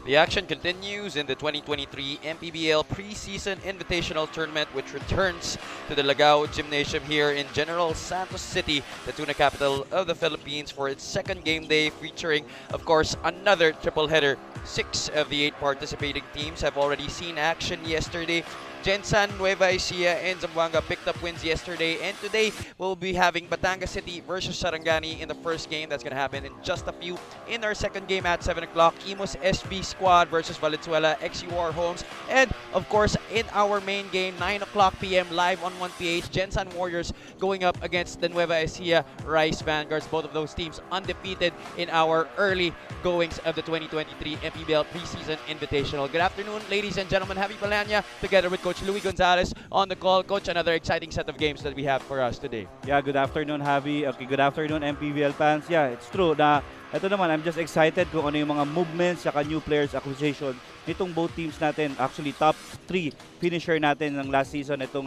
The action continues in the 2023 MPBL Preseason Invitational Tournament, which returns to the Lagao Gymnasium here in General Santos City, the tuna capital of the Philippines, for its second game day, featuring, of course, another triple header. 6 of the 8 participating teams have already seen action yesterday. Gensan, Nueva Ecija, and Zamboanga picked up wins yesterday, and today we'll be having Batangas City versus Sarangani in the first game. That's going to happen in just a few. In our second game at 7 o'clock, Imos SB Squad versus Valenzuela XUR Homes, and of course in our main game, 9 o'clock p.m. live on 1PH, Gensan Warriors going up against the Nueva Ecija Rice Vanguards. Both of those teams undefeated in our early goings of the 2023 MPBL Preseason Invitational. Good afternoon, ladies and gentlemen. Javi Palanya together with Coach Louie Gonzalez on the call. Coach, another exciting set of games that we have for us today. Yeah, good afternoon, Javi. Okay, good afternoon, MPBL fans. Yeah, it's true na ito naman, I'm just excited kung ano yung mga movements saka new players acquisition nitong both teams natin. Actually, top 3 finisher natin ng last season, itong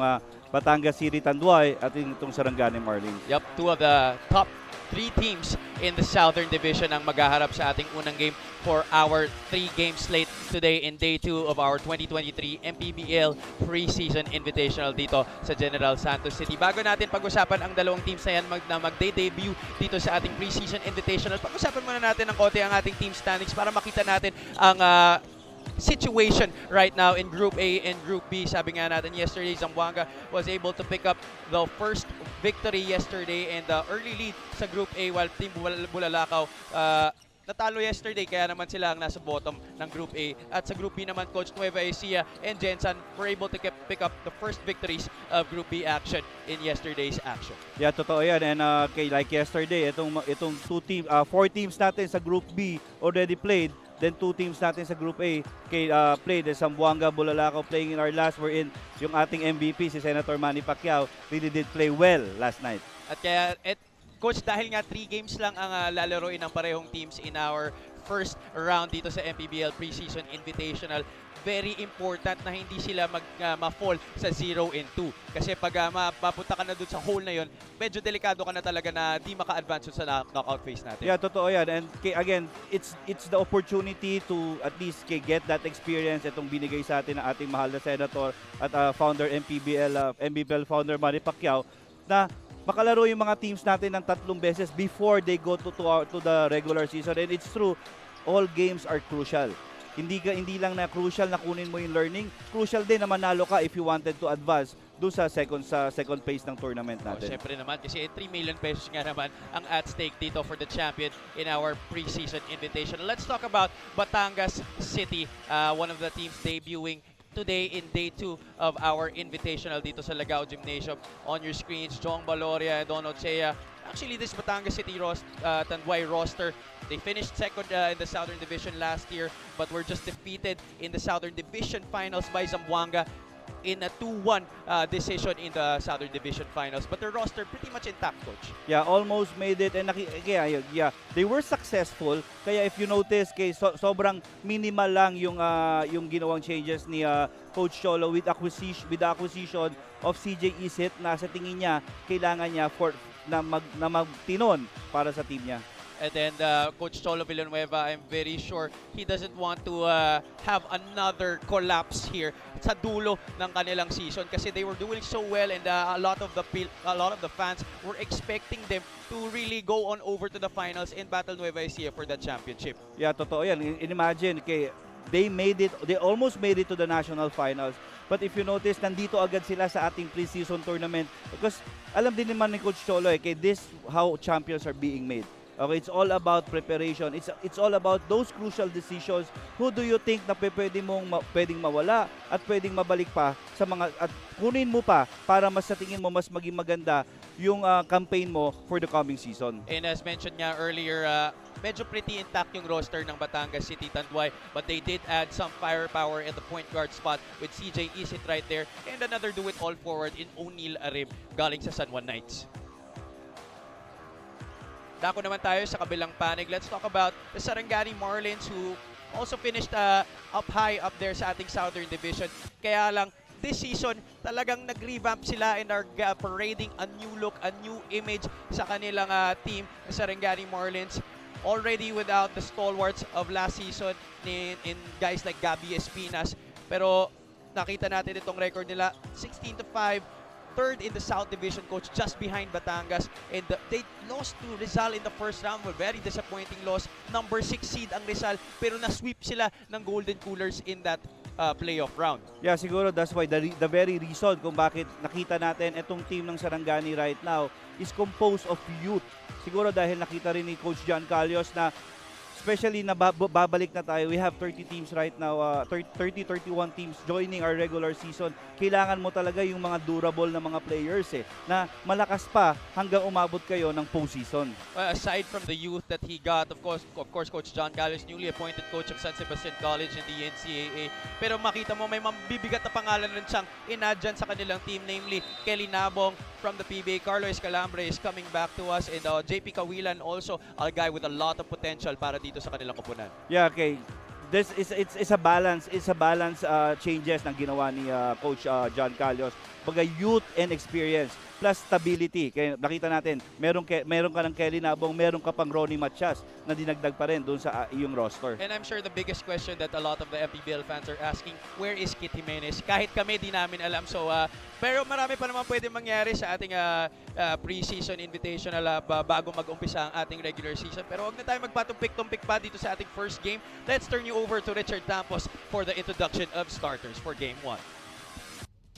Batangas City Tanduay at itong Sarangani Marlins. Yep, 2 of the top 3 teams in the Southern Division ang maghaharap sa ating unang game for our 3-game slate today in day 2 of our 2023 MPBL Preseason Invitational dito sa General Santos City. Bago natin pag-usapan ang dalawang teams na yan na mag-debut dito sa ating Preseason Invitational, pag-usapan muna natin ng konti ang ating team standings para makita natin ang situation right now in Group A and Group B. Sabi nga natin yesterday, Zamboanga was able to pick up the first victory yesterday and the early lead sa Group A, while Team Bulalakaw natalo yesterday, kaya naman sila ang nasa bottom ng Group A. At sa Group B naman, Coach, Nueva Ecija and Gensan were able to pick up the first victories of Group B action in yesterday's action. Yeah, totoo yan. And like yesterday, itong 4 teams natin sa Group B already played. Then 2 teams natin sa Group A played. Zamboanga, Bulalakaw playing in our last. Wherein yung ating MVP, si Senator Manny Pacquiao, really did play well last night. At kaya, Coach, dahil nga 3 games lang ang lalaroin ng parehong teams in our first round dito sa MPBL Preseason Invitational, very important na hindi sila ma-fall sa 0 and 2. Kasi pag mapunta ka na dun sa hole na yon, medyo delikado ka na talaga na di maka-advance sa knockout phase natin. Yeah, totoo yan. And again, it's the opportunity to at least get that experience itong binigay sa atin ng ating mahal na senator at founder MPBL founder Manny Pacquiao, na makalaro yung mga teams natin ng 3 beses before they go to the regular season. And it's true, all games are crucial. Hindi lang na crucial na kunin mo yung learning, crucial din na manalo ka if you wanted to advance doon sa second phase ng tournament natin. Siyempre naman, kasi 3 million pesos nga naman ang at stake dito for the champion in our preseason invitation. Let's talk about Batangas City, one of the teams debuting today in day 2 of our invitational dito sa Lagao Gymnasium. On your screens, Jong Baloria and Don Ochea. Actually, this Batangas City Tanduay roster, they finished second in the Southern Division last year, but were just defeated in the Southern Division Finals by Zamboanga in a 2-1 decision in the Southern Division Finals. But their roster pretty much intact, Coach. Yeah, almost made it. And they were successful. Kaya if you notice, sobrang minimal lang yung ginawang changes ni Coach Cholo with the acquisition of CJ Isit, na sa tingin niya kailangan niya na magtinon para sa team niya. And then Coach Cholo Villanueva, I'm very sure he doesn't want to have another collapse here sa dulo ng kanilang season, kasi they were doing so well, and a lot of the fans were expecting them to really go on over to the finals and battle Nueva Ecija for that championship. Yeah, totoo yan. Imagine, they almost made it to the national finals. But if you notice, nandito agad sila sa ating preseason tournament, because alam din naman ni Coach Cholo, this how champions are being made. Okay, it's all about preparation. It's all about those crucial decisions. Who do you think na pwedeng mawala at pwedeng mabalik pa sa mga, at kunin mo pa para mas sa tingin mo mas maging maganda yung campaign mo for the coming season. And as mentioned nga earlier, medyo pretty intact yung roster ng Batangas City Tanduay, but they did add some firepower at the point guard spot with CJ Isit right there, and another do-it-all forward in O'Neal Arib galing sa San Juan Knights. Dako naman tayo sa kabilang panig. Let's talk about the Sarangani Marlins, who also finished up high up there sa ating Southern Division. Kaya lang, this season, talagang nag-revamp sila and are parading a new look, a new image sa kanilang team, Sarangani Marlins. already without the stalwarts of last season in guys like Gabby Espinas. Pero nakita natin itong record nila, 16-5, third in the South Division, coach, just behind Batangas. And they lost to Rizal in the first round. A very disappointing loss. Number 6 seed ang Rizal, pero na-sweep sila ng Golden Coolers in that playoff round. Yeah, siguro that's why the very reason kung bakit nakita natin itong team ng Sarangani right now is composed of youth. Siguro dahil nakita rin ni Coach John Calios na especially na babalik na tayo, we have 30 teams right now, 31 teams joining our regular season. Kailangan mo talaga yung mga durable na mga players na malakas pa hanggang umabot kayo ng postseason. Aside from the youth that he got, of course Coach John Calios, newly appointed coach of San Sebastian College in the NCAA. Pero makita mo may mabibigat na pangalan rin siyang inadyan sa kanilang team, namely Kelly Nabong from the PBA, Carlo Escalambre is coming back to us, and JP Kawilan also a guy with a lot of potential para dito sa kanilang koponan. Yeah, okay. It's a balance changes ng ginawa ni Coach John Calios. Baga youth and experience plus stability. Kaya nakita natin, meron ka ng Kelly Nabong, meron ka pang Ronnie Matias na dinagdag pa rin doon sa iyong roster. And I'm sure the biggest question that a lot of the MPBL fans are asking, where is Kit Jimenez? Kahit kami di namin alam. So pero marami pa naman pwede mangyari sa ating preseason invitational bago mag-umpisa ang ating regular season. Pero huwag na tayo magpatumpik-tumpik pa dito sa ating first game. Let's turn you over to Richard Tampos for the introduction of starters for Game 1.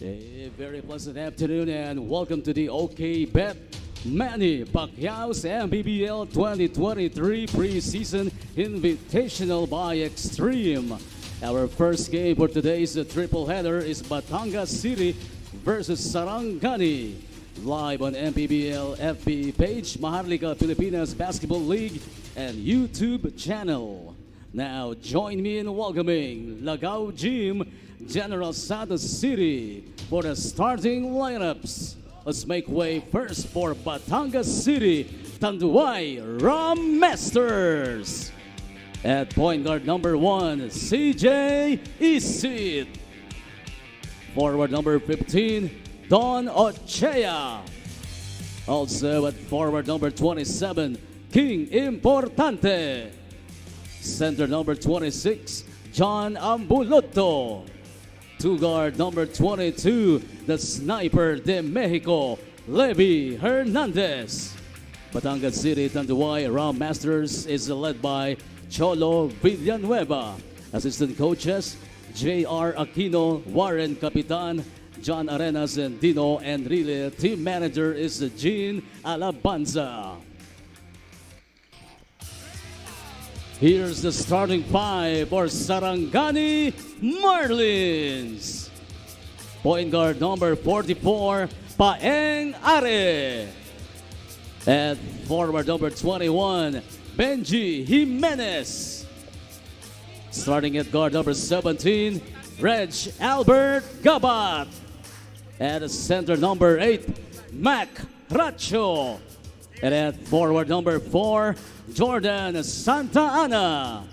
A very pleasant afternoon and welcome to the OKBet Manny Pacquiao's MPBL 2023 Preseason Invitational by Extreme. Our first game for today's triple header is Batangas City versus Sarangani. Live on MPBL FB page, Maharlika Pilipinas Basketball League, and YouTube channel. Now join me in welcoming Lagao Gym, General Santos City for the starting lineups. Let's make way first for Batangas City, Tanduay Rhum Masters. At point guard number 1, CJ Isid. Forward number 15, Don Ochea. Also at forward number 27, King Importante. Center number 26, John Ambulotto. Two guard number 22, the Sniper de Mexico, Levi Hernandez. Batangas City Tanduay Rhum Masters is led by Cholo Villanueva. Assistant coaches, J.R. Aquino, Warren Capitan, John Arenas, and Dino Enrile. Team manager is Jean Alabanza. Here's the starting five for Sarangani Marlins. Point guard number 44, Paeng Are. At forward number 21, Benji Jimenez. Starting at guard number 17, Reg Albert Gabat. At center number 8, Mac Racho. And at forward number 4, Jordan Santa Ana.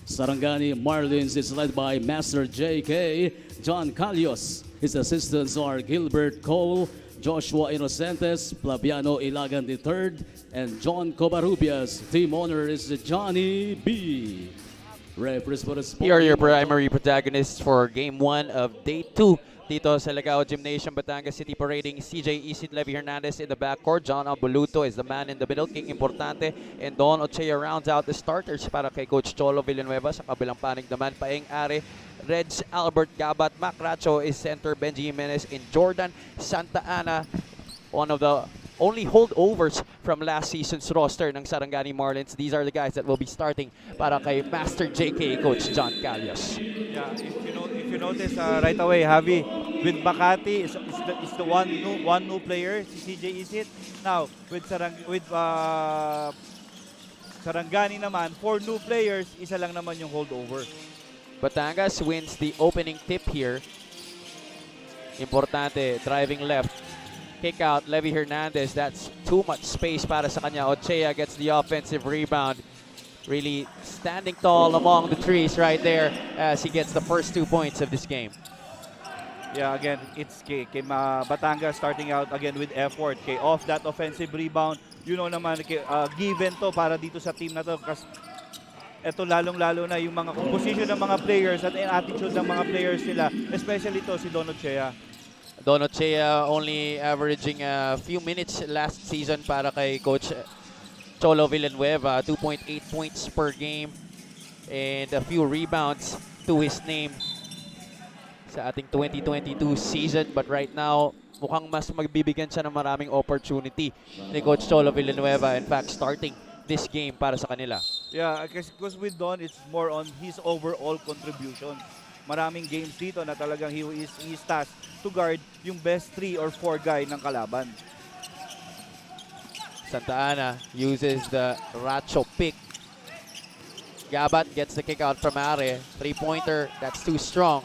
Sarangani Marlins is led by Master J.K. John Calios. His assistants are Gilbert Cole, Joshua Inocentes, Flaviano Ilagan III, and John Covarrubias. Team owner is Johnny B. Here are your primary protagonists for Game 1 of Day 2 dito sa Lagao Gymnasium, Batangas City, parading CJ Isid, Levi Hernandez in the backcourt. John Ambuluto is the man in the middle, King Importante, and Don Ochea rounds out the starters para kay Coach Cholo Villanueva. Sa kabilang panig naman, Paeng Are, Reg Albert Gabat, Mac Racho is center, Benji Jimenez, and Jordan Santa Ana, one of the only holdovers from last season's roster ng Sarangani Marlins. These are the guys that will be starting para kay Master JK, Coach John Calios. Yeah, if you notice right away, Javi, with Makati is the one new player, si CJ Isid. Now, with Sarangani naman, 4 new players, isa lang naman yung holdover. Batangas wins the opening tip here. Importante, driving left. Kick out, Levi Hernandez. That's too much space para sa kanya. Ochea gets the offensive rebound. Really standing tall among the trees right there as he gets the first 2 points of this game. Yeah, again, it's kay Batangas starting out again with effort. Off that offensive rebound, you know naman, given to para dito sa team na to. Kasi ito lalong-lalo na yung mga composition ng mga players at yung attitude ng mga players nila. Especially to si Donochea. Donochea only averaging a few minutes last season para kay Coach Cholo Villanueva. 2.8 points per game and a few rebounds to his name sa ating 2022 season, but right now mukhang mas magbibigyan siya ng maraming opportunity ni Coach Cholo Villanueva, in fact starting this game para sa kanila. Yeah, because with Don, it's more on his overall contribution. Maraming games dito na talagang he is tasked to guard yung best 3 or 4 guy ng kalaban. Santa Ana uses the Racho pick. Gabat gets the kick out from Are. 3-pointer, that's too strong.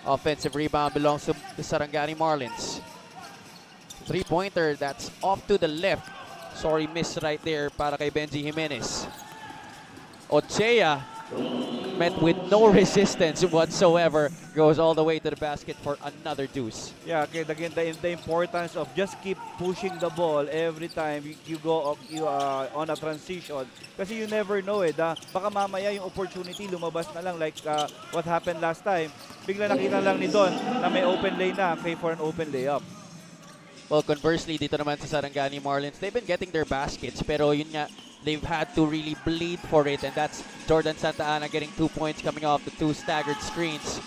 Offensive rebound belongs to the Sarangani Marlins. 3-pointer, that's off to the left. Sorry, miss right there para kay Benji Jimenez. Ochea met with no resistance whatsoever. Goes all the way to the basket for another deuce. Yeah, okay, again, the importance of just keep pushing the ball every time you go on a transition. Kasi you never know baka mamaya yung opportunity lumabas na lang like what happened last time. Bigla nakita lang ni Don na may open lane na, pay for an open layup. Well, conversely, dito naman sa Sarangani Marlins, they've been getting their baskets, pero yun nga, they've had to really bleed for it, and that's Jordan Santa Ana getting 2 points coming off the 2 staggered screens.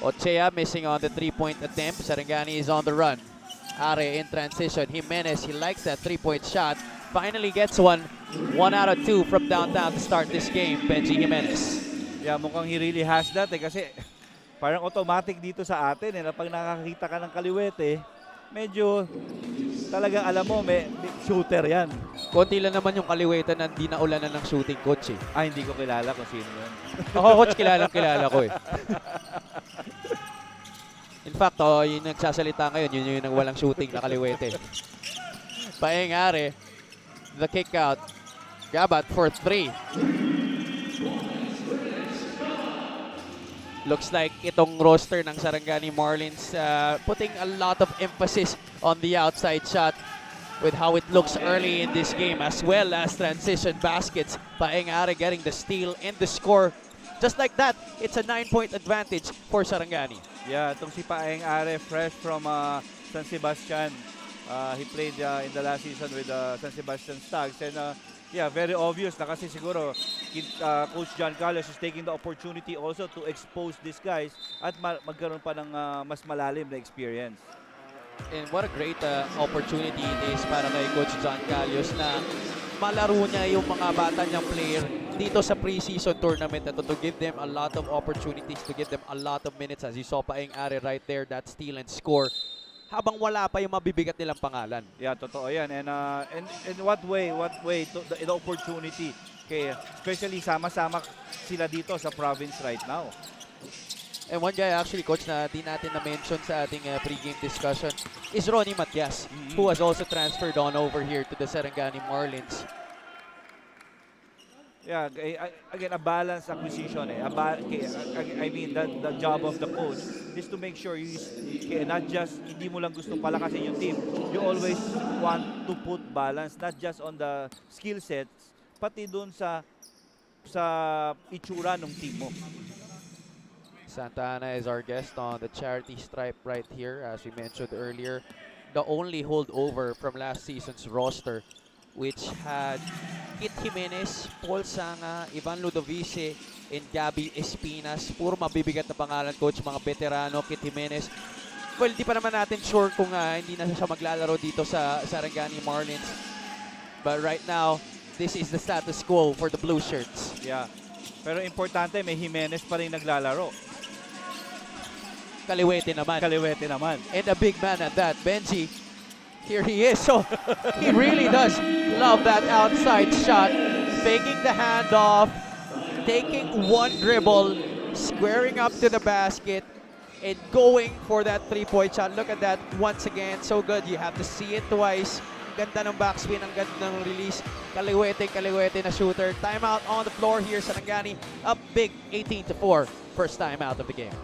Ochea missing on the 3-point attempt. Sarangani is on the run. Are in transition. Jimenez, he likes that 3-point shot. Finally gets one. 1 out of 2 from downtown to start this game, Benji Jimenez. Yeah, mukhang he really has that kasi parang automatic dito sa atin na pag nakakita ka ng kaliwete, medyo talagang alam mo may shooter yan. Konti lang naman yung kaliwetan na hindi na ulanan ng shooting, coach eh. Hindi ko kilala kung sino yun. Ako, coach, kilala ko eh. In fact, yung nagsasalita ngayon, yun yung walang shooting na kaliwete. Paengare, the kick out. Gabat for 3. Looks like itong roster ng Sarangani Marlins putting a lot of emphasis on the outside shot with how it looks early in this game, as well as transition baskets. Paengare getting the steal and the score. Just like that, it's a 9-point advantage for Sarangani. Yeah, itong si Paengare, fresh from San Sebastian. He played in the last season with San Sebastian Stags, and yeah, very obvious na kasi siguro Coach John Carlos is taking the opportunity also to expose these guys at magkaroon pa ng mas malalim na experience. And what a great opportunity it is para kay Coach John Carlos na malaro niya yung mga bata niyang player dito sa preseason tournament to give them a lot of opportunities, to give them a lot of minutes. As you saw Paengare right there, that steal and score. Habang wala pa yung mabibigat nilang pangalan. Yeah, totoo yan. And in what way to the opportunity. Okay, especially sama-sama sila dito sa province right now. And one guy actually, coach, na di natin na-mention sa ating pre-game discussion is Ronnie Matias, who has also transferred on over here to the Sarangani Marlins. Yeah, again, a balanced acquisition. I mean, the job of the coach is to make sure you not just, hindi mo lang gustong palakasin yung team. You always want to put balance, not just on the skill sets, pati dun sa itsura ng team mo. Santa Ana is our guest on the charity stripe right here. As we mentioned earlier, the only holdover from last season's roster, which had Kit Jimenez, Paul Sanga, Ivan Ludovice, and Gabby Espinas. Puro mabibigat na pangalan, coach, mga veterano. Kit Jimenez, well, di pa naman natin sure kung hindi na siya maglalaro dito sa Sarangani Marlins. But right now, this is the status quo for the Blue Shirts. Yeah, pero importante, may Jimenez pa rin naglalaro. Kaliwete naman. And a big man at that, Benji. Here he is. So he really does love that outside shot. Faking the handoff, taking one dribble, squaring up to the basket, and going for that 3-point shot. Look at that once again. So good. You have to see it twice. Ganda ng backspin, ang ganda ng release. Kaliwete na shooter. Timeout on the floor here. Sarangani up big, 18-4. First time out of the game.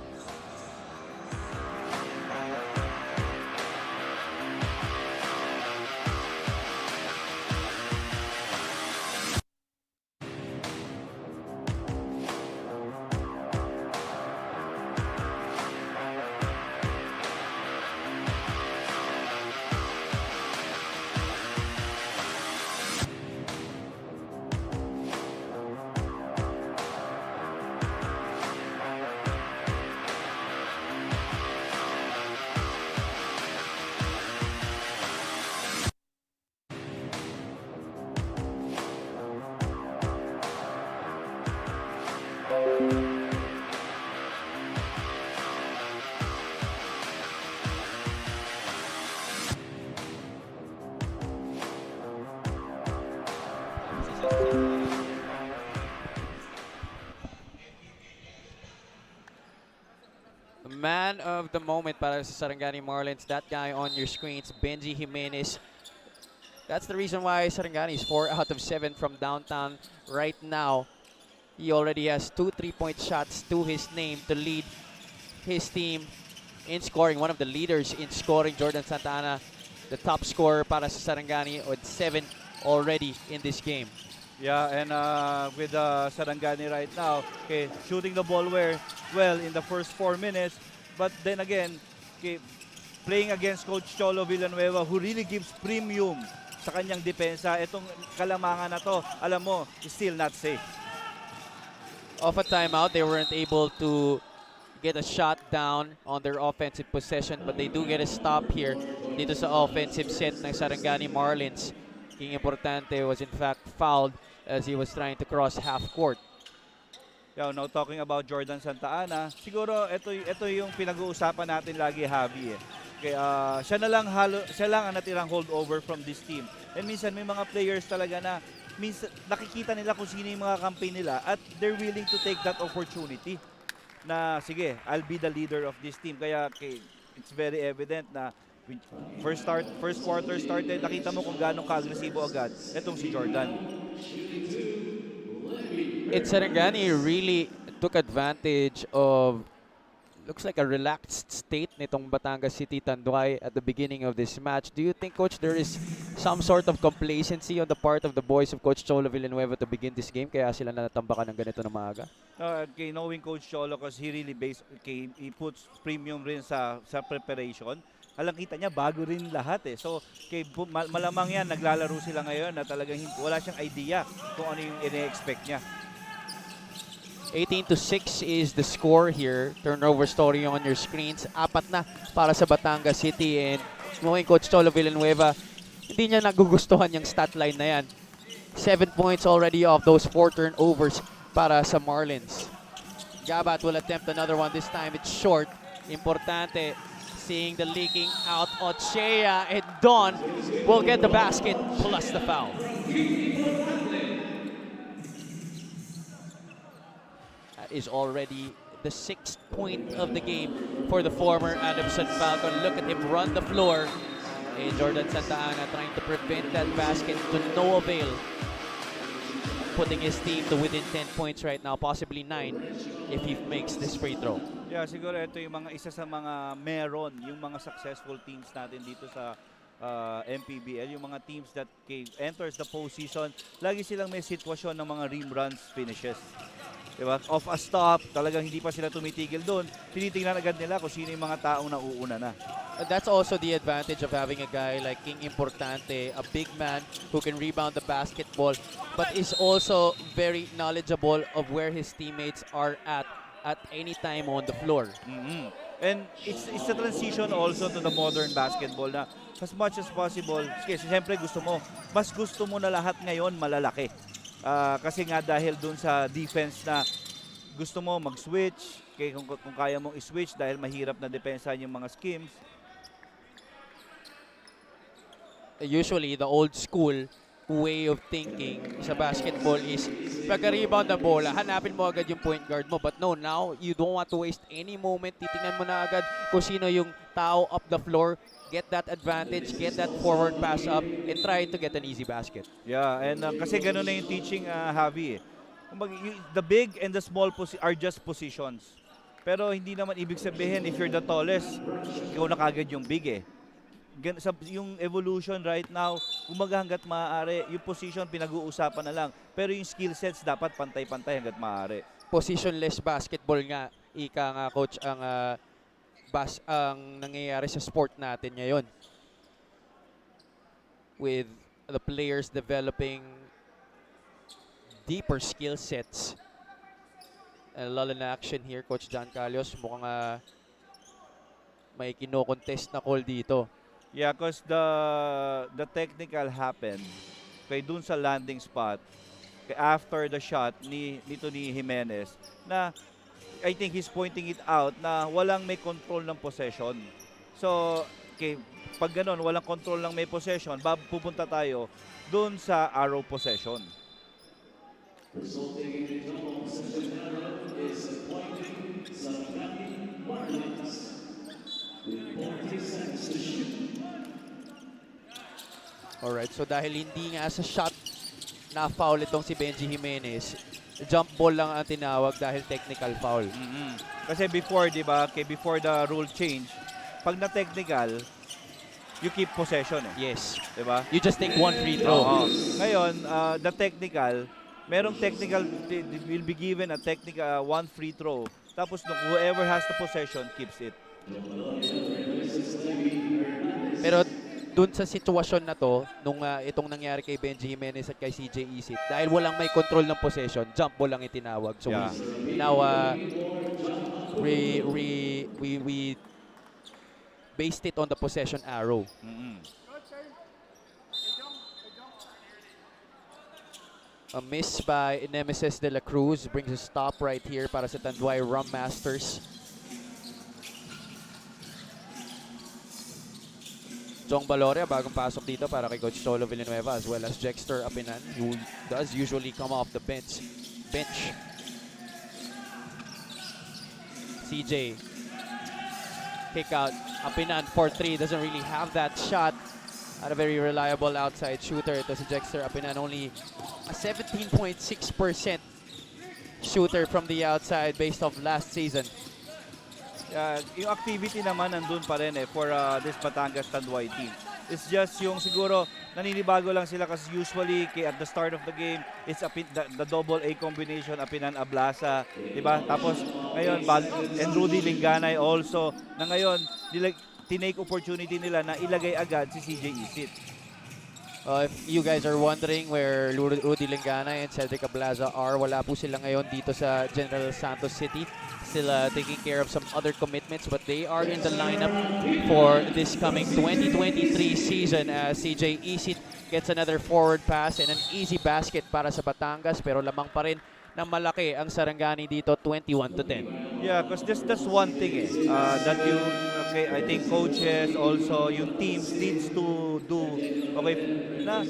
Man of the moment para sa Sarangani Marlins. That guy on your screens, Benji Jimenez. That's the reason why Sarangani is 4 out of 7 from downtown right now. He already has 2 3-point shots to his name to lead his team in scoring. One of the leaders in scoring, Jordan Santana, the top scorer para sa Sarangani with 7 already in this game. Yeah, and with Sarangani right now, okay, shooting the ball well in the first 4 minutes. But then again, okay, playing against Coach Cholo Villanueva, who really gives premium sa kanyang depensa. Itong kalamangan na to, alam mo, is still not safe. Off a timeout, they weren't able to get a shot down on their offensive possession, but they do get a stop here dito sa offensive set ng Sarangani Marlins. King Importante was in fact fouled as he was trying to cross half court. Yeah, now talking about Jordan Santa Ana, siguro ito yung pinag-uusapan natin lagi, Javi. Okay, siya lang ang natirang holdover from this team. And minsan may mga players talaga na minsan nakikita nila kung sino yung mga campaign nila at they're willing to take that opportunity na sige, I'll be the leader of this team. Kaya it's very evident na first quarter started, nakita mo kung gaano ka-agresibo agad itong si Jordan. Sarangani really took advantage of looks like a relaxed state nitong Batangas City Tanduay at the beginning of this match. Do you think, Coach, there is some sort of complacency on the part of the boys of Coach Cholo Villanueva to begin this game kaya sila natambakan ng ganito na maaga? Knowing Coach Cholo, because he really he puts premium rin sa preparation. Alam, kita niya bago rin lahat eh. So malamang yan, naglalaro sila ngayon na talagang wala siyang idea kung ano yung ine-expect niya. 18-6 is the score here. Turnover story on your screens. 4 na para sa Batangas City. And knowing Coach Cholo Villanueva, hindi niya nagugustuhan yung stat line na yan. 7 points already off those 4 turnovers para sa Marlins. Gabat will attempt another one. This time it's short. Importante. Seeing the leaking out. Ochea and Don will get the basket plus the foul. Is already the 6th point of the game for the former Adamson Falcon. Look at him run the floor. And Jordan Santa Ana trying to prevent that basket to no avail. Putting his team to within 10 points right now, possibly 9 if he makes this free throw. Yeah, siguro ito yung isa sa mga meron, yung mga successful teams natin dito sa MPBL, yung mga teams that enters the postseason, lagi silang may sitwasyon ng mga rim runs finishes. Diba? Off a stop, talagang hindi pa sila tumitigil doon. Tinitingnan agad nila kung sino yung mga taong nauuna na. That's also the advantage of having a guy like King Importante, a big man who can rebound the basketball, but is also very knowledgeable of where his teammates are at any time on the floor. Mm-hmm. And it's a transition also to the modern basketball na as much as possible, kasi siyempre mas gusto mo na lahat ngayon malalaki. Kasi nga dahil dun sa defense na gusto mo mag-switch, kung kaya mong i-switch dahil mahirap na depensa yung mga schemes. Usually, the old school way of thinking sa basketball is pagka-rebound na bola, hanapin mo agad yung point guard mo. But no, now you don't want to waste any moment. Titingnan mo na agad kung sino yung tao up the floor. Get that advantage, get that forward pass up, and try to get an easy basket. Yeah, and kasi ganun na yung teaching, Javi. The big and the small are just positions. Pero hindi naman ibig sabihin if you're the tallest, ikaw na kagad yung big eh. Yung evolution right now, umaga hanggat maaari, yung position pinag-uusapan na lang. Pero yung skill sets dapat pantay-pantay hanggat maaari. Positionless basketball nga, ika nga coach, ang nangyayari sa sport natin ngayon. With the players developing deeper skill sets. A lot in action here, Coach John Calios. Mukhang may kino-contest na call dito. Yeah, because the technical happened kay dun sa landing spot after the shot ni Jimenez na I think he's pointing it out na walang may control ng possession. So, pag ganun, walang control ng may possession, pupunta tayo dun sa arrow possession. Resulting in a double possession error is appointing Sarangani Marlins with 40 seconds to shoot. Alright, so dahil hindi nga sa shot na foul itong si Benji Jimenez, jump ball lang ang tinawag dahil technical foul. Kasi before, di ba, before the rule change, pag na-technical, you keep possession eh. Yes. Di ba? You just take one free throw. Oo. Ngayon, the technical, merong technical, will be given a technical, one free throw. Tapos whoever has the possession keeps it. Pero dun sa sitwasyon na to, nung itong nangyari kay Benji Jimenez at kay CJ Isit, dahil walang may control ng possession, jump ball lang itinawag. So Yeah. we based it on the possession arrow. A miss by Nemesis de la Cruz brings a stop right here para sa Tanduay Rhum Masters. Jong Baloria, bagong pasok dito para kay Coach Cholo Villanueva, as well as Jexter Apinan, who does usually come off the bench. CJ, kick out. Apinan for 3, doesn't really have that shot. At a very reliable outside shooter. Ito si Jexter Apinan, only a 17.6% shooter from the outside based off last season. Yung activity naman nandun pa rin for this Batangas Tanduay team. It's just yung siguro naninibago lang sila kasi usually at the start of the game, it's the double A combination, Apinan Ablasa, di ba? Tapos ngayon, and Rudy Linganay also, na ngayon, tinake opportunity nila na ilagay agad si CJ Isit. If you guys are wondering where Rudy Linganay and Cedric Ablaza are, wala po sila ngayon dito sa General Santos City. Still taking care of some other commitments, but they are in the lineup for this coming 2023 season as CJ Isit gets another forward pass and an easy basket para sa Batangas, pero lamang pa rin ng malaki ang Sarangani dito, 21-10. Yeah, because that's one thing that I think coaches also, yung teams needs to do, na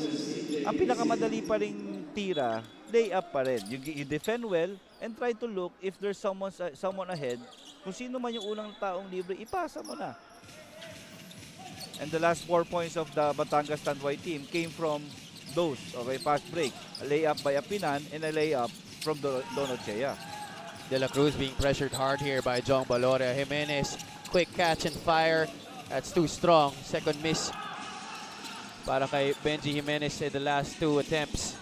ang pinakamadali pa ring tira, lay up pa rin. You defend well and try to look if there's someone ahead. Kung sino man yung unang taong libre, ipasa mo na. And the last 4 points of the Batangas Tanduay team came from those, fast break. A layup by Apinan and a layup from Donocea. De La Cruz being pressured hard here by Jong Baloria. Jimenez, quick catch and fire. That's too strong. Second miss para kay Benji Jimenez in the last 2 attempts.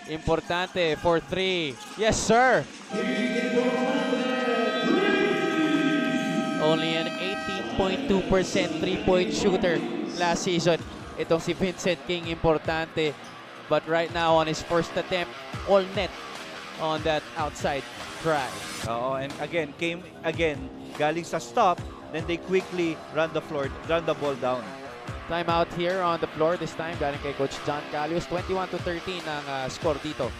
Importante for 3. Yes, sir! Only an 18.2% three-point shooter last season. Itong si Vincent King, importante. But right now on his first attempt, all net on that outside drive. And again, galing sa stop, then they quickly run the ball down. Timeout here on the floor this time galing kay Coach John Calius. 21-13 ang score dito.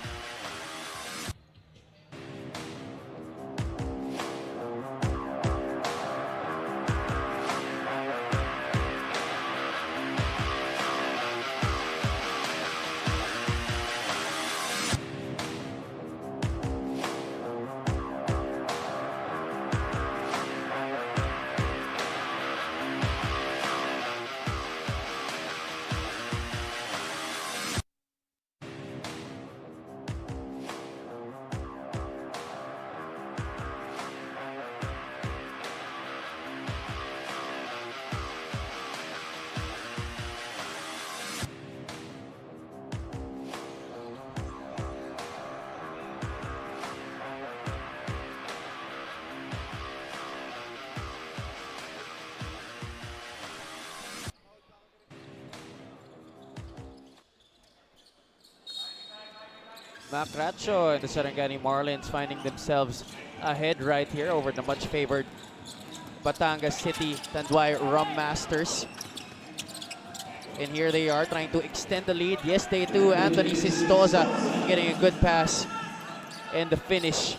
Macracho and the Sarangani Marlins finding themselves ahead right here over the much favored Batangas City Tanduay Rhum Masters. And here they are trying to extend the lead. Yes, they do. Anthony Sistoza getting a good pass and the finish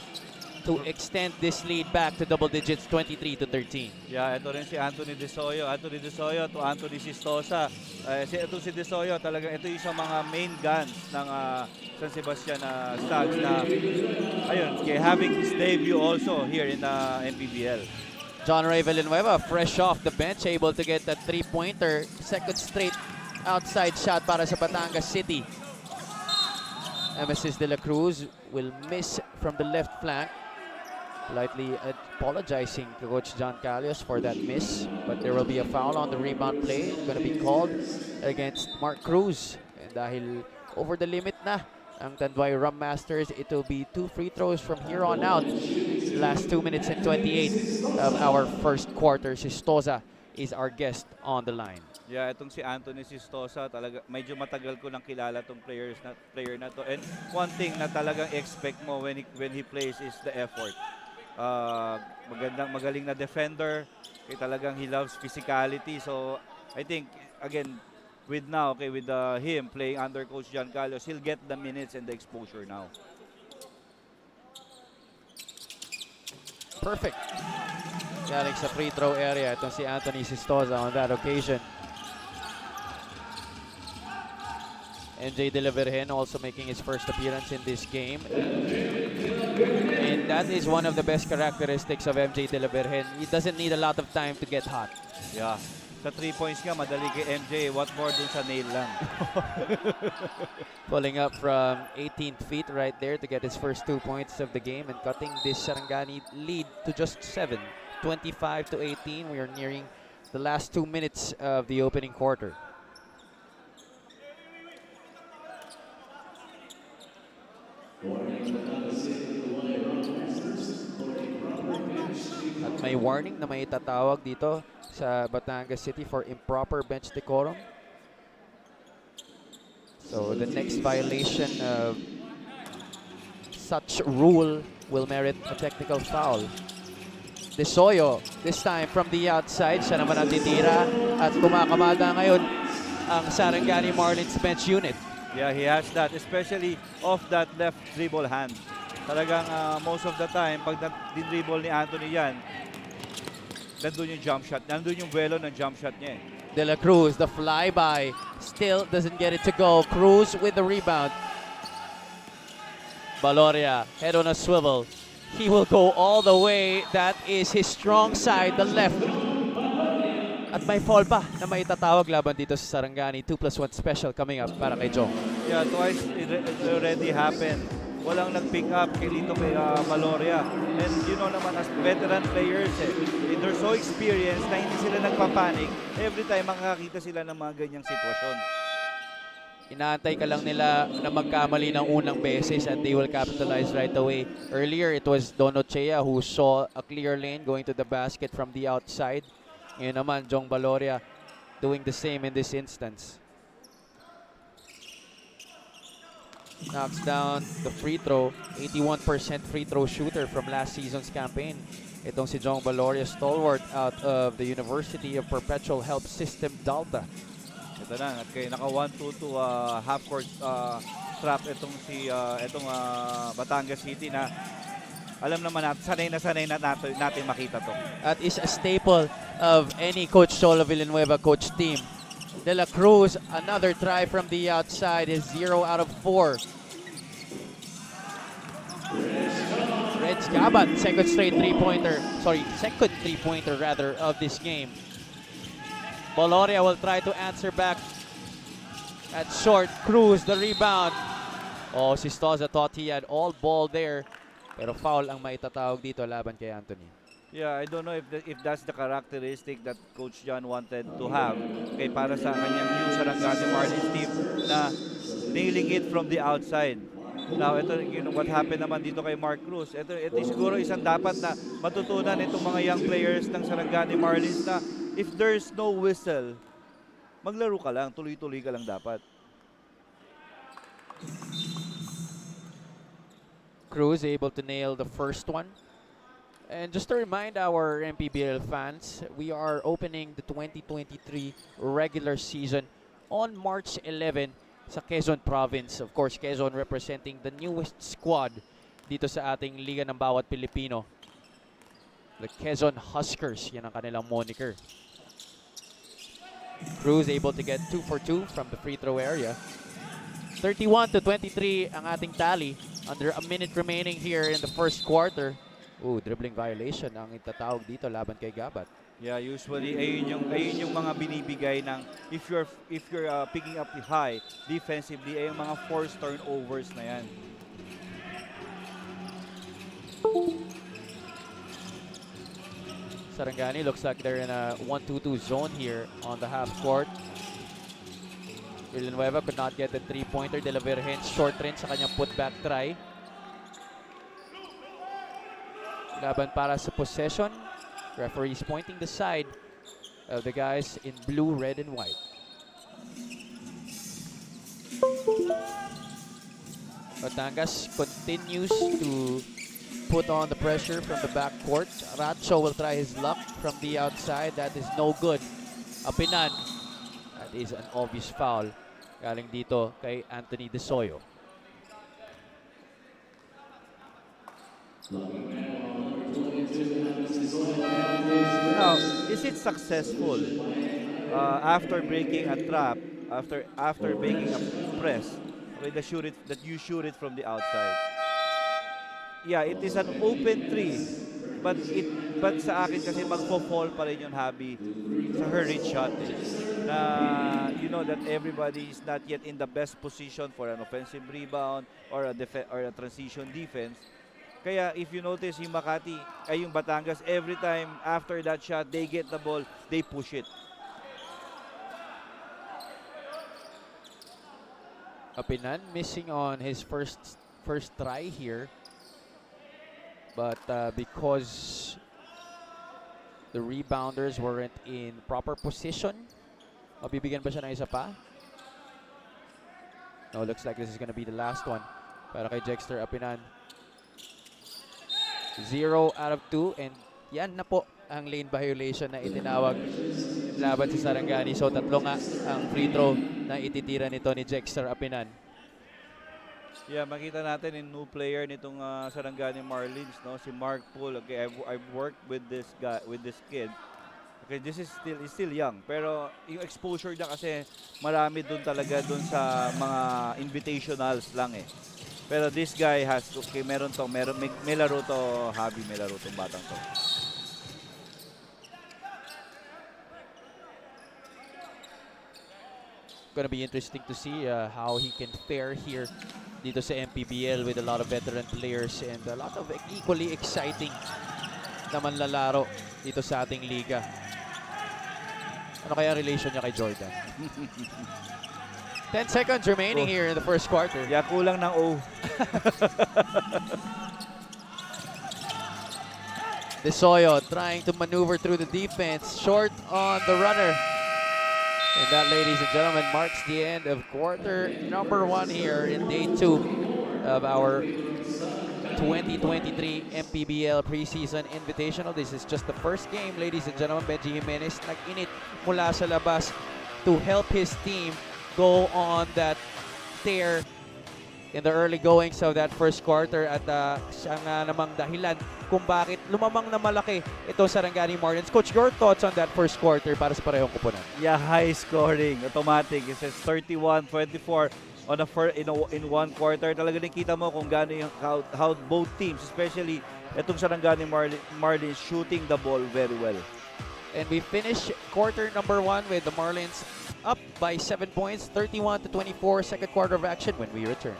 to extend this lead back to double digits, 23-13. Yeah, ito rin si Anthony Desoyo. Anthony Desoyo to Anthony Sistosa. Ito si Desoyo, talagang ito yung sa mga main guns ng San Sebastian Stags na ayun, having his debut also here in MPBL. John Ray Villanueva, fresh off the bench, able to get that three-pointer. Second straight outside shot para sa Batangas City. Emesis de la Cruz will miss from the left flank. Politely apologizing to Coach John Calios for that miss. But there will be a foul on the rebound play. Going to be called against Mark Cruz. And dahil over the limit na ang Tanduay Rhum Masters, it will be 2 free throws from here on out. Last 2 minutes and 28 of our first quarter. Sistosa is our guest on the line. Yeah, itong si Anthony Sistosa, talaga medyo matagal ko nang kilala tong player na to. And one thing na talagang expect mo when he plays is the effort. Magaling na defender. Talagang he loves physicality. So I think again with him playing under Coach John Carlos, he'll get the minutes and the exposure now. Perfect. Galing sa free throw area itong si Anthony Sistosa on that occasion. MJ De La Virgen also making his first appearance in this game. And that is one of the best characteristics of MJ De La Virgen. He doesn't need a lot of time to get hot. Yeah. Sa 3 points nga, madali kay MJ. What more dun sa nail lang. Pulling up from 18 feet right there to get his first 2 points of the game and cutting this Sarangani lead to just 7. 25-18. We are nearing the last 2 minutes of the opening quarter. At may warning na may tatawag dito sa Batangas City for improper bench decorum. So the next violation of such rule will merit a technical foul. Desoyo, this time from the outside, siya naman ang titira at kumakamada ngayon ang Sarangani Marlins bench unit. Yeah, he has that, especially off that left dribble hand. Talagang most of the time, pag din-dribble ni Anthony yan, nandun yung jump shot. Nandun yung vuelo ng jump shot niya eh. De La Cruz, the flyby, still doesn't get it to go. Cruz with the rebound. Valoria, head on a swivel. He will go all the way. That is his strong side, the left. At may foul pa na may tatawag laban dito sa Sarangani. 2+1 special coming up para kay Jong. Yeah, twice it already happened. Walang nag-pick up kay Valoria. And you know naman as veteran players they're so experienced na hindi sila nagpapanik every time makakita sila ng mga ganyang sitwasyon. Inaantay ka lang nila na magkamali ng unang beses and they will capitalize right away. Earlier, it was Donochea who saw a clear lane going to the basket from the outside. Ngayon naman, Jong Valoria doing the same in this instance. Knocks down the free throw. 81% free throw shooter from last season's campaign. Itong si Jong Valoria, stalwart out of the University of Perpetual Help System, Dalta. Ito na, at kay naka 1-2 half-court trap itong Batangas City na alam naman natin, sanay na natin makita to. That is a staple of any Coach Cholo Villanueva coach team. De La Cruz, another try from the outside, is 0 out of 4. Reg Gabat, second three-pointer rather of this game. Valoria will try to answer back at short. Cruz, the rebound. Oh, Sistosa thought he had all ball there. Pero foul ang maitatawag dito laban kay Anthony. Yeah, I don't know if that's the characteristic that Coach John wanted to have para sa kanyang new Sarangani Marlins team na nailing it from the outside. Now, ito what happened naman dito kay Mark Cruz. Ito siguro isang dapat na matutunan itong mga young players ng Sarangani Marlins na if there's no whistle, maglaro ka lang, tuloy-tuloy ka lang dapat. Cruz able to nail the first one. And just to remind our MPBL fans, we are opening the 2023 regular season on March 11 sa Quezon Province. Of course, Quezon representing the newest squad dito sa ating liga ng bawat Pilipino. The Quezon Huskers, yan ang kanilang moniker. Cruz able to get 2 for 2 from the free throw area. 31-23 ang ating tally. Under a minute remaining here in the first quarter. Ooh, dribbling violation ang itatawag dito laban kay Gabat. Yeah, usually ayun yung mga binibigay ng if you're picking up the high defensively ay yung mga forced turnovers na yan. Sarangani looks like they're in a 1-2-2 zone here on the half court. Villanueva could not get the three-pointer. De La Virgen short range sa kanyang putback try. Laban para sa possession. Referees pointing the side of the guys in blue, red, and white. Batangas continues to put on the pressure from the backcourt. Ratcho will try his luck from the outside. That is no good. Apinan. That is an obvious foul. Galing dito kay Anthony De Soyo. Now, is it successful after breaking a trap, after breaking a press, okay, that you shoot it from the outside? Yeah, it is an open three, but sa akin kasi magpo-fall pa rin yung Habi sa hurried shot. Na you know that everybody is not yet in the best position for an offensive rebound or a transition defense. Kaya if you notice yung Makati ay yung Batangas, every time after that shot they get the ball, they push it. Apinan missing on his first try here. But because the rebounders weren't in proper position, mabibigyan ba siya ng isa pa? No, looks like this is gonna be the last one para kay Jexter Apinan. 0 out of 2 and yan na po ang lane violation na itinawag laban sa Sarangani. So tatlo nga ang free throw na ititira nito ni Jexter Apinan. Yeah, makita natin yung new player nitong Sarangani Marlins, no? Si Mark Poole. Okay, I've worked with this kid. Okay, this is still young, pero yung exposure niya kasi marami doon talaga doon sa mga invitationals lang eh. Pero this guy has, okay, may laro to, Habi, may laro tong batang to. Gonna be interesting to see how he can fare here dito sa MPBL with a lot of veteran players and a lot of equally exciting na manlalaro dito sa ating liga. Ano kaya relation niya kay Jordan? 10 seconds remaining here in the first quarter. Yeah, kulang ng O. De Soyo trying to maneuver through the defense. Short on the runner. And that, ladies and gentlemen, marks the end of quarter number 1 here in day 2 of our 2023 MPBL Preseason Invitational. This is just the first game, ladies and gentlemen. Benji Jimenez nag-init mula sa labas to help his team go on that tear in the early goings of that first quarter at siya nga namang dahilan kung bakit lumamang na malaki ito Sarangani Marlins. Coach, your thoughts on that first quarter para sa parehong kupunan? Yeah, high scoring, automatic. It says 31-24 in one quarter. Talaga din kita mo kung gaano yung how both teams, especially itong Sarangani Marlins shooting the ball very well. And we finish quarter number 1 with the Marlins up by 7 points, 31-24, second quarter of action when we return.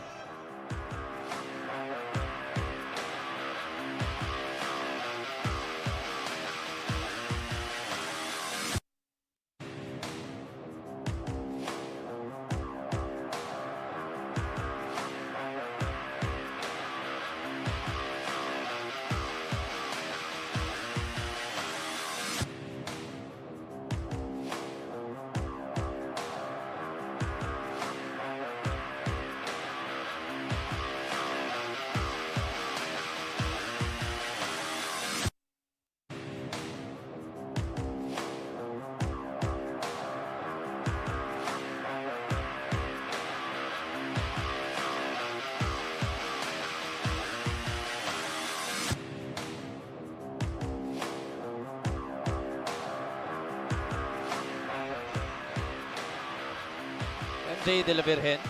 MJ de la Virgen.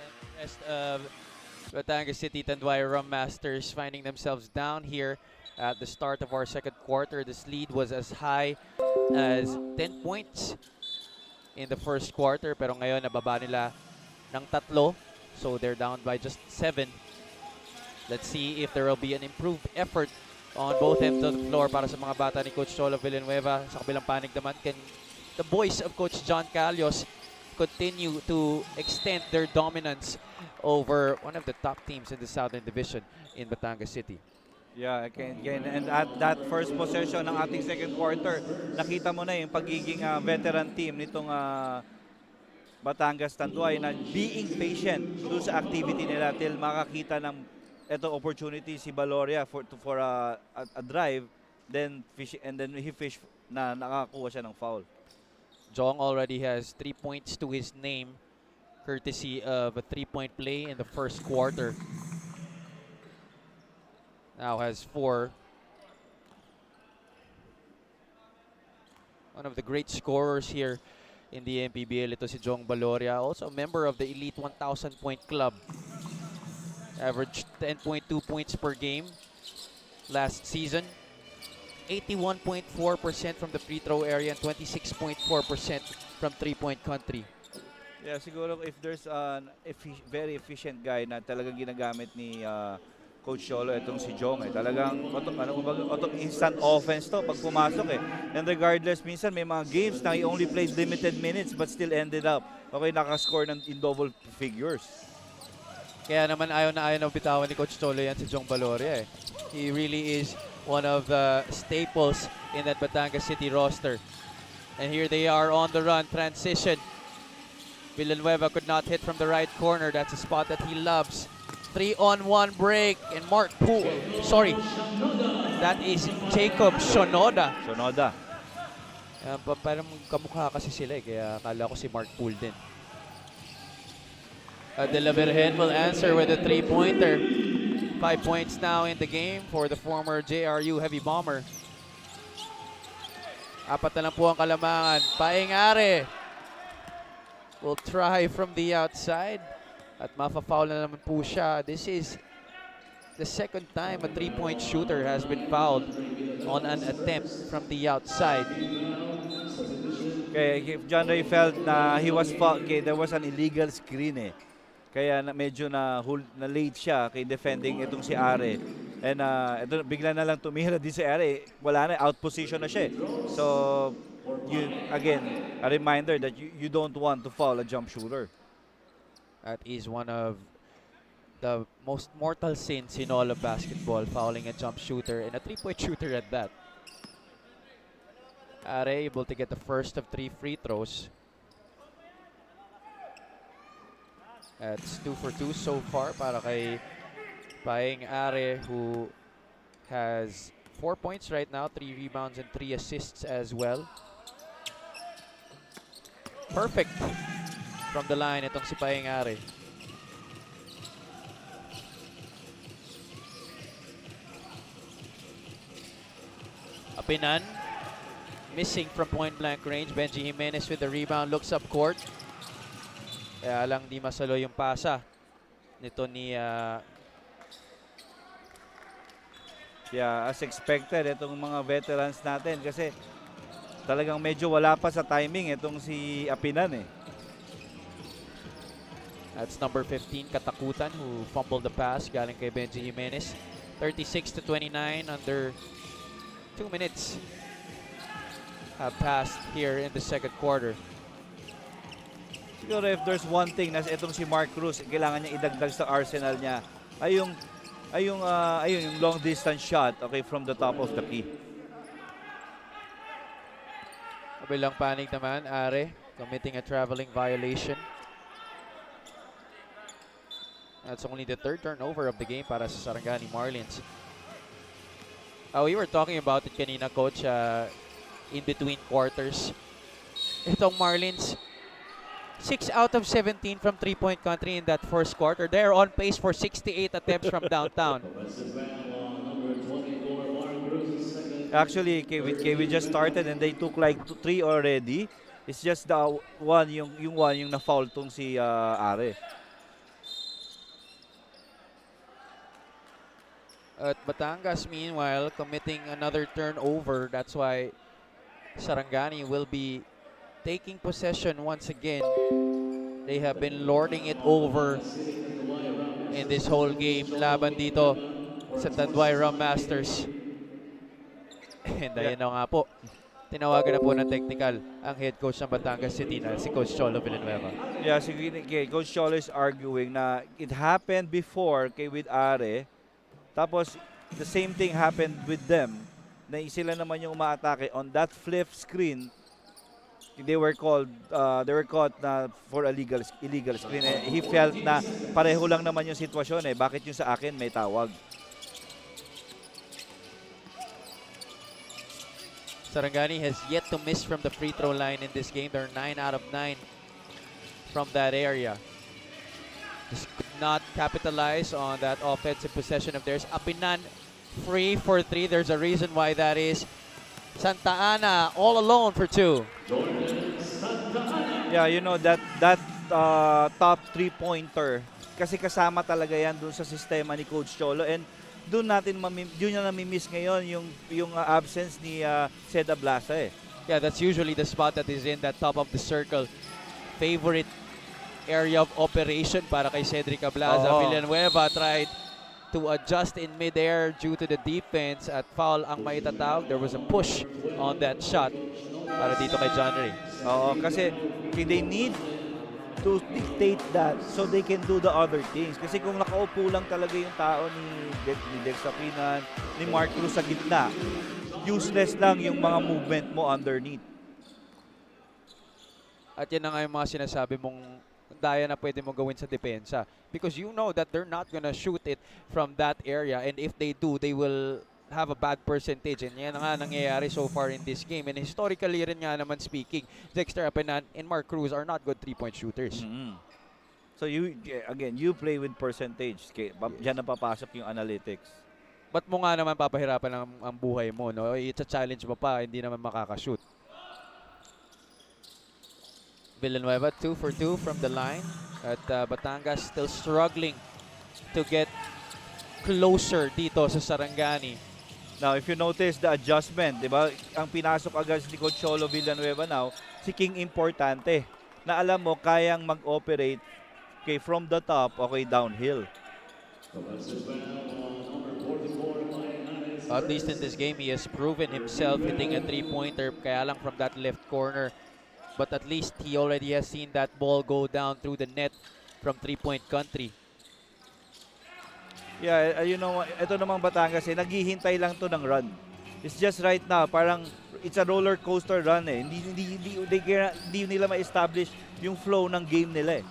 And the rest of Batangas City Tanduay Rhum Masters finding themselves down here at the start of our second quarter. This lead was as high as 10 points in the first quarter, pero ngayon nababa nila ng 3, so they're down by just 7. Let's see if there will be an improved effort on both ends of the floor para sa mga bata ni Coach Cholo Villanueva. Sa kabilang panig naman, can the boys of Coach John Calios continue to extend their dominance over one of the top teams in the Southern Division in Batangas City? Yeah, again, and at that first possession ng ating second quarter, nakita mo na yung pagiging veteran team nitong Batangas Tanduay na being patient doon sa activity nila till makakita ng ito opportunity si Baloria for a drive, then he fish na nakakuha siya ng foul. Jong already has 3 points to his name, courtesy of a 3-point play in the first quarter. Now has 4. One of the great scorers here in the MPBL, ito si Jong Baloria, also a member of the Elite 1,000 point club. Averaged 10.2 points per game last season. 81.4% from the free throw area and 26.4% from three-point country. Yeah, siguro if there's an very efficient guy na talagang ginagamit ni Coach Cholo, itong si Jong talagang instant offense to pag pumasok And regardless, minsan may mga games na he only played limited minutes but still ended up nakascore in double figures. Kaya naman ayaw na bitawan ni Coach Cholo yan si Jong Baloria. He really is one of the staples in that Batangas City roster. And here they are on the run, transition. Villanueva could not hit from the right corner. That's a spot that he loves. 3-on-1 break, and Mark Poole. Sorry, that is Jacob Shonoda. Parang kamukha kasi sila kaya akala ko si Mark Poole din. De la Virgen will answer with a 3-pointer. 5 points now in the game for the former JRU Heavy Bomber. 4 na lang po ang kalamangan. Paingare will try from the outside. At mafa-foul na naman po siya. This is the second time a 3-point shooter has been fouled on an attempt from the outside. If John Ray felt na he was fouled, there was an illegal screen Kaya medyo na late siya kay defending itong si Are. And ito bigla na lang tumira din si Are. Wala na, out position na siya. So, again, a reminder that you don't want to foul a jump shooter. That is one of the most mortal sins in all of basketball, fouling a jump shooter and a 3-point shooter at that. Are able to get the first of 3 free throws. That's 2 for 2 so far para kay Paing Are, who has 4 points right now, 3 rebounds and 3 assists as well. Perfect from the line itong si Paing Are. Apinan, missing from point blank range. Benji Jimenez with the rebound, looks up court. Kaya lang di masalo yung pasa nito ni as expected itong mga veterans natin kasi talagang medyo wala pa sa timing itong si Apinan That's number 15, Katakutan, who fumbled the pass galing kay Benji Jimenez. 36-29, under 2 minutes have passed here in the second quarter. Siguro if there's one thing na itong si Mark Cruz, kailangan niya idagdag sa arsenal niya ay yung long distance shot from the top of the key. Kabilang panig naman, Are committing a traveling violation. That's only the 3rd turnover of the game para sa Sarangani Marlins. We were talking about it kanina, Coach, in between quarters. Itong Marlins, 6 out of 17 from 3-point country in that first quarter. They're on pace for 68 attempts from downtown. Actually, we just started and they took like 3 already. It's just the one, yung na-foul tong si Are. At Batangas, meanwhile, committing another turnover. That's why Sarangani will be taking possession once again. They have been lording it over in this whole game. Laban dito sa Tanduay Rhum Masters. And ayun na nga po. Tinawagan na po ng technical ang head coach ng Batangas City na si Coach Cholo Villanueva. Yeah, si Coach Cholo is arguing na it happened before with Are. Tapos, the same thing happened with them. Na sila naman yung umaatake. On that flip screen, they were caught na for illegal screen. He felt na pareho lang naman yung sitwasyon eh. Bakit yung sa akin may tawag? Sarangani has yet to miss from the free throw line in this game. They're 9 out of 9 from that area. Just could not capitalize on that offensive possession of theirs. Apinan free for 3. There's a reason why that is. Santa Ana all alone for 2. Yeah, you know that top 3-pointer kasi kasama talaga yan dun sa sistema ni Coach Cholo, and doon niya nami-miss ngayon yung absence ni Seda Blasa eh. Yeah, that's usually the spot that is in that top of the circle. Favorite area of operation para kay Cedric Ablaza. Villanueva tried to adjust in midair due to the defense at foul ang maitatawag. There was a push on that shot para dito kay John Ray. Oo, kasi they need to dictate that so they can do the other things. Kasi kung nakaupo lang talaga yung tao ni Dex Apinan, ni Mark Cruz sa gitna, useless lang yung mga movement mo underneath. At yan na nga yung mga sinasabi mong daya na pwede mo gawin sa depensa. Because you know that they're not gonna shoot it from that area, and if they do, they will have a bad percentage, and yan nga nangyayari so far in this game. And historically rin nga naman speaking, Dexter Apinan and Mark Cruz are not good 3-point shooters. So you play with percentage. Diyan na papasok yung analytics. Ba't mo nga naman papahirapan ang buhay mo, no? It's a challenge mo pa, hindi naman makakashoot. Villanueva 2 for 2 from the line. At Batangas still struggling to get closer dito sa Sarangani. Now, if you notice the adjustment, di ba? Ang pinasok agad ni Coach Cholo Villanueva now, si King Importante, na alam mo, kayang mag-operate from the top, downhill. At least in this game, he has proven himself hitting a 3-pointer, kaya lang from that left corner. But at least he already has seen that ball go down through the net from 3-point country. Yeah, you know, ito namang Batangas naghihintay lang to ng run. It's just right now, parang it's a roller coaster run eh. Hindi nila ma-establish yung flow ng game nila eh.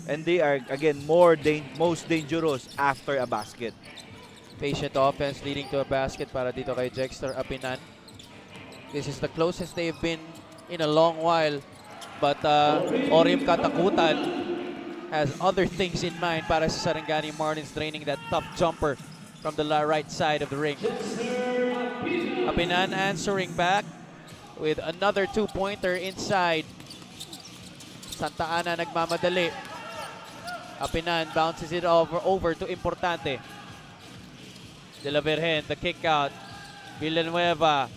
And they are, again, most dangerous after a basket. Patient offense leading to a basket para dito kay Dexter Apinan. This is the closest they've been in a long while. But Orim Katakutan has other things in mind para sa Sarangani Marlins, draining that tough jumper from the right side of the ring. Apinan answering back with another 2-pointer inside. Santa Ana nagmamadali. Apinan bounces it over to Importante. De La Virgen, the kick out. Villanueva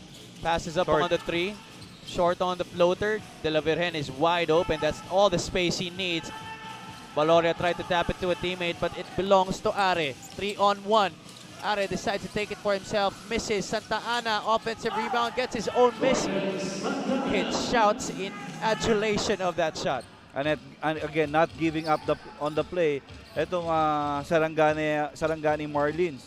passes up on the 3. Short on the floater. De La Virgen is wide open. That's all the space he needs. Valoria tried to tap it to a teammate, but it belongs to Are. 3-on-1. Are decides to take it for himself. Misses. Santa Ana, offensive rebound, gets his own miss. It shouts in adulation of that shot. And again, not giving up on the play. Itong Sarangani Marlins.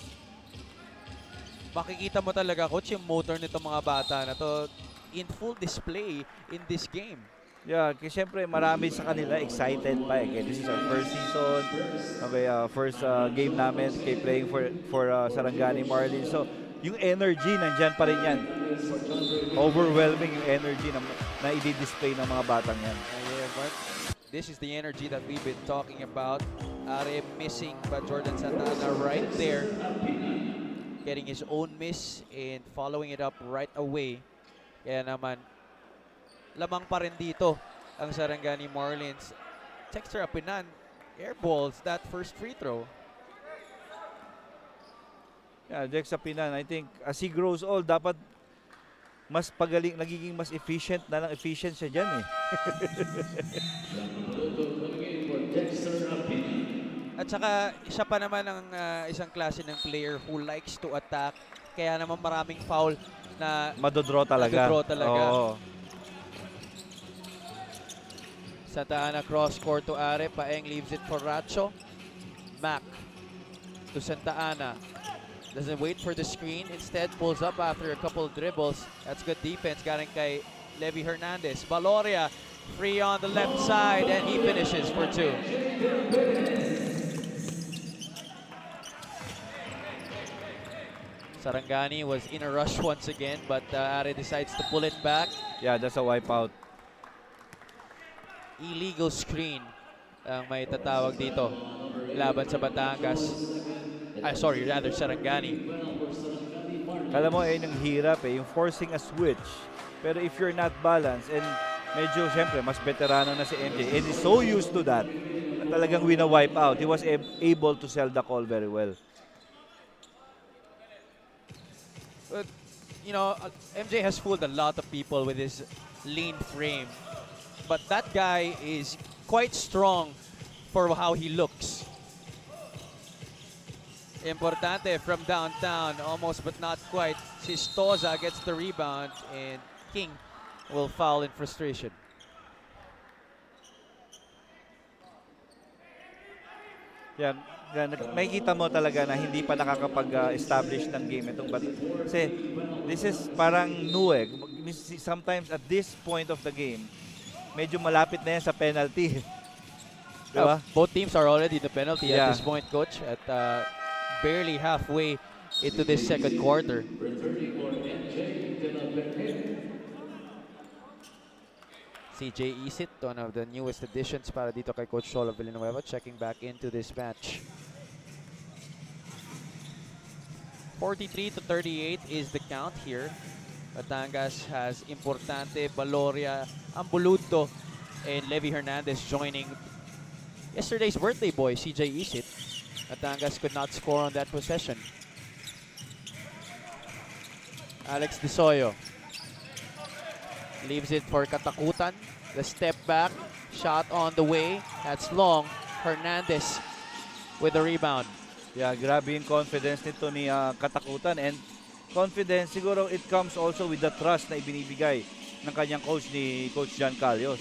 Makikita mo talaga, coach, yung motor nitong mga bata na to in full display in this game. Yeah, kasi syempre marami sa kanila excited pa eh. This is our first season. First game namin playing for Sarangani Marlins. So, yung energy nandyan pa rin yan. Overwhelming yung energy na i-display ng mga batang yan. Yeah, but this is the energy that we've been talking about. Are missing, but Jordan Santa Ana right there, getting his own miss and following it up right away Kaya naman, lamang pa rin dito ang Sarangani Marlins. Texter Apinan airballs that first free throw. Yeah, Dex Apinan, I think as he grows old, dapat mas pagaling, nagiging mas efficient na lang. Efficient siya dyan eh. At saka, siya pa naman ang isang klase ng player who likes to attack. Kaya naman maraming foul na Madodraw talaga. Madodraw talaga. Oo. Santa Ana cross court to Are. Paeng leaves it for Racho. Mac to Santa Ana. Doesn't wait for the screen. Instead, pulls up after a couple of dribbles. That's good defense. Galing kay Levy Hernandez. Valoria free on the left side, and he finishes for 2. Sarangani was in a rush once again, but Are decides to pull it back. Yeah, that's a wipeout. Illegal screen ang may tatawag dito laban sa Batangas. Rather Sarangani. Kala mo yung hirap yung forcing a switch. Pero if you're not balanced, and medyo siyempre mas veterano na si MJ, and he's so used to that, talagang wina-wipe out. He was able to sell the call very well. But, MJ has fooled a lot of people with his lean frame. But that guy is quite strong for how he looks. Importante from downtown, almost but not quite. Sistoza gets the rebound, and King will foul in frustration. Yeah, makikita mo talaga na hindi pa nakakapag-establish ng game itong kasi this is parang new eh. Sometimes at this point of the game, medyo malapit na yan sa penalty. Diba? Both teams are already in the penalty Yeah. at this point, Coach. At barely halfway into this second quarter. CJ Isit, one of the newest additions para dito kay Coach Cholo Villanueva, checking back into this match. 43-38 is the count here. Batangas has Importante, Valoria, Ambuluto, and Levy Hernandez joining yesterday's birthday boy, CJ Isit. Batangas could not score on that possession. Alex Desoyo leaves it for Katakutan. The step back, shot on the way. That's long. Hernandez with the rebound. Yeah, grabe yung confidence nito ni Katakutan, and confidence siguro it comes also with the trust na ibinibigay ng kanyang coach ni Coach John Calios.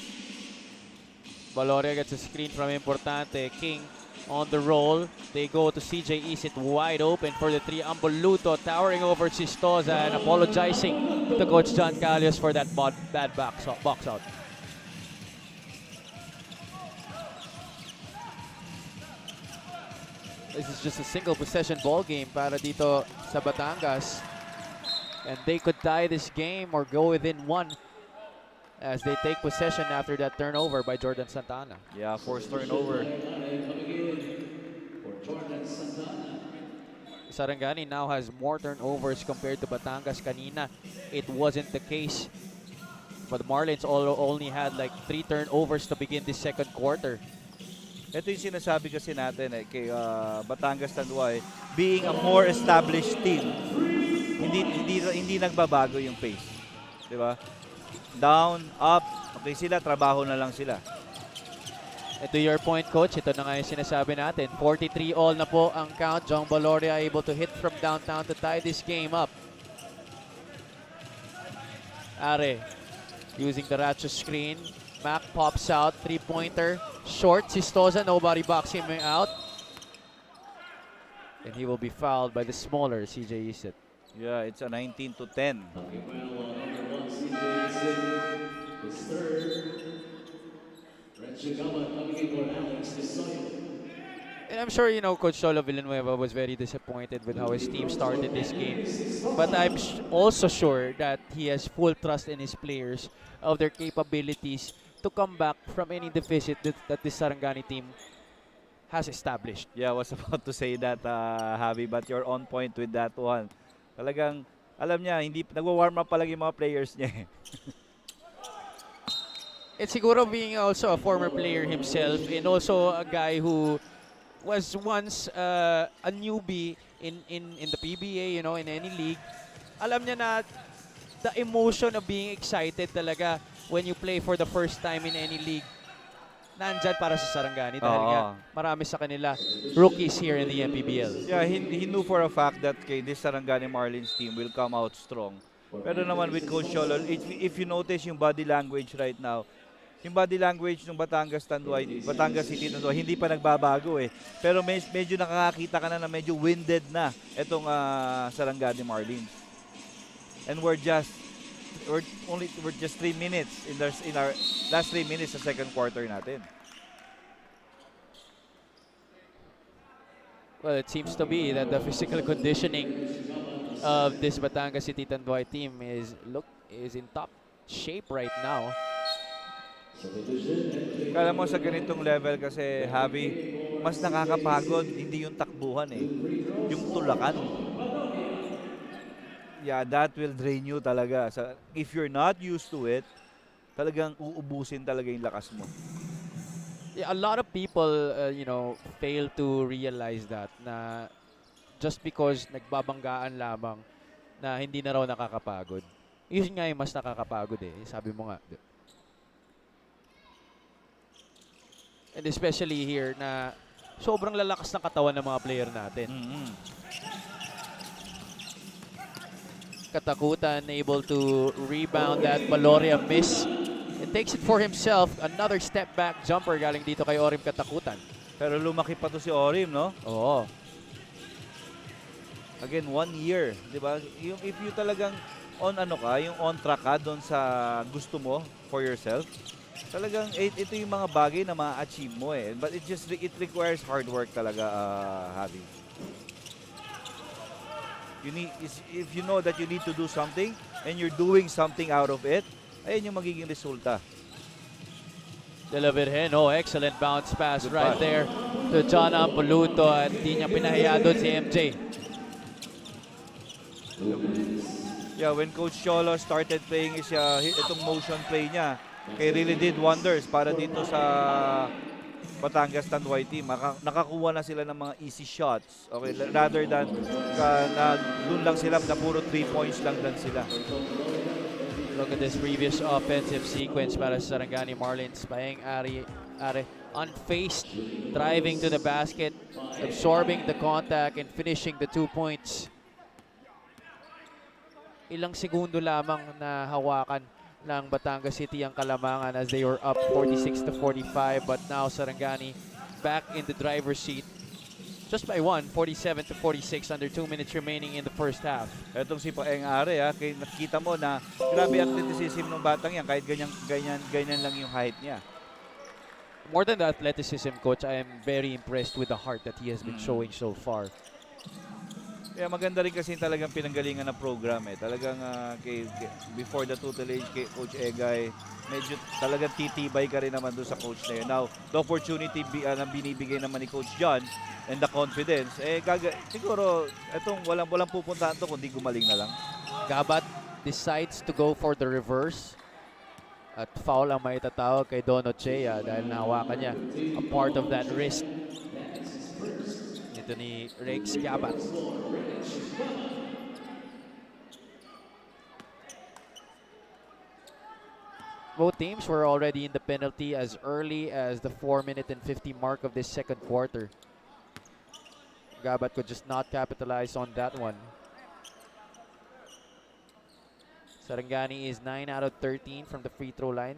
Valoria gets a screen from Importante. King on the roll. They go to CJ Isit wide open for the 3. Ambuluto towering over Sistoza and apologizing to Coach John Calios for that bad box out. This is just a single possession ball game para dito sa Batangas. And they could tie this game or go within 1 as they take possession after that turnover by Jordan Santana. Yeah, forced turnover. Sarangani now has more turnovers compared to Batangas kanina. It wasn't the case. But the Marlins only had like 3 turnovers to begin this second quarter. Ito yung sinasabi kasi natin kay Batangas Tanduay, being a more established team, hindi nagbabago yung pace. 'Di ba? Down, up, okay sila, trabaho na lang sila. To your point, Coach, ito na nga yung sinasabi natin. 43 all na po ang count. Jong Valoria able to hit from downtown to tie this game up. Are using the Racho screen. Mac pops out, 3-pointer. Short, Sistoza, nobody box him out. And he will be fouled by the smaller CJ Isit. Yeah, it's a 19-10. And I'm sure, Coach Cholo Villanueva was very disappointed with how his team started this game. But I'm also sure that he has full trust in his players of their capabilities to come back from any deficit that this Sarangani team has established. Yeah, I was about to say that, Javi, but you're on point with that one. Talagang alam niya, hindi nagwa-warm up pa lang yung mga players niya. It's siguro being also a former player himself and also a guy who was once a newbie in the PBA, you know, in any league. Alam niya na the emotion of being excited talaga when you play for the first time in any league. Nandyan para sa Sarangani dahil nga marami sa kanila rookies here in the MPBL. Yeah, he knew for a fact that this Sarangani Marlins team will come out strong. Pero naman with Coach Cholo, if you notice yung body language right now, yung body language ng Batangas City Tanduay, hindi pa nagbabago eh. Pero medyo nakakakita ka na medyo winded na itong Sarangani Marlins. And we're just 3 minutes in our last 3 minutes sa second quarter natin. Well, it seems to be that the physical conditioning of this Batangas City Tanduay team is in top shape right now. Kala mo sa ganitong level kasi, Javi, mas nakakapagod, hindi yung takbuhan eh. Yung tulakan. Yeah, that will drain you talaga. If you're not used to it, talagang uubusin talaga yung lakas mo. Yeah, a lot of people, fail to realize that na just because nagbabanggaan lamang na hindi na raw nakakapagod. Yun nga yung mas nakakapagod eh. Sabi mo nga. And especially here na sobrang lalakas ng katawan ng mga player natin. Katakutan able to rebound that Valoria miss. And takes it for himself. Another step back jumper galing dito kay Orim Katakutan. Pero lumaki pa to si Orim, no? Oo. Again, 1 year, di ba? If you talagang yung on track ka doon sa gusto mo for yourself, talagang ito yung mga bagay na ma-achieve mo eh. But it requires hard work talaga, Javi. If you know that you need to do something and you're doing something out of it, ayun yung magiging resulta. De La Virgen, excellent bounce pass right there to John Ampoluto at di niya pinahiya doon si MJ. Yeah, when Coach Cholo started playing itong motion play niya, really did wonders para dito sa Batangas Tanduay team. Nakakuha na sila ng mga easy shots. Okay, rather than doon lang sila na puro 3 points lang sila. Look at this previous offensive sequence para sa Sarangani Marlins. Paeng Are unfaced, driving to the basket, absorbing the contact and finishing the 2 points. Ilang segundo lamang na hawakan ng Batangas City ang kalamangan as they were up 46-45, but now Sarangani back in the driver's seat just by 1, 47-46, under 2 minutes remaining in the first half. Etong si Paeng Are, nakikita mo na grabe athleticism ng batang yan, kahit ganyan lang yung height niya. More than the athleticism, Coach, I am very impressed with the heart that he has been showing so far. Yeah, maganda rin kasi talagang pinanggalingan ng program eh. Talagang before the tutelage kay Coach Egay, medyo talagang titibay ka rin naman doon sa coach na yun. Now, the opportunity na binibigay naman ni Coach John and the confidence, siguro itong walang pupuntahan to kundi gumaling na lang. Gabat decides to go for the reverse. At foul ang maitatawag kay Don Ochea dahil nahawakan niya a part of that wrist. Ito ni Rex Gabat. Both teams were already in the penalty as early as the 4-minute and 50 mark of this second quarter. Gabat could just not capitalize on that one. Sarangani is 9 out of 13 from the free throw line.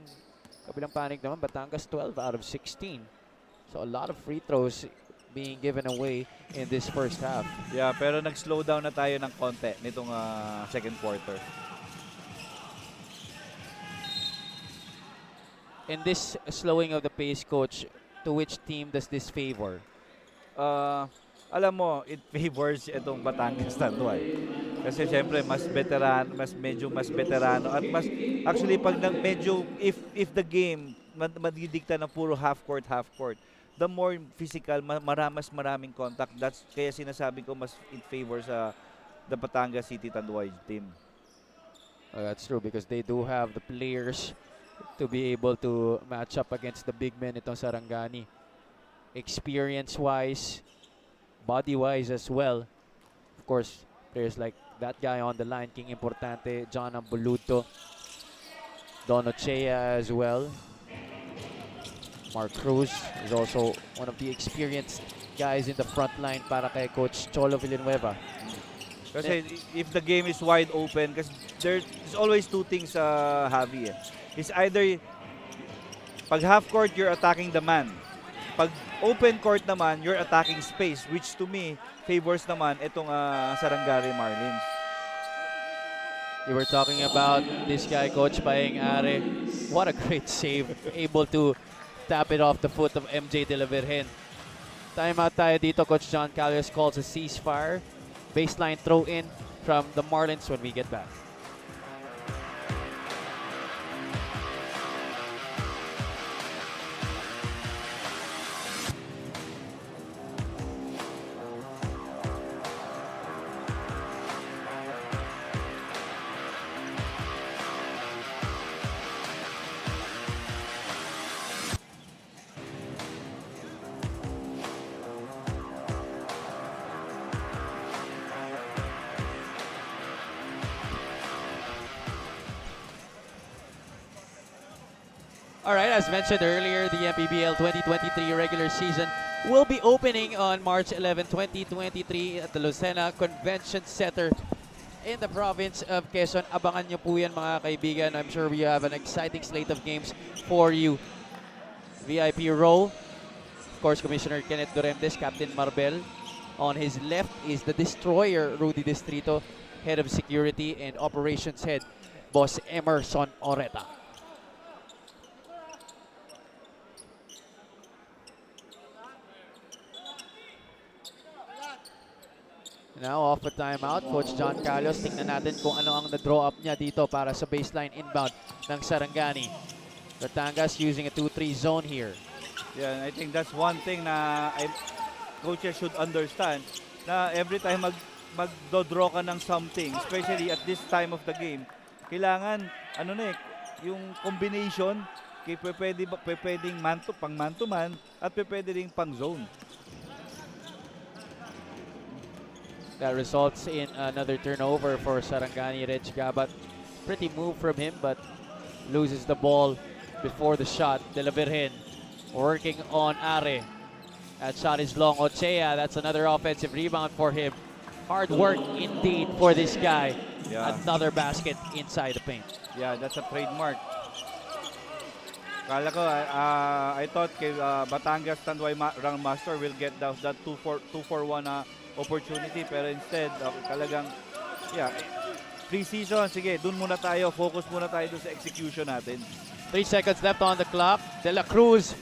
Kabilang panig naman, Batangas 12 out of 16. So a lot of free throws being given away in this first half. Yeah, pero nag-slow down na tayo ng konti nitong second quarter. In this slowing of the pace, Coach, to which team does this favor? Alam mo, it favors itong Batangas Tanduay. Kasi syempre medyo mas veterano at actually pag if the game madidikta na puro half court, the more physical, maraming contact. Kaya sinasabi ko mas it favors the Batangas City Tanduay team. That's true because they do have the players to be able to match up against the big men itong Sarangani. Experience-wise, body-wise as well. Of course, players like that guy on the line, King Importante, John Ambuluto, Don Ochea as well. Mark Cruz is also one of the experienced guys in the front line para kay Coach Cholo Villanueva. Kasi if the game is wide open, kasi there's always two things, Javi. It's either pag half court, you're attacking the man. Pag open court naman, you're attacking space, which to me favors naman itong Sarangani Marlins. You were talking about this guy, Coach Paeng Are. What a great save. Able to tap it off the foot of MJ De La Virgen. Timeout tayo dito. Coach John Calles calls a ceasefire. Baseline throw in from the Marlins when we get back. Alright, as mentioned earlier, the MPBL 2023 regular season will be opening on March 11, 2023 at the Lucena Convention Center in the province of Quezon. Abangan nyo po yan mga kaibigan. I'm sure we have an exciting slate of games for you. VIP row, of course, Commissioner Kenneth Doremdes, Captain Marbel. On his left is the Destroyer, Rudy Distrito, Head of Security and Operations Head, Boss Emerson Oreta. Now off a timeout, Coach John Carlos. Tingnan natin kung ano ang na-draw up niya dito para sa baseline inbound ng Sarangani. Batangas using a 2-3 zone here. Yeah, I think that's one thing na coaches should understand na every time magdo-draw ka ng something, especially at this time of the game, kailangan yung combination pwedeng pang man to man at pwede ring pang zone. That results in another turnover for Sarangani. Reg Gabat, pretty move from him, but loses the ball before the shot. De La Virgen working on Are. That shot is long. Ochea, that's another offensive rebound for him. Hard work indeed for this guy. Yeah. Another basket inside the paint. Yeah, that's a trademark. Kala ko, I thought Batangas Tanduay Rang Master will get that 2-for-1 opportunity, pero instead talagang preseason, sige, dun muna tayo, focus muna tayo dun sa execution natin. 3 seconds left on the clock. De La Cruz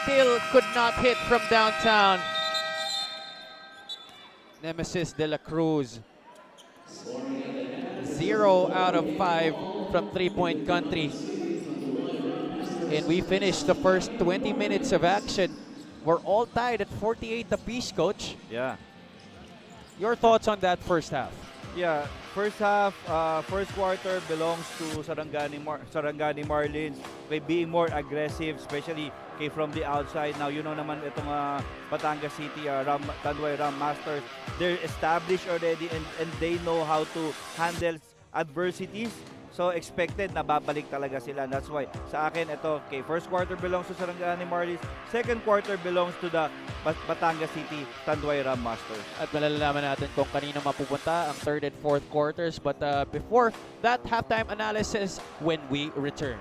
still could not hit from downtown. Nemesis De La Cruz, 0 out of 5 from three-point country. And we finished the first 20 minutes of action. We're all tied at 48 apiece, Coach. Yeah. Your thoughts on that first half? Yeah, first half, first quarter belongs to Sarangani Marlins. By being more aggressive, especially from the outside. Now, you know naman itong Batangas City, Tanduay Ram Masters, they're established already and they know how to handle adversities. So expected na babalik talaga sila. That's why sa akin ito, first quarter belongs to Sarangani Marlins. Second quarter belongs to the Batangas City Tanduay Ram Masters. At malalaman natin kung kanino mapupunta ang third and fourth quarters. But before that, halftime analysis when we return.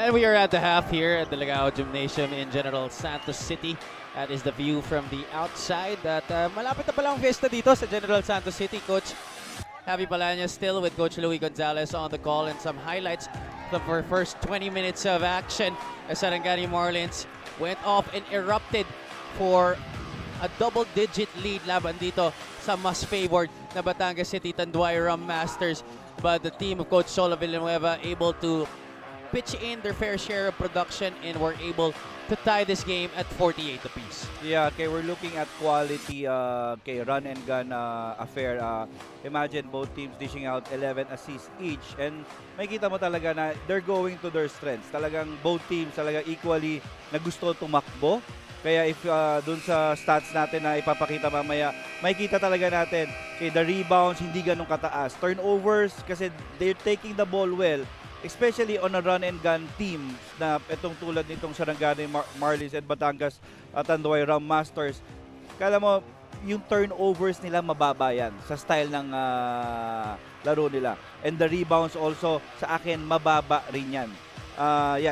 And we are at the half here at the Lagao Gymnasium in General Santos City. That is the view from the outside. That malapit na palang fiesta dito sa General Santos City. Coach Javi Palanya still with Coach Louis Gonzalez on the call, and some highlights of our first 20 minutes of action as Sarangani Marlins went off and erupted for a double-digit lead laban dito sa mas favored na Batangas City Tanduay Rhum Masters. But the team of Coach Solo Villanueva able to pitch in their fair share of production and were able to tie this game at 48 apiece. Yeah, okay, we're looking at quality run and gun affair. Imagine both teams dishing out 11 assists each, and makita mo talaga na they're going to their strengths. Talagang both teams talaga equally na gusto tumakbo. Kaya if dun sa stats natin na ipapakita mamaya, makikita talaga natin the rebounds hindi ganun kataas. Turnovers kasi they're taking the ball well. Especially on a run and gun team na itong tulad nitong Sarangani Marlins and Batangas Tanduay Rhum Masters. Kala mo, yung turnovers nila mababa yan sa style ng laro nila. And the rebounds also, sa akin, mababa rin yan.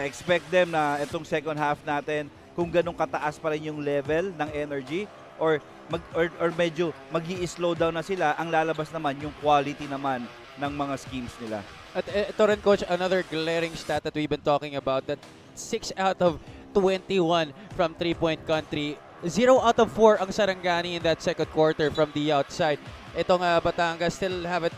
Expect them na itong second half natin, kung ganun kataas pa rin yung level ng energy or medyo mag-i-slow down na sila, ang lalabas naman yung quality naman ng mga schemes nila. At ito rin, Coach, another glaring stat that we've been talking about, that 6 out of 21 from three-point country. 0 out of 4 ang Sarangani in that second quarter from the outside. Itong Batangas still haven't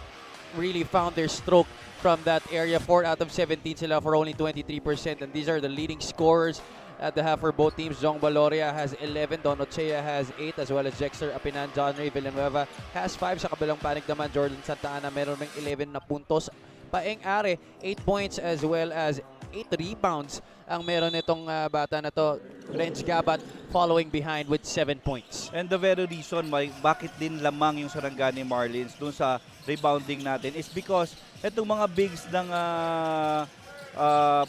really found their stroke from that area. 4 out of 17 sila for only 23%. And these are the leading scorers at the half for both teams. Jong Baloria has 11, Don Ochea has 8, as well as Jexter Apinan. John Ray Villanueva has 5. Sa kabilang panig naman, Jordan Santa Ana meron ng 11 na puntos. Paeng Are, 8 points as well as 8 rebounds ang meron nitong bata na to. Renz Gabat following behind with 7 points. And the very reason why bakit din lamang yung Sarangani Marlins dun sa rebounding natin is because itong mga bigs ng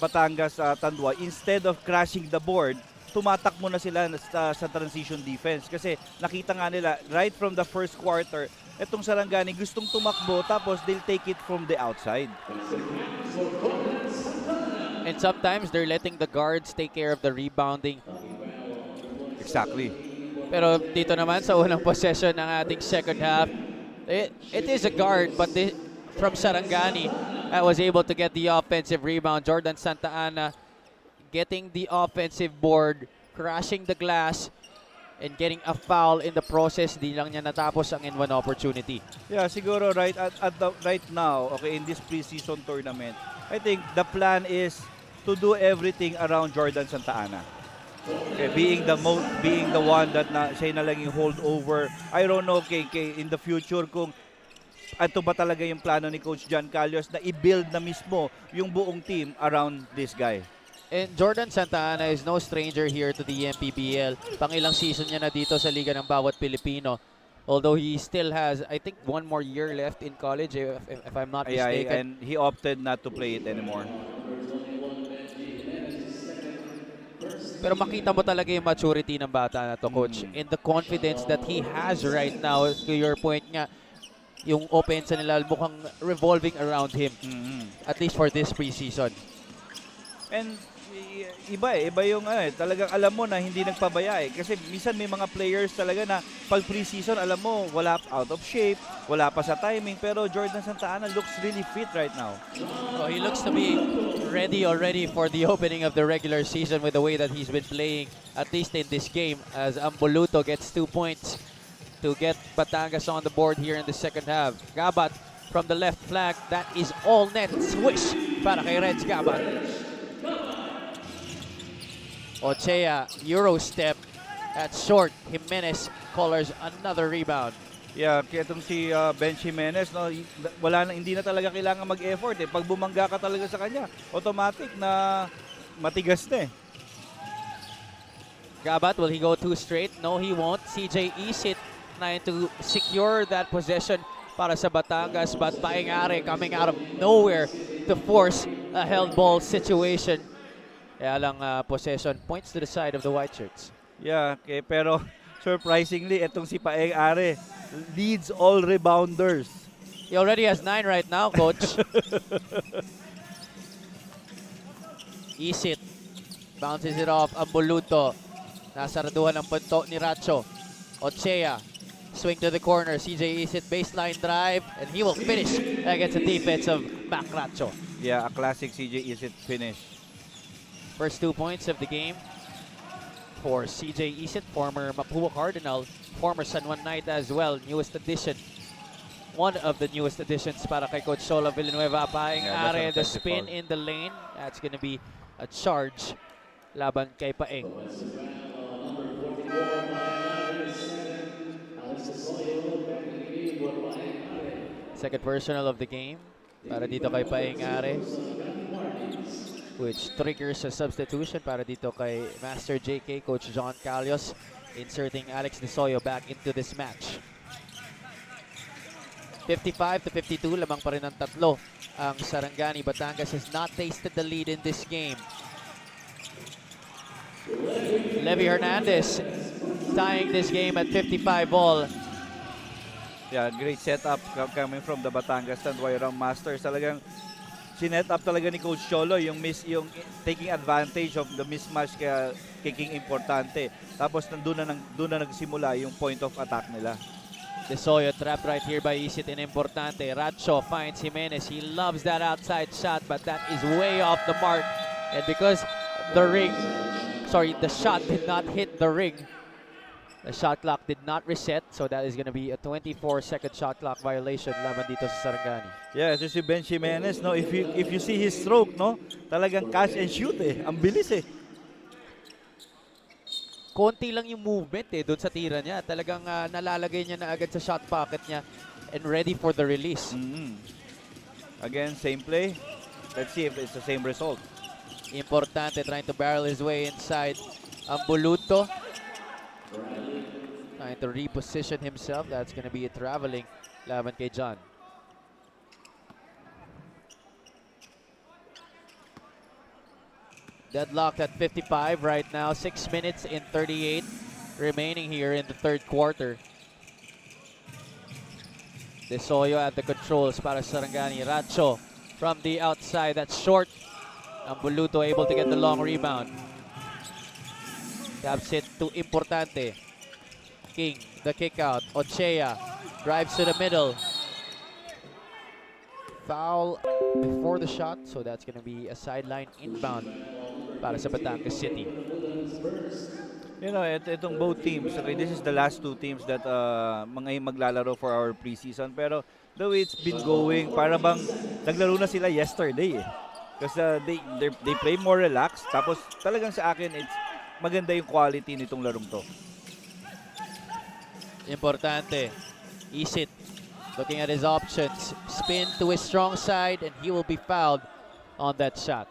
Batangas Tanduay, instead of crashing the board, tumatakbo na sila sa transition defense. Kasi nakita nga nila, right from the first quarter, itong Sarangani gustong tumakbo tapos they'll take it from the outside. And sometimes they're letting the guards take care of the rebounding. Exactly. Pero dito naman sa unang possession ng ating second half, it is a guard, but from Sarangani that was able to get the offensive rebound. Jordan Santa Ana getting the offensive board, crashing the glass, and getting a foul in the process. Di lang niya natapos ang N1 opportunity. Yeah, siguro right right now, okay, in this preseason tournament, I think the plan is to do everything around Jordan Santa Ana. Okay, being the one that siya na lang yung holdover. I don't know in the future kung ito ba talaga yung plano ni Coach John Calios na i-build na mismo yung buong team around this guy. And Jordan Santa Ana is no stranger here to the MPBL. Pangilang season niya na dito sa Liga ng Bawat Pilipino. Although he still has, I think, 1 more year left in college, if I'm not mistaken. Yeah, and he opted not to play it anymore. Pero makita mo talaga yung maturity ng bata na to, Coach. And the confidence that he has right now, to your point nga, yung offense nila mukhang revolving around him. At least for this preseason. And iba yung talagang alam mo na hindi nagpabaya kasi minsan may mga players talaga na pag preseason alam mo wala out of shape, wala pa sa timing, pero Jordan Santa Ana looks really fit right now. Oh, he looks to be ready already for the opening of the regular season with the way that he's been playing, at least in this game, as Amboluto gets 2 points to get Batangas on the board here in the second half. Gabat from the left flank, that is all net. Swish para kay Renz Gabat. Ochea, Euro step, that's short. Jimenez colors another rebound. Yeah, kaya itong si Ben Jimenez, no, hindi na talaga kailangan mag-effort. Pag bumangga ka talaga sa kanya, automatic na matigas na Gabat, will he go 2 straight? No, he won't. CJ Isit trying to secure that possession para sa Batangas, but Paeng Are coming out of nowhere to force a held ball situation. Kaya lang possession points to the side of the white shirts. Yeah, okay, pero surprisingly, itong si Paeng Are leads all rebounders. He already has 9 right now, Coach. Isit. Bounces it off. Ambuluto. Nasaraduhan ng punto ni Racho. Ochea. Swing to the corner. CJ Isit baseline drive. And he will finish against the defense of Mac Racho. Yeah, a classic CJ Isit finish. First 2 points of the game for CJ Isit, former Mapua Cardinal, former San Juan Knight as well, newest addition. One of the newest additions para kay Coach Solo Villanueva. Paeng Are, the spin in the lane. That's going to be a charge laban kay Paeng. Second personal of the game para dito kay Paeng Are, which triggers a substitution para dito kay Master JK, Coach John Calios, inserting Alex Desoyo back into this match. 55-52, lamang pa rin ang tatlo. Ang Sarangani Batangas has not tasted the lead in this game. Levy Hernandez tying this game at 55 all. Yeah, great setup coming from the Batangas Tanduay Rhum Masters. Talagang sinet up talaga ni Coach Cholo yung taking advantage of the mismatch kaya kicking importante. Tapos doon na nagsimula yung point of attack nila. Desoyo trapped right here by Isit and importante. Racho finds Jimenez. He loves that outside shot, but that is way off the mark. And because the shot did not hit the ring, the shot clock did not reset, so that is going to be a 24-second shot clock violation laban dito sa Sarangani. Yeah, ito si Ben Jimenez, no, if you see his stroke, no, talagang catch and shoot ang bilis Konti lang yung movement doon sa tira niya. Talagang nalalagay niya na agad sa shot pocket niya and ready for the release. Again, same play. Let's see if it's the same result. Importante, trying to barrel his way inside. Ambuluto trying to reposition himself. That's going to be a traveling laban kay John. Deadlocked at 55 right now. 6 minutes and 38 remaining here in the third quarter. Desoyo at the controls para Sarangani. Racho from the outside. That's short. Ambuluto able to get the long rebound. Taps it to Importante. King, the kick out. Ochea drives to the middle. Foul before the shot, so that's going to be a sideline inbound para sa Batangas City. You know, itong both teams, okay, this is the last two teams that mga maglalaro for our preseason. Pero the way it's been going, para bang naglaro na sila yesterday Because they play more relaxed. Tapos talagang sa akin, it's maganda yung quality nitong larong to. Importante. Isit looking at his options. Spin to his strong side and he will be fouled on that shot.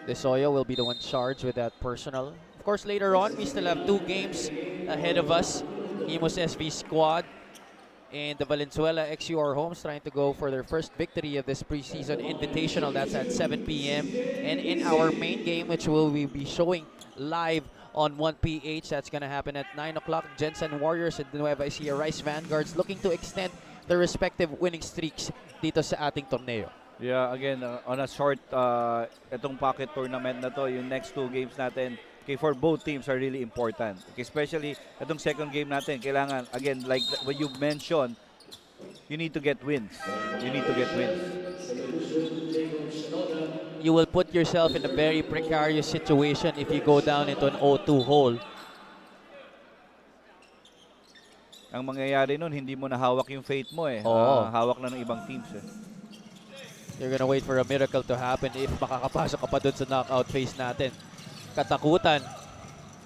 Desoyo will be the one charged with that personal. Of course, later on, we still have 2 games ahead of us. Imos SV squad and the Valenzuela XUR Homes trying to go for their first victory of this preseason invitational. That's at 7 p.m. And in our main game, which will we be showing live on 1PH, that's going to happen at 9 o'clock. Jensen Warriors and Nueva Ecija Rice Vanguards looking to extend their respective winning streaks dito sa ating torneo. Yeah, again, on a short, itong pocket tournament na to, yung next 2 games natin, okay, for both teams are really important. Okay, especially itong second game natin, kailangan, again, like what you mentioned, you need to get wins. You need to get wins. You will put yourself in a very precarious situation if you go down into an 0-2 hole. Ang mangyayari nun, hindi mo na hawak yung fate mo hawak na ng ibang teams You're gonna wait for a miracle to happen if makakapasok ka pa dun sa knockout phase natin. Katakutan.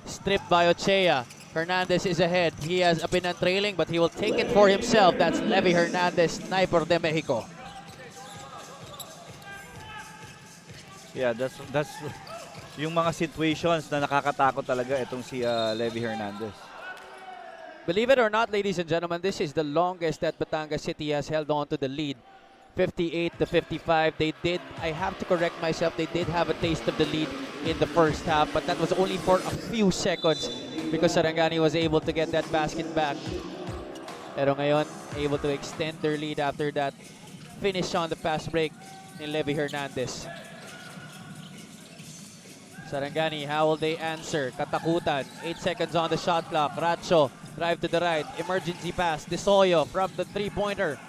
Strip by Ochea. Hernandez is ahead. He has been trailing, but he will take it for himself. That's Levy Hernandez, sniper de Mexico. Yeah, that's yung mga situations na nakakatakot talaga itong si Levy Hernandez. Believe it or not, ladies and gentlemen, this is the longest that Batangas City has held on to the lead. 58-55. They did, I have to correct myself, they did have a taste of the lead in the first half, but that was only for a few seconds because Sarangani was able to get that basket back. Pero ngayon, able to extend their lead after that finish on the fast break ni Levy Hernandez. Sarangani, how will they answer? Katakutan, 8 seconds on the shot clock. Racho, drive to the right. Emergency pass. Desoyo from the three-pointer.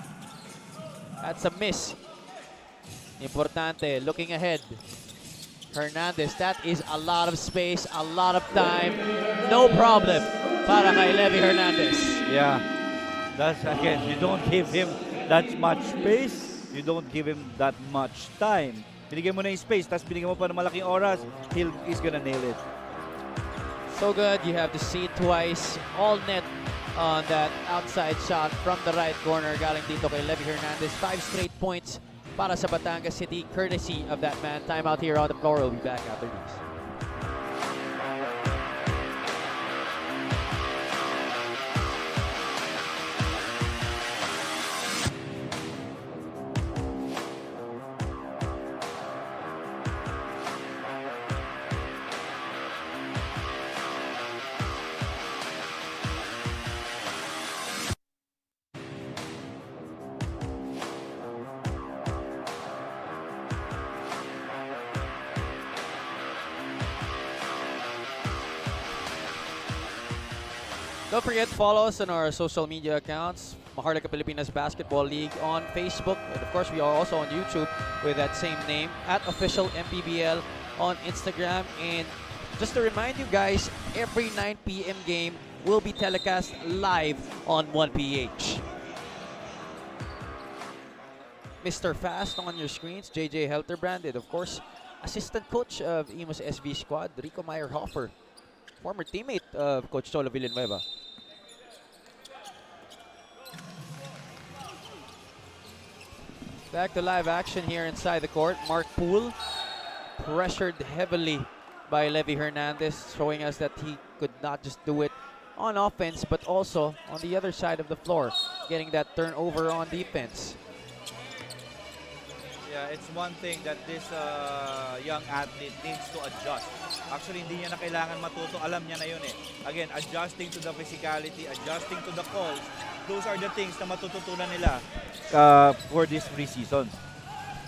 That's a miss. Importante, looking ahead. Hernandez, that is a lot of space, a lot of time. No problem para kay Levy Hernandez. Yeah. That's again, you don't give him that much space. You don't give him that much time. Binigyan mo na yung space, tapos binigyan mo pa ng malaking oras, he's gonna nail it. So good, you have to see it twice. All net on that outside shot from the right corner. Galing dito kay Levy Hernandez. 5 straight points para sa Batangas City, courtesy of that man. Timeout here on the floor. We'll be back after this. Don't forget to follow us on our social media accounts. Maharlika Pilipinas Basketball League on Facebook. And of course, we are also on YouTube with that same name, at official MPBL on Instagram. And just to remind you guys, every 9 p.m. game will be telecast live on 1PH. Mr. Fast on your screens, JJ Helterbrand, and of course, assistant coach of Imus SV squad, Rico Meyerhofer, former teammate of Coach Cholo Villanueva. Back to live action here inside the court. Mark Poole pressured heavily by Levy Hernandez, showing us that he could not just do it on offense, but also on the other side of the floor, getting that turnover on defense. Yeah, it's one thing that this young athlete needs to adjust. Actually, hindi niya na kailangan matuto. Alam niya na yun eh. Again, adjusting to the physicality, adjusting to the calls. Those are the things na matututunan nila for this preseason.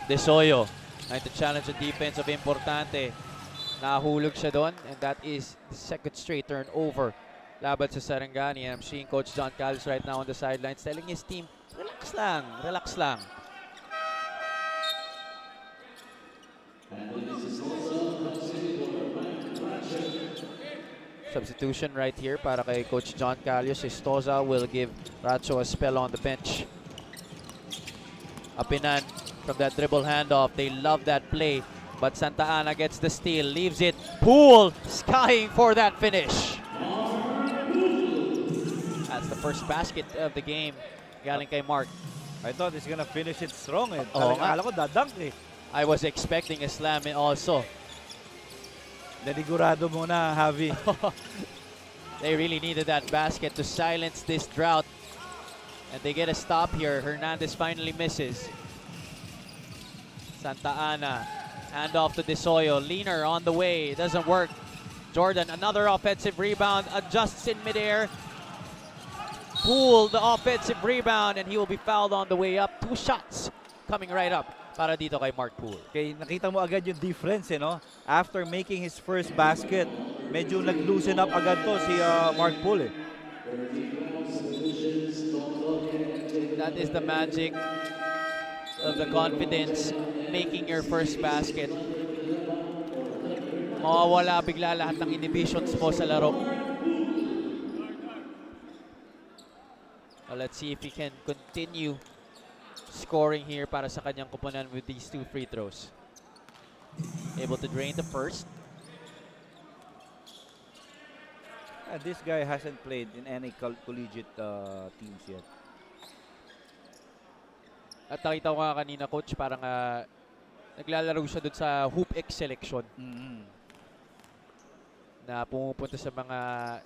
Desoyo, trying to challenge the defense of Importante. Nahulog siya doon, and that is the second straight turnover laban sa Sarangani. I'm seeing Coach John Callis right now on the sidelines telling his team, relax lang, relax lang. Substitution right here para kay Coach John Callios. Estoza will give Racho a spell on the bench. Apinan from that dribble handoff. They love that play. But Santa Ana gets the steal, leaves it. Poole skying for that finish. That's the first basket of the game. Galing kay Mark. I thought he's gonna finish it strong eh. Oo nga. Akala ko dadunk eh. I was expecting a slam also. Nanigurado muna, Javi. They really needed that basket to silence this drought. And they get a stop here. Hernandez finally misses. Santa Ana, hand off to Desoyo. Leaner on the way, doesn't work. Jordan, another offensive rebound, adjusts in midair. Poole, the offensive rebound, and he will be fouled on the way up. 2 shots coming right up para dito kay Mark Poole. Okay, nakita mo agad yung difference, no? After making his first basket, medyo nag-loosen up agad to si Mark Poole. That is the magic of the confidence, making your first basket. Mawawala bigla lahat ng inhibitions mo sa laro. Well, let's see if he can continue scoring here para sa kanyang koponan with these 2 free throws. Able to drain the first. This guy hasn't played in any collegiate teams yet. At nakita ko nga kanina, Coach, parang naglalaro siya dun sa Hoop X selection. Na pumupunta sa mga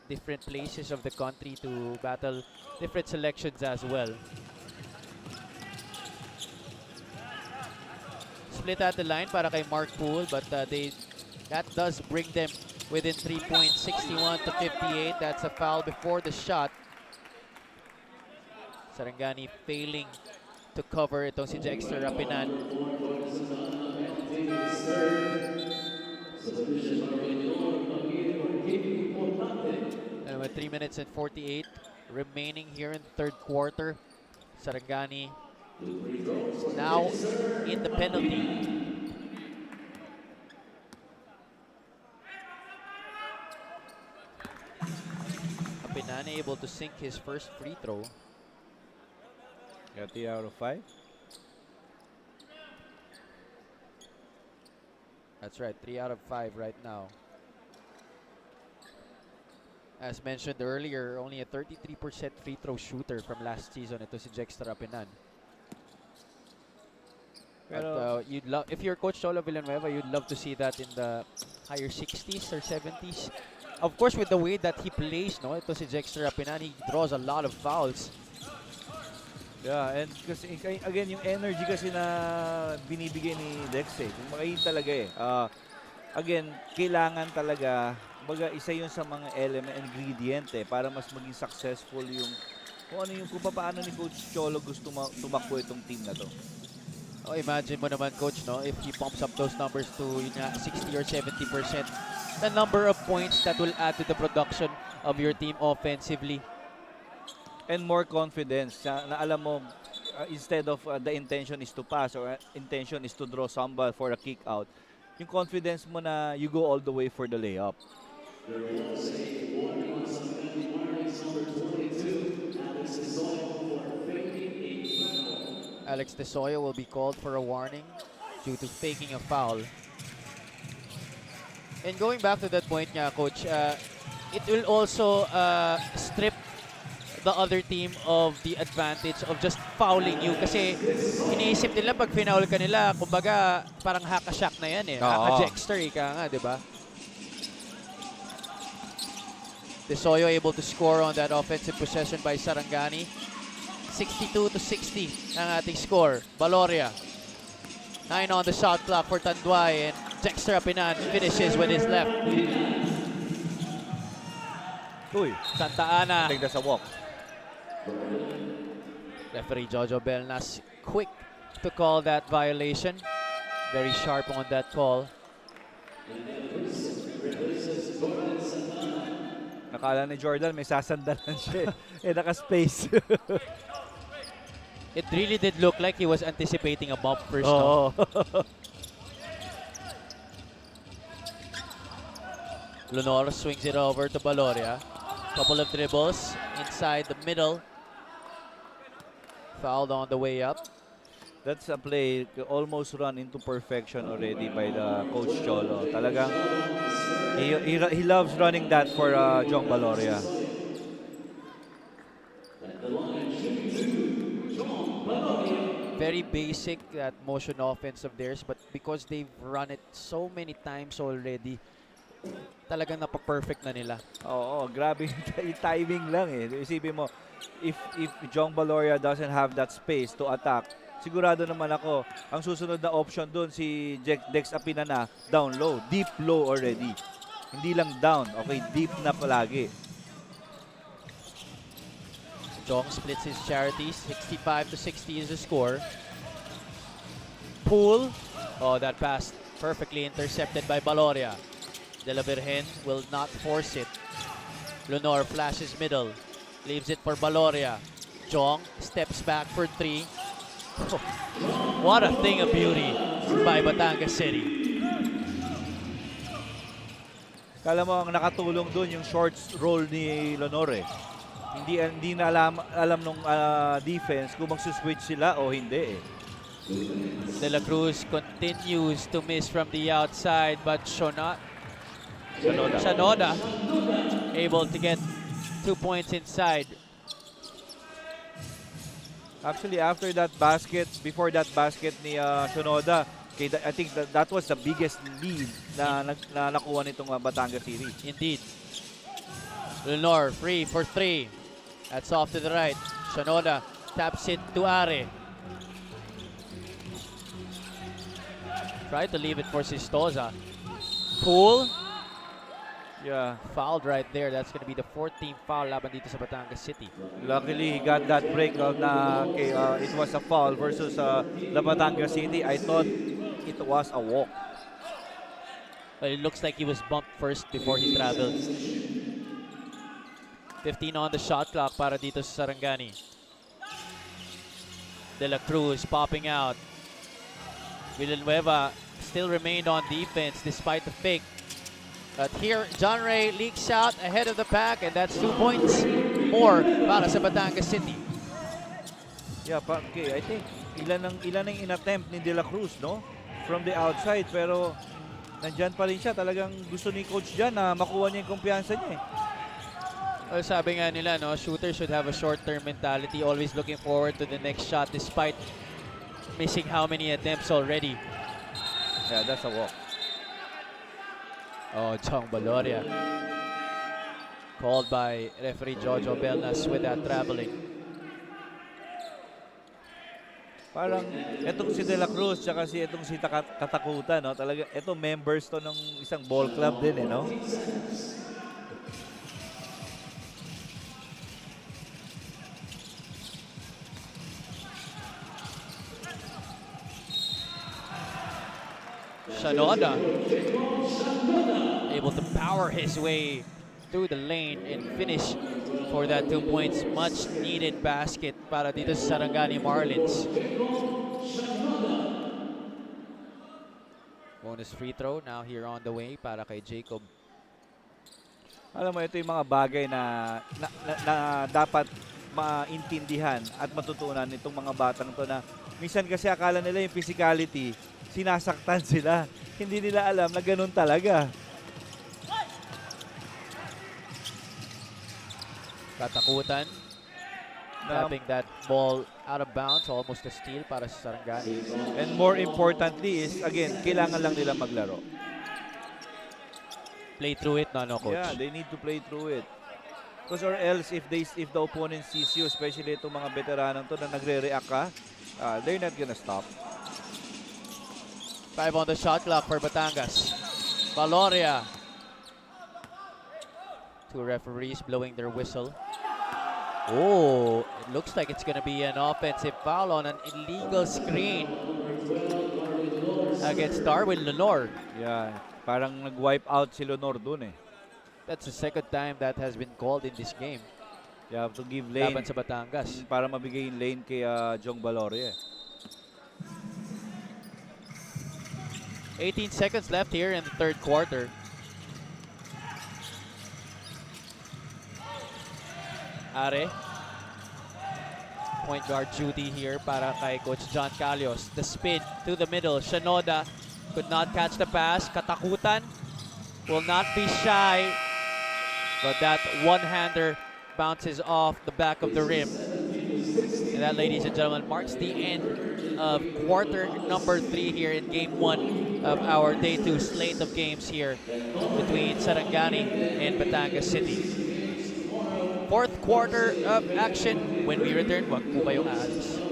different places of the country to battle different selections as well. Split at the line para kay Mark Poole, but that does bring them within 3 points, 61 to 58. That's a foul before the shot. Sarangani failing to cover itong si Dexter Rapinan. And with 3 minutes and 48 remaining here in the third quarter, Sarangani now in the penalty. Rapinan able to sink his first free throw. Got 3 out of 5. That's right, 3 out of 5 right now. As mentioned earlier, only a 33% free throw shooter from last season. Ito si Dexter Rapinan. But you'd love, if you're Coach Cholo Villanueva, you'd love to see that in the higher 60s or 70s. Of course, with the way that he plays, no, ito si Dexter Rapinan, he draws a lot of fouls. Yeah, and kasi again, yung energy kasi na binibigay ni Dex kung makikita talaga again, kailangan talaga, baga isa yun sa mga ingredient para mas maging successful yung kung paano ni Coach Cholo gusto tumakbo itong team na to. Oh, imagine mo naman, Coach, no, if he pumps up those numbers to 60 or 70%, the number of points that will add to the production of your team offensively. And more confidence na alam mo, instead of the intention is to pass or intention is to draw some ball for a kick out, yung confidence mo na you go all the way for the layup. Alex Tesoyo will be called for a warning due to faking a foul. And going back to that point nga, Coach, it will also strip the other team of the advantage of just fouling you. Kasi iniisip nila pag finoul ka nila, kumbaga parang haka-shack na yan haka-Dexter, ika nga, di ba? Tesoyo able to score on that offensive possession by Sarangani. 62-60 ang ating score. Baloria. 9 on the shot clock for Tanduay, and Dexter Rapinan finishes with his left. Uy, Santa Ana. tigda sa walk. Referee Jojo Belnas quick to call that violation. Very sharp on that call. Nakala ni Jordan may sasandalan siya. Naka-space. It really did look like he was anticipating a bump first. Oo. Lunor swings it over to Baloria. Couple of dribbles inside the middle. Fouled on the way up. That's a play almost run into perfection already by the Coach Cholo. Talagang he loves running that for Jong Baloria. Very basic that motion offense of theirs, but because they've run it so many times already, talagang napa-perfect na nila. Oo, grabe yung timing lang Isipin mo, if Jong Baloria doesn't have that space to attack, sigurado naman ako, ang susunod na option doon si Dex Apinana, down low, deep low already. Hindi lang down, okay, deep na palagi. Jong splits his charities. 65-60 is the score. Poole. Oh, that pass perfectly intercepted by Baloria. De La Virgen will not force it. Lunor flashes middle. Leaves it for Baloria. Jong steps back for 3. Oh, what a thing of beauty by Batangas City. Kala mo ang nakatulong doon yung short roll ni Lonore. Hindi na alam nung defense kung magsuswitch sila o hindi De La Cruz continues to miss from the outside, but Shanoda able to get 2 points inside. Actually, after that basket, before that basket ni Shanoda, I think that was the biggest lead na nakuha nitong Batangas City. Indeed. Lunor free for 3. That's off to the right. Shanoda taps it to Are. Try to leave it for Sistoza. Poole. Yeah. Fouled right there. That's going to be the 14th foul laban dito sa Batangas City. Luckily, he got that break na it was a foul versus the Batangas City. I thought it was a walk. But it looks like he was bumped first before he traveled. 15 on the shot clock para dito sa Sarangani. De La Cruz popping out. Villanueva still remained on defense despite the fake. But here, John Ray leaks out ahead of the pack, and that's 2 points more para sa Batangas City. Yeah, I think ilan ang inattempt ni De La Cruz, no? From the outside, pero nandyan pa rin siya. Talagang gusto ni coach dyan na makuha niya yung kumpiyansa niya. Well, sabi nga nila, no, shooters should have a short-term mentality, always looking forward to the next shot despite missing how many attempts already. Yeah, that's a walk. Oh, Chong Baloria. Called by referee Jojo Belnas with that traveling. Parang etong si De La Cruz tsaka etong si Katakutan, no? Talaga eto members to ng isang ball club din, no? Shanoda able to power his way through the lane and finish for that 2 points. Much needed basket para dito sa Sarangani Marlins. Bonus free throw now here on the way para kay Jacob. Alam mo, ito yung mga bagay na dapat maintindihan at matutunan nitong mga batang to na minsan kasi akala nila yung physicality, sinasaktan sila. Hindi nila alam na ganun talaga. Katakutan tapping that ball out of bounds, almost a steal para sa Sarangani. And more importantly is, again, kailangan lang nila maglaro. Play through it, no, coach? Yeah, they need to play through it. Because or else, if the opponent sees you, especially itong mga veteranang to na nagre-react ka, they're not gonna stop. 5 on the shot clock for Batangas. Valoria. 2 referees blowing their whistle. Oh, it looks like it's going to be an offensive foul on an illegal screen against Darwin Lenore. Yeah, parang nag-wipe out si Lenore dun eh. That's the second time that has been called in this game. You have to give lane Laban sa Batangas. para mabigay yung lane kay Jong Valoria. 18 seconds left here in the third quarter. Are. Point guard Judy here para kay Coach John Calios. The spin to the middle. Shanoda could not catch the pass. Katakutan will not be shy. But that one-hander bounces off the back of the rim. And that, ladies and gentlemen, marks the end of quarter number 3 here in game 1 of our day 2 slate of games here between Sarangani and Batangas City. Fourth quarter of action. When we return, wag po kayong aalis.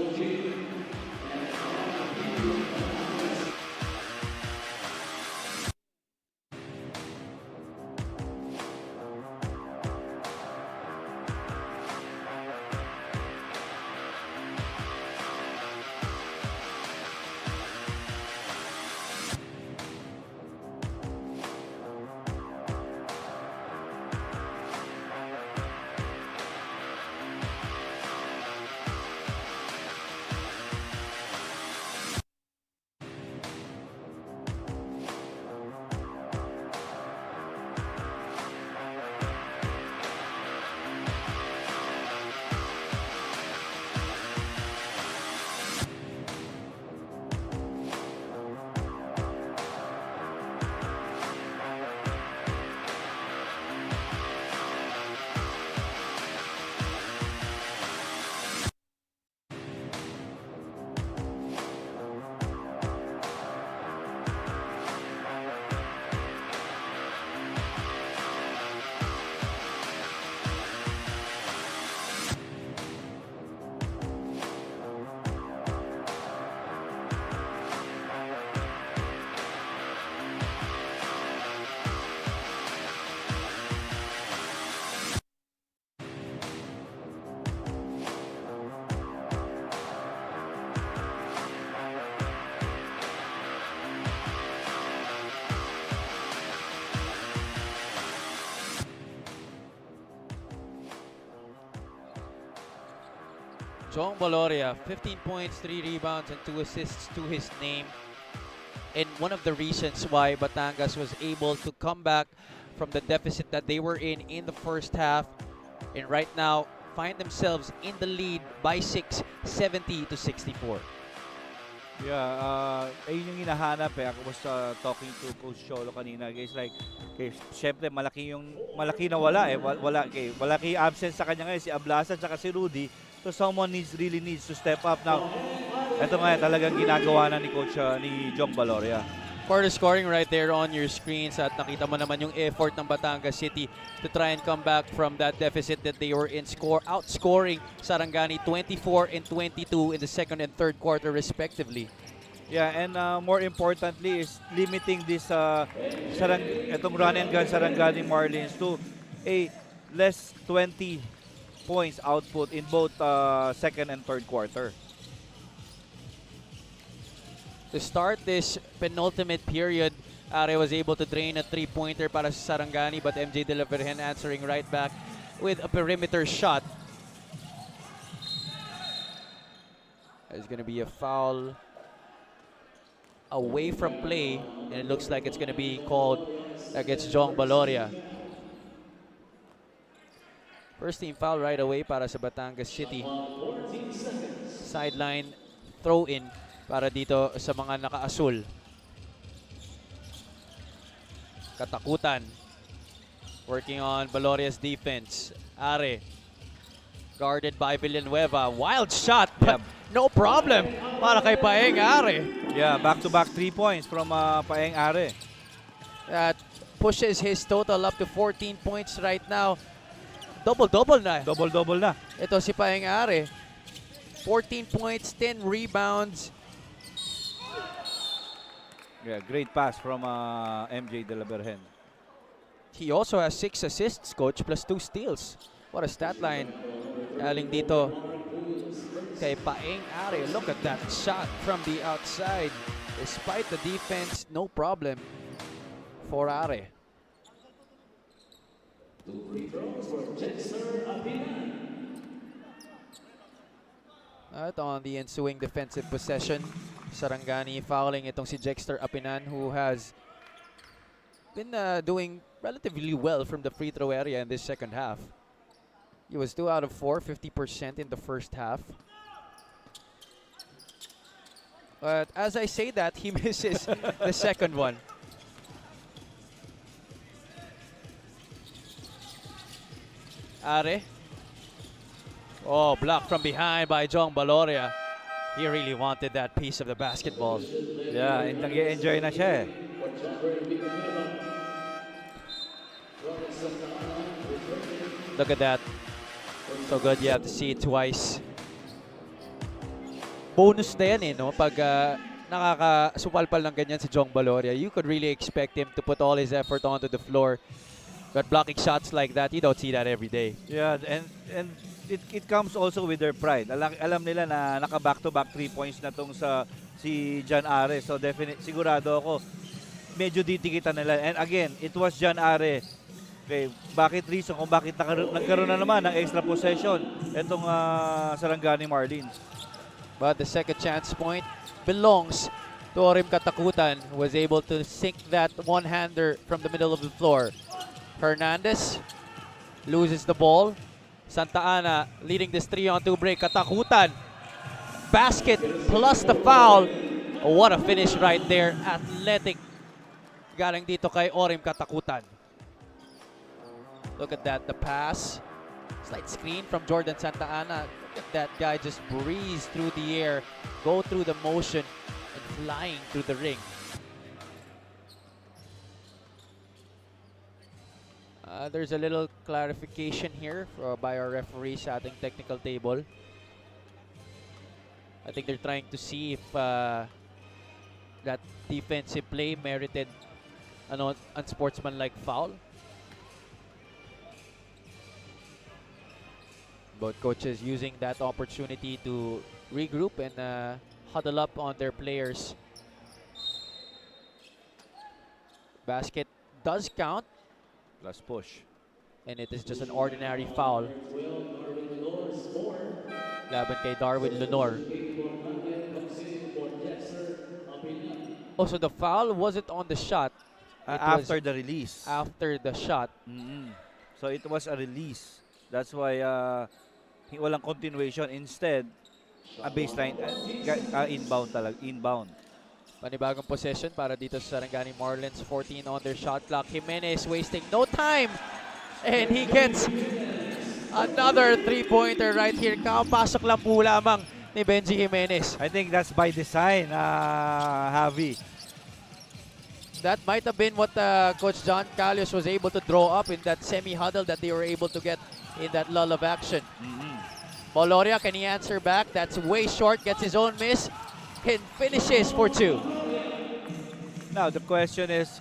Jong Baloria, 15 points, 3 rebounds, and 2 assists to his name. And one of the reasons why Batangas was able to come back from the deficit that they were in the first half, and right now find themselves in the lead by 6, 70-64. Yeah, ayun yung hinahanap eh. Ako was talking to Coach Cholo kanina, guys. Like, syempre malaki na wala eh. Malaki absence sa kanya ngayon si Ablasa at si Rudy. So someone really needs to step up now. Ito nga talagang ginagawa na ni Coach ni Jong Baloria. For the scoring right there on your screens, at nakita mo naman yung effort ng Batangas City to try and come back from that deficit that they were in, outscoring Sarangani 24 and 22 in the second and third quarter respectively. Yeah, and more importantly is limiting this itong run and gun Sarangani Marlins to a less 20 points output in both second and third quarter. To start this penultimate period, Are was able to drain a three-pointer para sa Sarangani, but MJ De La Virgen answering right back with a perimeter shot. There's going to be a foul away from play, and it looks like it's going to be called against Jong Baloria. First team foul right away para sa Batangas City. Sideline throw-in para dito sa mga naka-asul. Katakutan working on Baloria's defense. Are guarded by Villanueva. Wild shot, but no problem para kay Paeng Are. Yeah, back-to-back 3 points from Paeng Are. That pushes his total up to 14 points right now. Double-double na. Double-double na. Ito si Paeng Are. 14 points, 10 rebounds. Yeah, great pass from MJ De La Virgen. He also has 6 assists, coach, plus 2 steals. What a stat line. Galing dito kay Paeng Are. Look at that shot from the outside. Despite the defense, no problem for Are. At on the ensuing defensive possession, Sarangani fouling itong si Jexter Apinan, who has been doing relatively well from the free throw area in this second half. He was 2 out of 4, 50% in the first half. But as I say that, he misses the second one. Are. Oh, blocked from behind by Jong Baloria. He really wanted that piece of the basketball. Yeah, and nag-enjoy na siya eh. Look at that. So good, you have to see it twice. Bonus na yan eh, no? Pag nakakasupalpal ng ganyan si Jong Baloria, you could really expect him to put all his effort onto the floor. But blocking shots like that, you don't see that every day. Yeah, and it comes also with their pride. Alam nila na naka back-to-back 3 points na tong si John Are. So definitely sigurado ako medyo ditikitan nila. And again, it was John Are. Okay, bakit reason kung bakit nagkaroon na naman ng extra possession itong Sarangani Marlins. But the second chance point belongs to Orim Katakutan, who was able to sink that one-hander from the middle of the floor. Hernandez loses the ball. Santa Ana leading this 3-on-2 break. Katakutan, basket plus the foul. What a finish right there. Athletic. Galing dito kay Orim Katakutan. Look at that, the pass. Slight screen from Jordan Santa Ana. Look at that guy just breeze through the air, go through the motion, and flying through the ring. There's a little clarification here by our referees sa ating technical table. I think they're trying to see if that defensive play merited an unsportsmanlike foul. Both coaches using that opportunity to regroup and huddle up on their players. Basket does count. Plus push. And it is just an ordinary foul. laban kay Darwin Lunor. Also, the foul wasn't on the shot. It was After the release. after the shot. So it was a release. That's why walang continuation. Instead, a baseline inbound talaga. Inbound. Panibagong possession para dito sa Sarangani Marlins. 14 on their shot clock. Jimenez wasting no time. And he gets another three-pointer right here. Kapasok lang po lamang ni Benji Jimenez. I think that's by design, Javi. That might have been what Coach John Calios was able to draw up in that semi-huddle that they were able to get in that lull of action. Boloria, can he answer back? That's way short, gets his own miss, and finishes for 2. Now, the question is,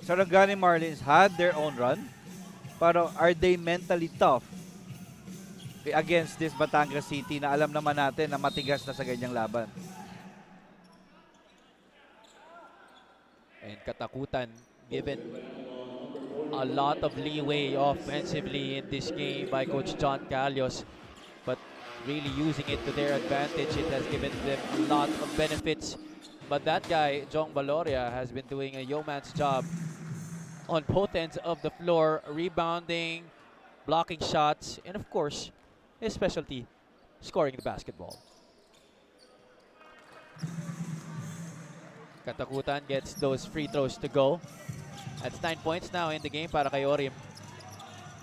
Sarangani Marlins had their own run, but are they mentally tough against this Batangas City na alam naman natin na matigas na sa ganyang laban? And katakutan given a lot of leeway offensively in this game by Coach John Calios, but really using it to their advantage. It has given them a lot of benefits. But that guy, Jong Baloria, has been doing a yeoman's job on both ends of the floor, rebounding, blocking shots, and of course, his specialty, scoring the basketball. Katakutan gets those free throws to go. That's 9 points now in the game para kay Orim.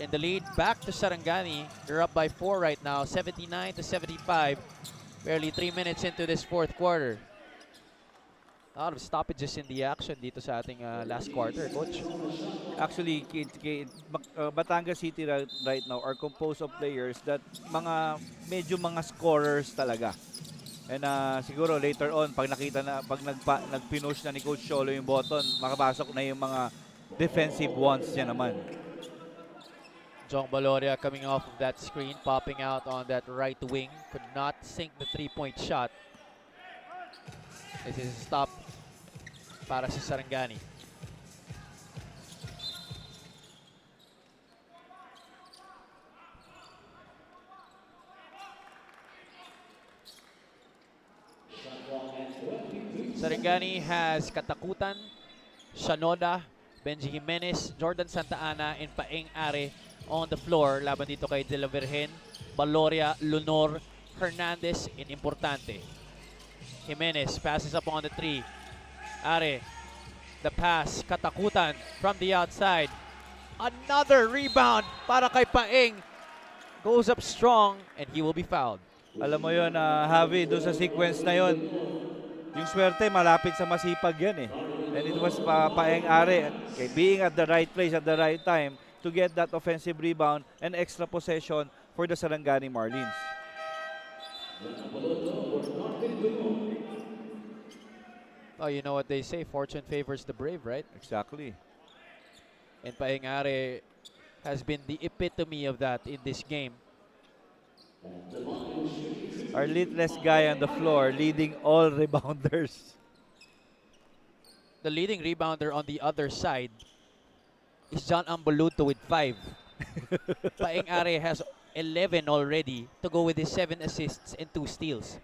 In the lead, back to Sarangani. They're up by 4 right now, 79-75. Barely 3 minutes into this fourth quarter. A lot of stoppages in the action dito sa ating last quarter, Coach. Actually, Batangas City right now are composed of players that medyo mga scorers talaga. And siguro later on, pag nakita na, pag nagpinush na ni Coach Cholo yung button, makapasok na yung mga defensive ones niya naman. Jong Baloria coming off of that screen, popping out on that right wing. Could not sink the three-point shot. This is a stop para sa Sarangani. Sarangani has Katakutan, Shanoda, Benji Jimenez, Jordan Santa Ana, and Paeng Are on the floor. Laban dito kay De La Virgen, Baloria, Lunor, Hernandez, and Importante. Jimenez passes up on the 3. Are, the pass, Katakutan from the outside. Another rebound para kay Paeng. Goes up strong, and he will be fouled. Alam mo yun, Javi, doon sa sequence na yun, yung swerte, malapit sa masipag yan eh. And it was Paeng Are, being at the right place at the right time to get that offensive rebound and extra possession for the Sarangani Marlins. Oh, you know what they say, fortune favors the brave, right? Exactly. And Paeng Are has been the epitome of that in this game. Our littlest guy on the floor leading all rebounders. The leading rebounder on the other side is John Amboluto with 5. Paeng Are has 11 already to go with his 7 assists and 2 steals.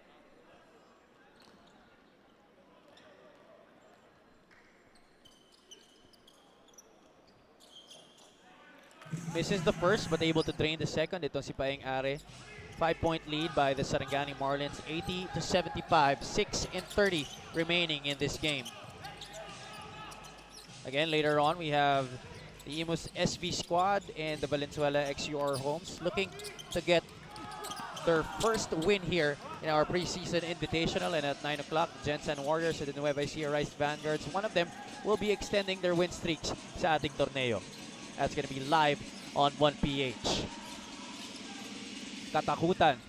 Misses the first but able to drain the second. Ito si Paeng Are. 5-point lead by the Sarangani Marlins, 80-75, 6:30 remaining in this game. Again, later on, we have the Imus SV squad and the Valenzuela XUR Homes looking to get their first win here in our preseason invitational. And at 9 o'clock, Jensen Warriors and the Nueva Ecija Rice Vanguards, one of them will be extending their win streaks sa ating torneo. That's going to be live on 1PH. Katakutan.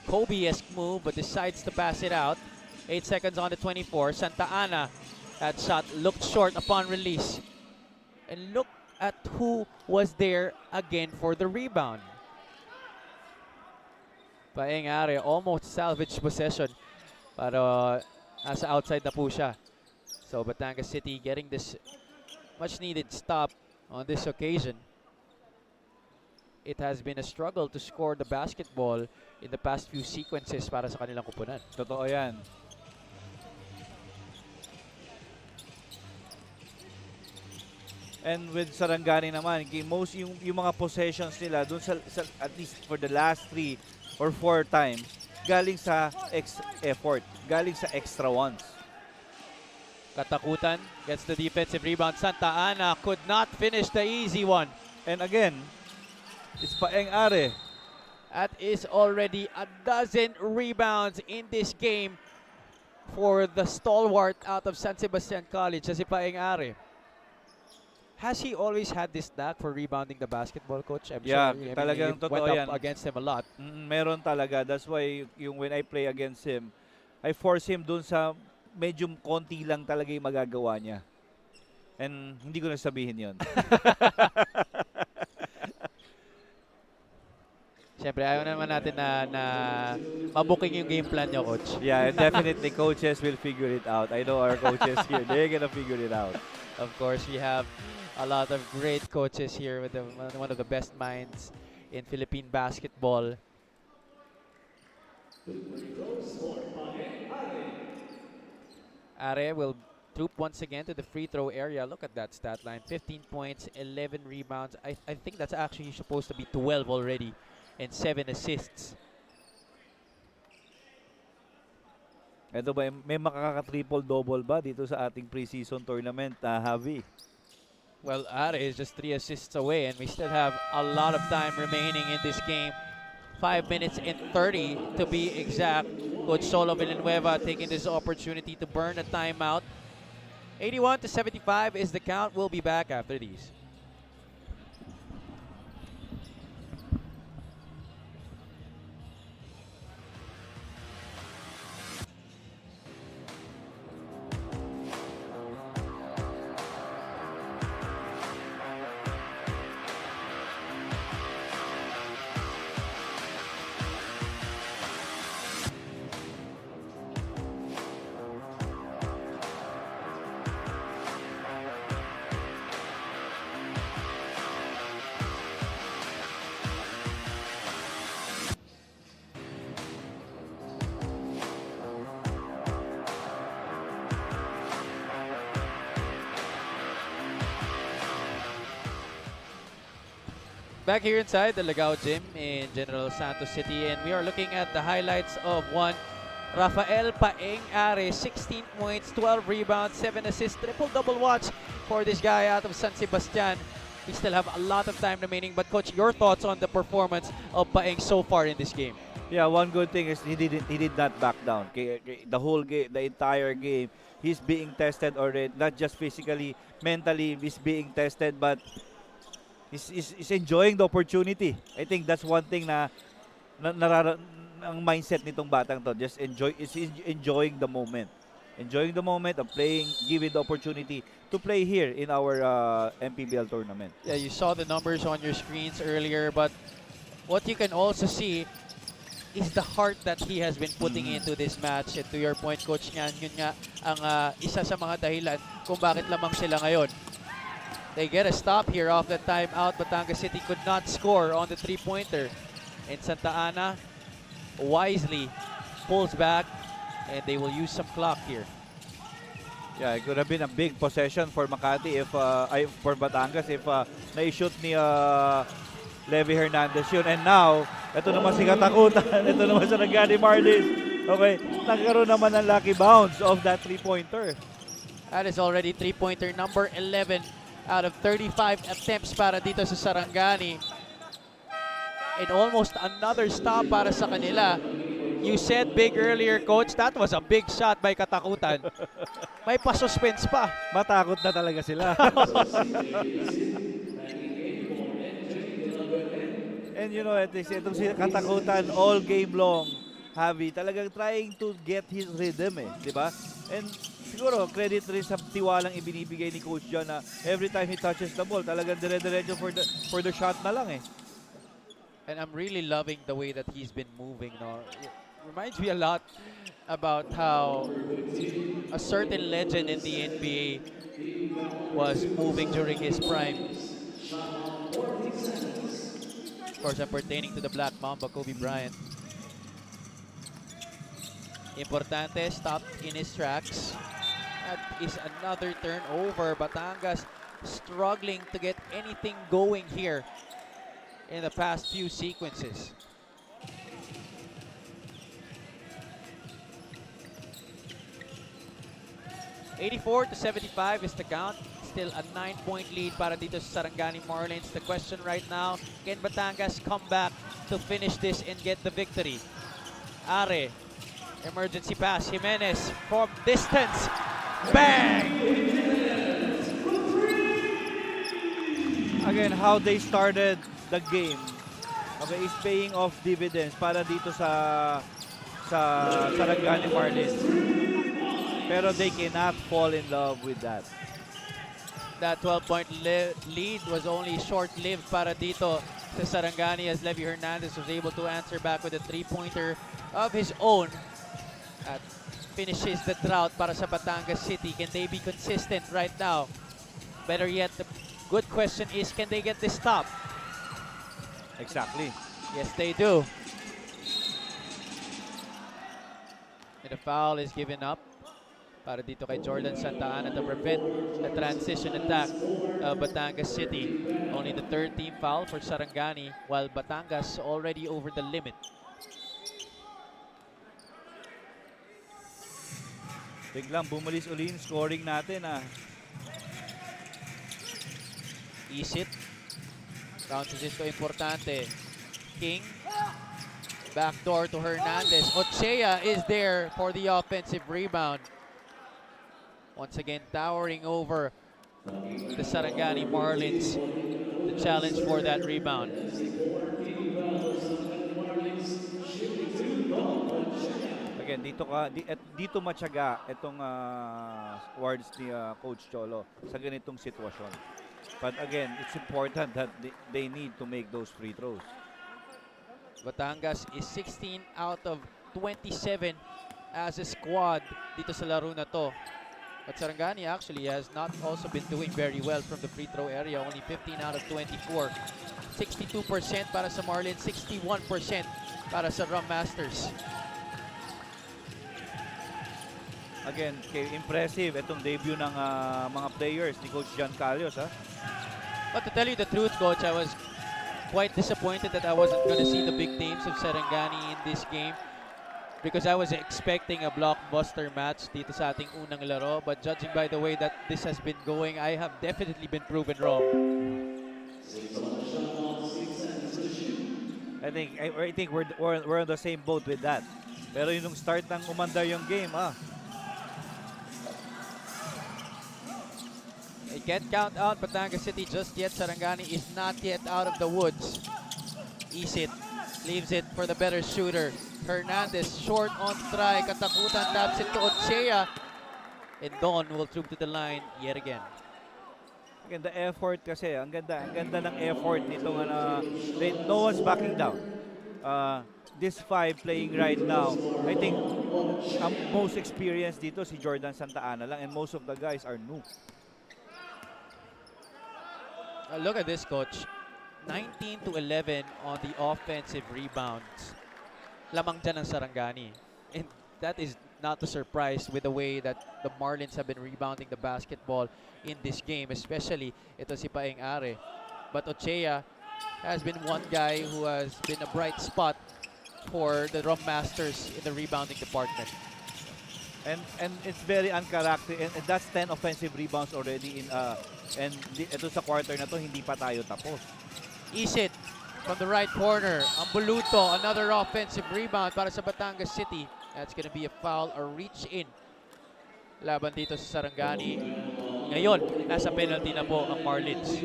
Kobe-esque move but decides to pass it out. 8 seconds on the 24. Santa Ana. That shot looked short upon release. And look at who was there again for the rebound. Paeng Are almost salvaged possession. Pero nasa outside na po siya. So Batangas City getting this much needed stop on this occasion. it has been a struggle to score the basketball in the past few sequences para sa kanilang kupunan. Totoo yan. And with Sarangani naman, yung mga possessions nila dun sa at least for the last 3 or 4 times galing sa effort, galing sa extra ones. Katakutan gets the defensive rebound. Santa Ana could not finish the easy one. And again, it's Paeng Are. That is already a dozen rebounds in this game for the stalwart out of San Sebastian College, si Paeng Are. Has he always had this knack for rebounding the basketball, Coach? I'm Yeah, sure, talagang it totoo went yan. up against him a lot. Meron talaga. That's why when I play against him, I force him dun sa medyo konti lang talaga yung magagawa niya. And hindi ko na sabihin yun. Siyempre, ayaw naman natin na mabuking yung game plan niyo, Coach. Yeah, definitely coaches will figure it out. I know our coaches here, they're gonna figure it out. Of course, we have a lot of great coaches here with one of the best minds in Philippine basketball. Are will troop once again to the free throw area. Look at that stat line. 15 points, 11 rebounds. I think that's actually supposed to be 12 already, and 7 assists. Ito ba, may makaka-triple-double ba dito sa ating preseason tournament, Javi? Well, Are is just 3 assists away, and we still have a lot of time remaining in this game. 5 minutes and 30 to be exact. Coach Solo Villanueva taking this opportunity to burn a timeout. 81-75 is the count. We'll be back after these. Back here inside the Lagao Gym in General Santos City, and we are looking at the highlights of one Rafael Paeng Are. 16 points, 12 rebounds, 7 assists, triple-double watch for this guy out of San Sebastian. We still have a lot of time remaining, but Coach, your thoughts on the performance of Paeng so far in this game? Yeah, one good thing is he did not back down. The whole game, the entire game, he's being tested already, not just physically, mentally, he's being tested, but is enjoying the opportunity. I think that's one thing na ang mindset nitong batang to. Just enjoying the moment. Enjoying the moment of playing, given the opportunity to play here in our MPBL tournament. Yeah, you saw the numbers on your screens earlier, but what you can also see is the heart that he has been putting into this match. And to your point, Coach, yun nga ang isa sa mga dahilan kung bakit lamang sila ngayon. They get a stop here off the timeout. Batangas City could not score on the three-pointer. And Santa Ana wisely pulls back, and they will use some clock here. Yeah, it could have been a big possession for Makati if for Batangas if na-shoot ni Levy Hernandez yun. And now, ito naman si Katakutan. Ito naman sa Sarangani Marlins. Okay, nagkaroon naman ng lucky bounce of that three-pointer. That is already three-pointer number 11 out of 35 attempts para dito sa Sarangani. And almost another stop para sa kanila. You said big earlier, Coach. That was a big shot by Katakutan. May pa-suspense pa. Matakot na talaga sila. And you know, itong si Katakutan all game long, Javi, talagang trying to get his rhythm di ba? And siguro, credit rin sa tiwalang ibinibigay ni Coach John na every time he touches the ball, talagang dire-diretso for the shot na lang And I'm really loving the way that he's been moving. No? It reminds me a lot about how a certain legend in the NBA was moving during his prime. Of course, I'm pertaining to the Black Mamba, Kobe Bryant. Importante, stopped in his tracks. That is another turnover. Batangas struggling to get anything going here in the past few sequences. $84-75 is the count. Still a 9-point lead para dito sa Sarangani Marlins. The question right now, can Batangas come back to finish this and get the victory? Are, emergency pass, Jimenez from distance. Bang! Again, how they started the game, okay, is paying off dividends para dito sa Sarangani Marlins. Pero they cannot fall in love with that. That 12-point lead was only short-lived para dito sa Sarangani as Levy Hernandez was able to answer back with a 3-pointer of his own. At finishes the drought para sa Batangas City. Can they be consistent right now? Better yet, the good question is, can they get this stop? Exactly. Yes, they do. And the foul is given up para dito kay Jordan Santa Ana to prevent the transition attack of Batangas City. Only the third team foul for Sarangani, while Batangas already over the limit. Biglang bumulis uli yung scoring natin Isit. Bounces into Importante. King. Backdoor to Hernandez. Ochea is there for the offensive rebound. Once again, towering over the Sarangani Marlins. The challenge for that rebound. Again, dito matyaga itong words ni Coach Cholo sa ganitong sitwasyon. But again, it's important that they need to make those free throws. Batangas is 16 out of 27 as a squad dito sa laro na to. But Sarangani actually has not also been doing very well from the free throw area. Only 15 out of 24. 62% para sa Marlins, 61% para sa Rhum Masters. Again, impressive itong debut ng mga players ni Coach John Calios. But to tell you the truth, Coach, I was quite disappointed that I wasn't going to see the big names of Sarangani in this game, because I was expecting a blockbuster match dito sa ating unang laro. But judging by the way that this has been going, I have definitely been proven wrong. I think we're on the same boat with that. Pero yung start ng umandar yung game, They can't count out Batangas City just yet. Sarangani is not yet out of the woods. Isit leaves it for the better shooter. Hernandez short on try. Katakutan taps it to Ochea. And Don will troop to the line yet again. Again, the effort kasi, ang ganda ng effort nitong no one's backing down. This five playing right now, I think ang most experienced dito si Jordan Santa Ana lang, and most of the guys are new. Look at this, Coach. 19-11 on the offensive rebounds. Lamang dyan ang Sarangani. And that is not a surprise with the way that the Marlins have been rebounding the basketball in this game, especially ito si Paeng Are. But Ochea has been one guy who has been a bright spot for the Rhum Masters in the rebounding department. And it's very uncharacteristic, and that's 10 offensive rebounds already and ito sa quarter na to hindi pa tayo tapos. Isit from the right corner. Ambuluto, another offensive rebound para sa Batangas City. That's gonna be a foul, a reach in. Laban dito sa Sarangani. Ngayon, nasa penalty na po ang Marlins.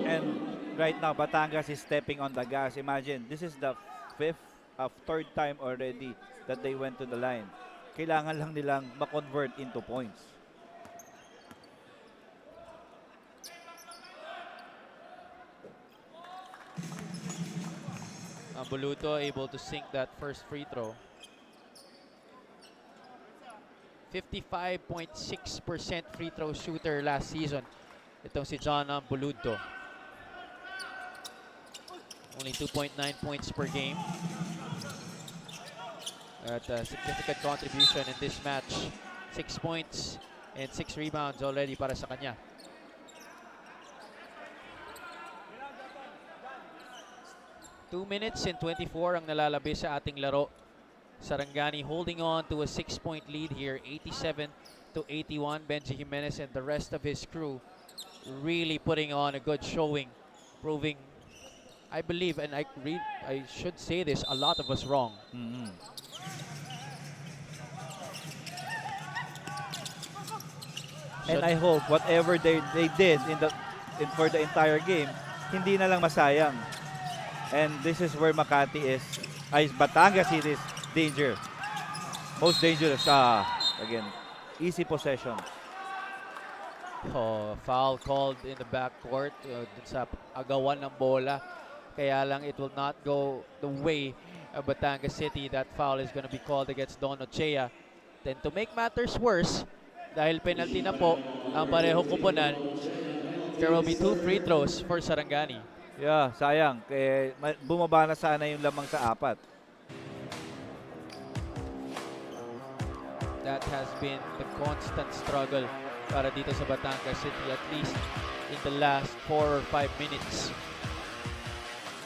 And right now, Batangas is stepping on the gas. Imagine, this is the third time already that they went to the line. Kailangan lang nilang ma-convert into points. Ambuluto able to sink that first free throw. 55.6% free throw shooter last season. Itong si John Buludto. Only 2.9 points per game. At a significant contribution in this match. 6 points and 6 rebounds already para sa kanya. Two minutes and 24 ang nalalabi sa ating laro. Sarangani holding on to a 6-point lead here, 87-81. Benji Jimenez and the rest of his crew really putting on a good showing, proving, I believe, and I should say this, a lot of us wrong. And I hope whatever they did for the entire game, hindi na lang masayang. And this is where Makati is, Batangas it is danger. Most dangerous. Again, easy possession. Oh, foul called in the backcourt dun sa agawan ng bola. Kaya lang it will not go the way of Batangas City. That foul is going to be called against Don Ochea. Then to make matters worse, dahil penalty na po ang parehong kupunan, there will be 2 free throws for Sarangani. Yeah, sayang. Bumaba na sana yung lamang sa 4. That has been the constant struggle para dito sa Batangas City, at least in the last 4 or 5 minutes.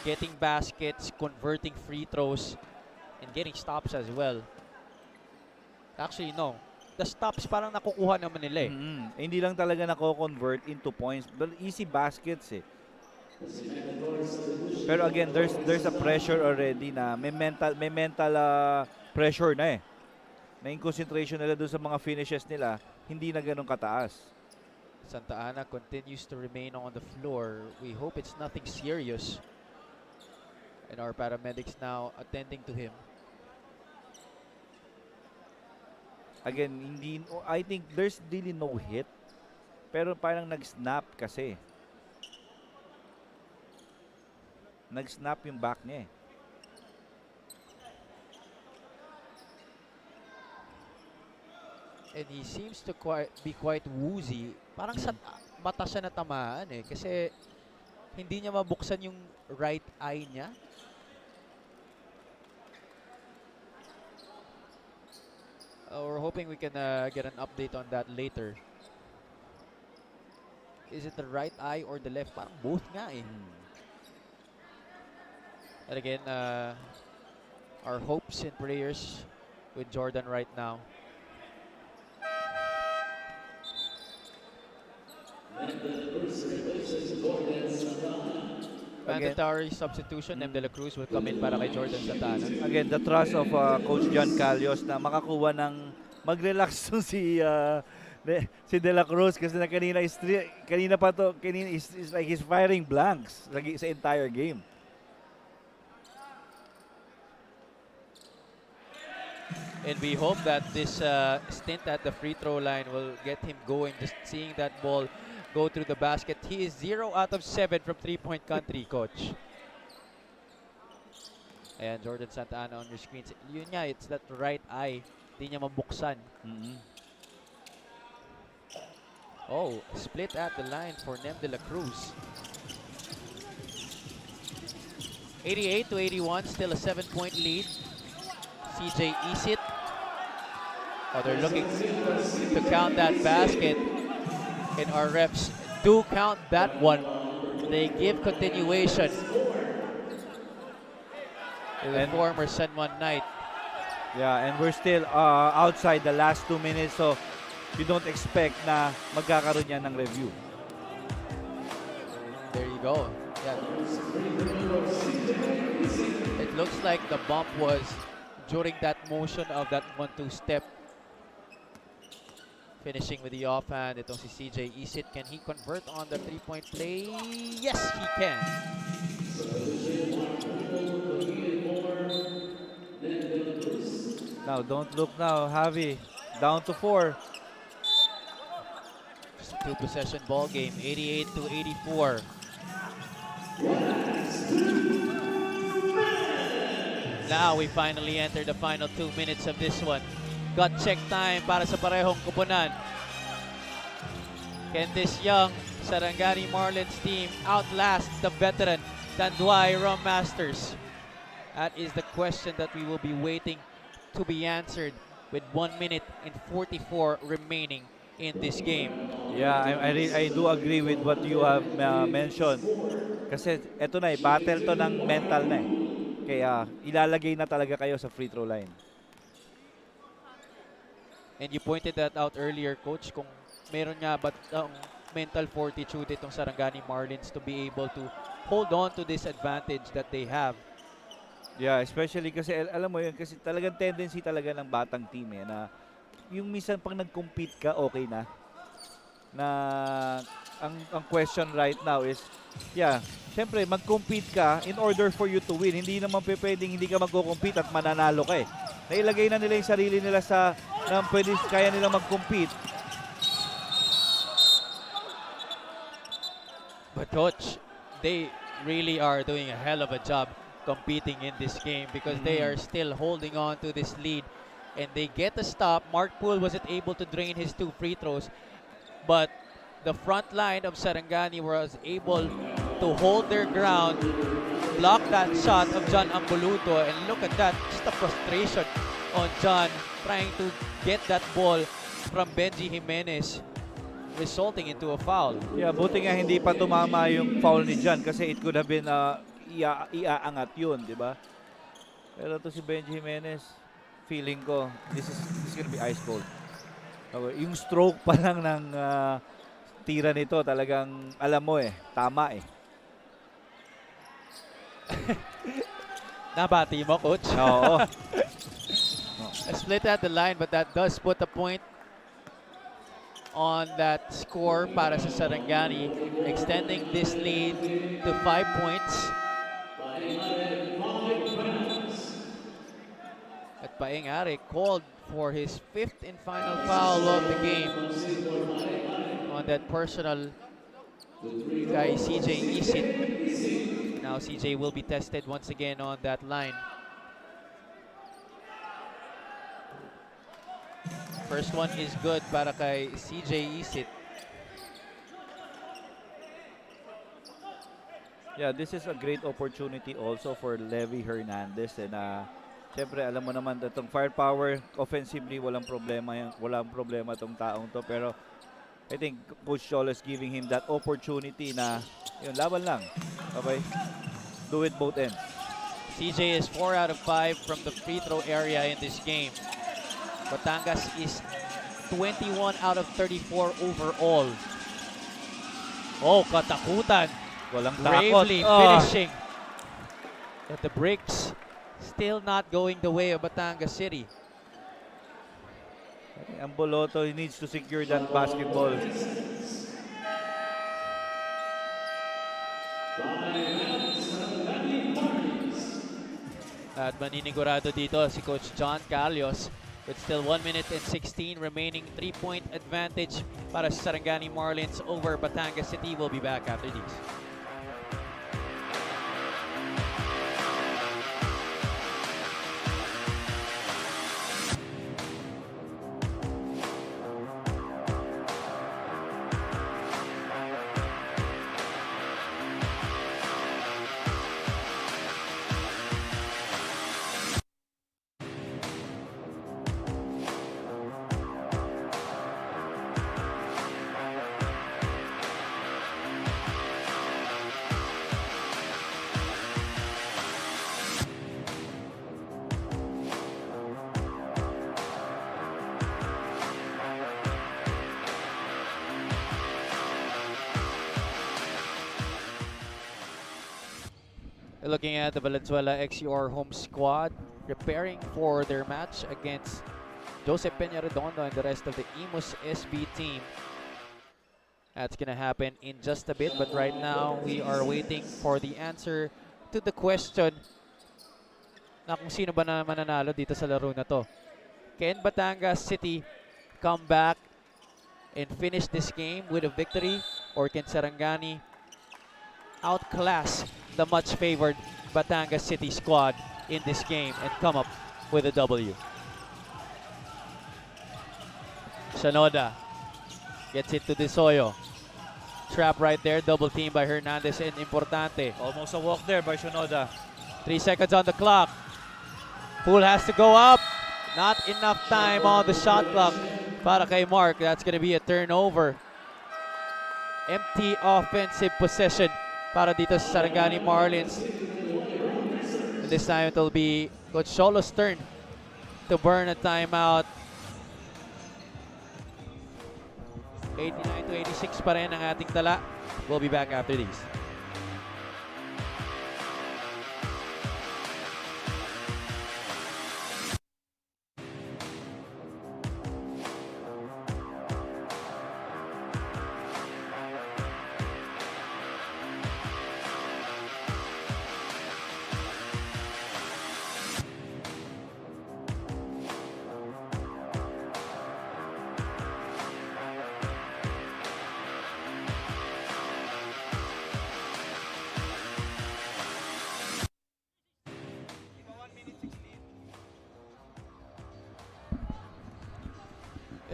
Getting baskets, converting free throws, and getting stops as well. Actually, no. The stops parang nakukuha naman nila eh. Hindi lang talaga nako-convert into points. But easy baskets eh. Pero again, there's a pressure already na may mental pressure na eh. Na yung concentration nila doon sa mga finishes nila, hindi na ganun kataas. Santa Ana continues to remain on the floor. We hope it's nothing serious. And our paramedics now attending to him. Again, I think there's really no hit. Pero parang nag-snap kasi. Nag-snap yung back niya eh. And he seems to be quite woozy. Parang sa mata siya natamaan eh. Kasi hindi niya mabuksan yung right eye niya. We're hoping we can get an update on that later. Is it the right eye or the left? Parang both nga eh. And again, our hopes and prayers with Jordan right now. Mandatory substitution, M. De La Cruz will come in para kay Jordan Santana. Again, the trust of Coach John Calios na makakuha ng mag-relax to si De La Cruz kasi na kanina is like he's firing blanks sa entire game. And we hope that this stint at the free throw line will get him going. Just seeing that ball go through the basket. He is 0 out of 7 from three-point country, Coach. And Jordan Santa Ana on your screens. Yun nga, it's that right eye. Hindi niya mabuksan. Oh, split at the line for Nem De La Cruz. 88-81, still a 7-point lead. CJ Isit. Oh, they're looking to count that basket. And our refs do count that one. They give continuation to the former San Juan Knight. Yeah, and we're still outside the last 2 minutes, so you don't expect na magkakaroon yan ng review. There you go. Yeah. It looks like the bump was during that motion of that 1-2 step. Finishing with the offhand, itong si CJ Isit. Can he convert on the 3-point play? Yes, he can. Now, don't look now, Javi. Down to 4. Just a 2-possession ball game, 88-84. Now we finally enter the final 2 minutes of this one. gut check time para sa parehong kupunan. Can this young Sarangani Marlins team outlast the veteran Tanduay Rhum Masters? That is the question that we will be waiting to be answered with 1 minute and 44 remaining in this game. Yeah, I do agree with what you have mentioned. Kasi eto na battle to ng mental na eh. Kaya ilalagay na talaga kayo sa free throw line. And you pointed that out earlier, Coach, kung meron nga ba mental fortitude itong Sarangani Marlins to be able to hold on to this advantage that they have. Yeah, especially kasi alam mo yun, kasi talagang tendency talaga ng batang team eh, na yung minsan pag nag-compete ka, okay na. Na ang question right now is, yeah, syempre mag-compete ka in order for you to win. Hindi naman pwedeng hindi ka mag-compete at mananalo ka eh. Nailagay na nila yung sarili nila sa na pwede kaya nila mag-compete. But Coach, they really are doing a hell of a job competing in this game because they are still holding on to this lead and they get a stop. Mark Poole wasn't able to drain his 2 free throws, but the front line of Sarangani was able to hold their ground, block that shot of John Ambuluto, and look at that, just the frustration on John trying to get that ball from Benji Jimenez, resulting into a foul. Yeah, buti nga hindi pa tumama yung foul ni John kasi it could have been iaangat yun, di ba? Pero to si Benji Jimenez, feeling ko, this is gonna be ice cold. Yung stroke pa lang ng tira nito, talagang alam mo eh, tama eh. Nabati mo, Coach? Oo. A split at the line, but that does put a point on that score para sa Sarangani, extending this lead to 5 points. At Paengare called for his 5th and final foul of the game on that personal kay CJ Isit. Now CJ will be tested once again on that line. First one is good para kay CJ Isit. Yeah, this is a great opportunity also for Levy Hernandez and syempre alam mo naman itong firepower offensively walang problema itong taong to, pero I think Coach Cholo is giving him that opportunity na yun, laban lang. Okay? Do it both ends. CJ is 4 out of 5 from the free throw area in this game. Batangas is 21 out of 34 overall. Oh, katakutan. Walang Bravely takot. finishing. But the breaks still not going the way of Batangas City. Ang Boloto, he needs to secure that basketball. At maninigurado dito si Coach John Calios with still 1 minute and 16 remaining. 3-point advantage para sa Sarangani Marlins over Batangas City. We'll be back after these. Looking at the Valenzuela XUR home squad, preparing for their match against Jose Peña-Redondo and the rest of the Imus SB team. That's going to happen in just a bit, but right now we are waiting for the answer to the question na kung sino ba na mananalo dito sa laro na to. Can Batangas City come back and finish this game with a victory, or can Sarangani outclass the much favored Batangas City squad in this game and come up with a W? Shanoda gets it to De Soyo. Trap right there, double team by Hernandez and Importante. Almost a walk there by Shinoda. 3 seconds on the clock. Pool has to go up. Not enough time on the shot clock para kay Mark. That's going to be a turnover. Empty offensive possession para dito sa Sarangani Marlins. And this time it will be Coach Cholo's turn to burn a timeout. 89 to 86 pa rin ang ating tala. We'll be back after these.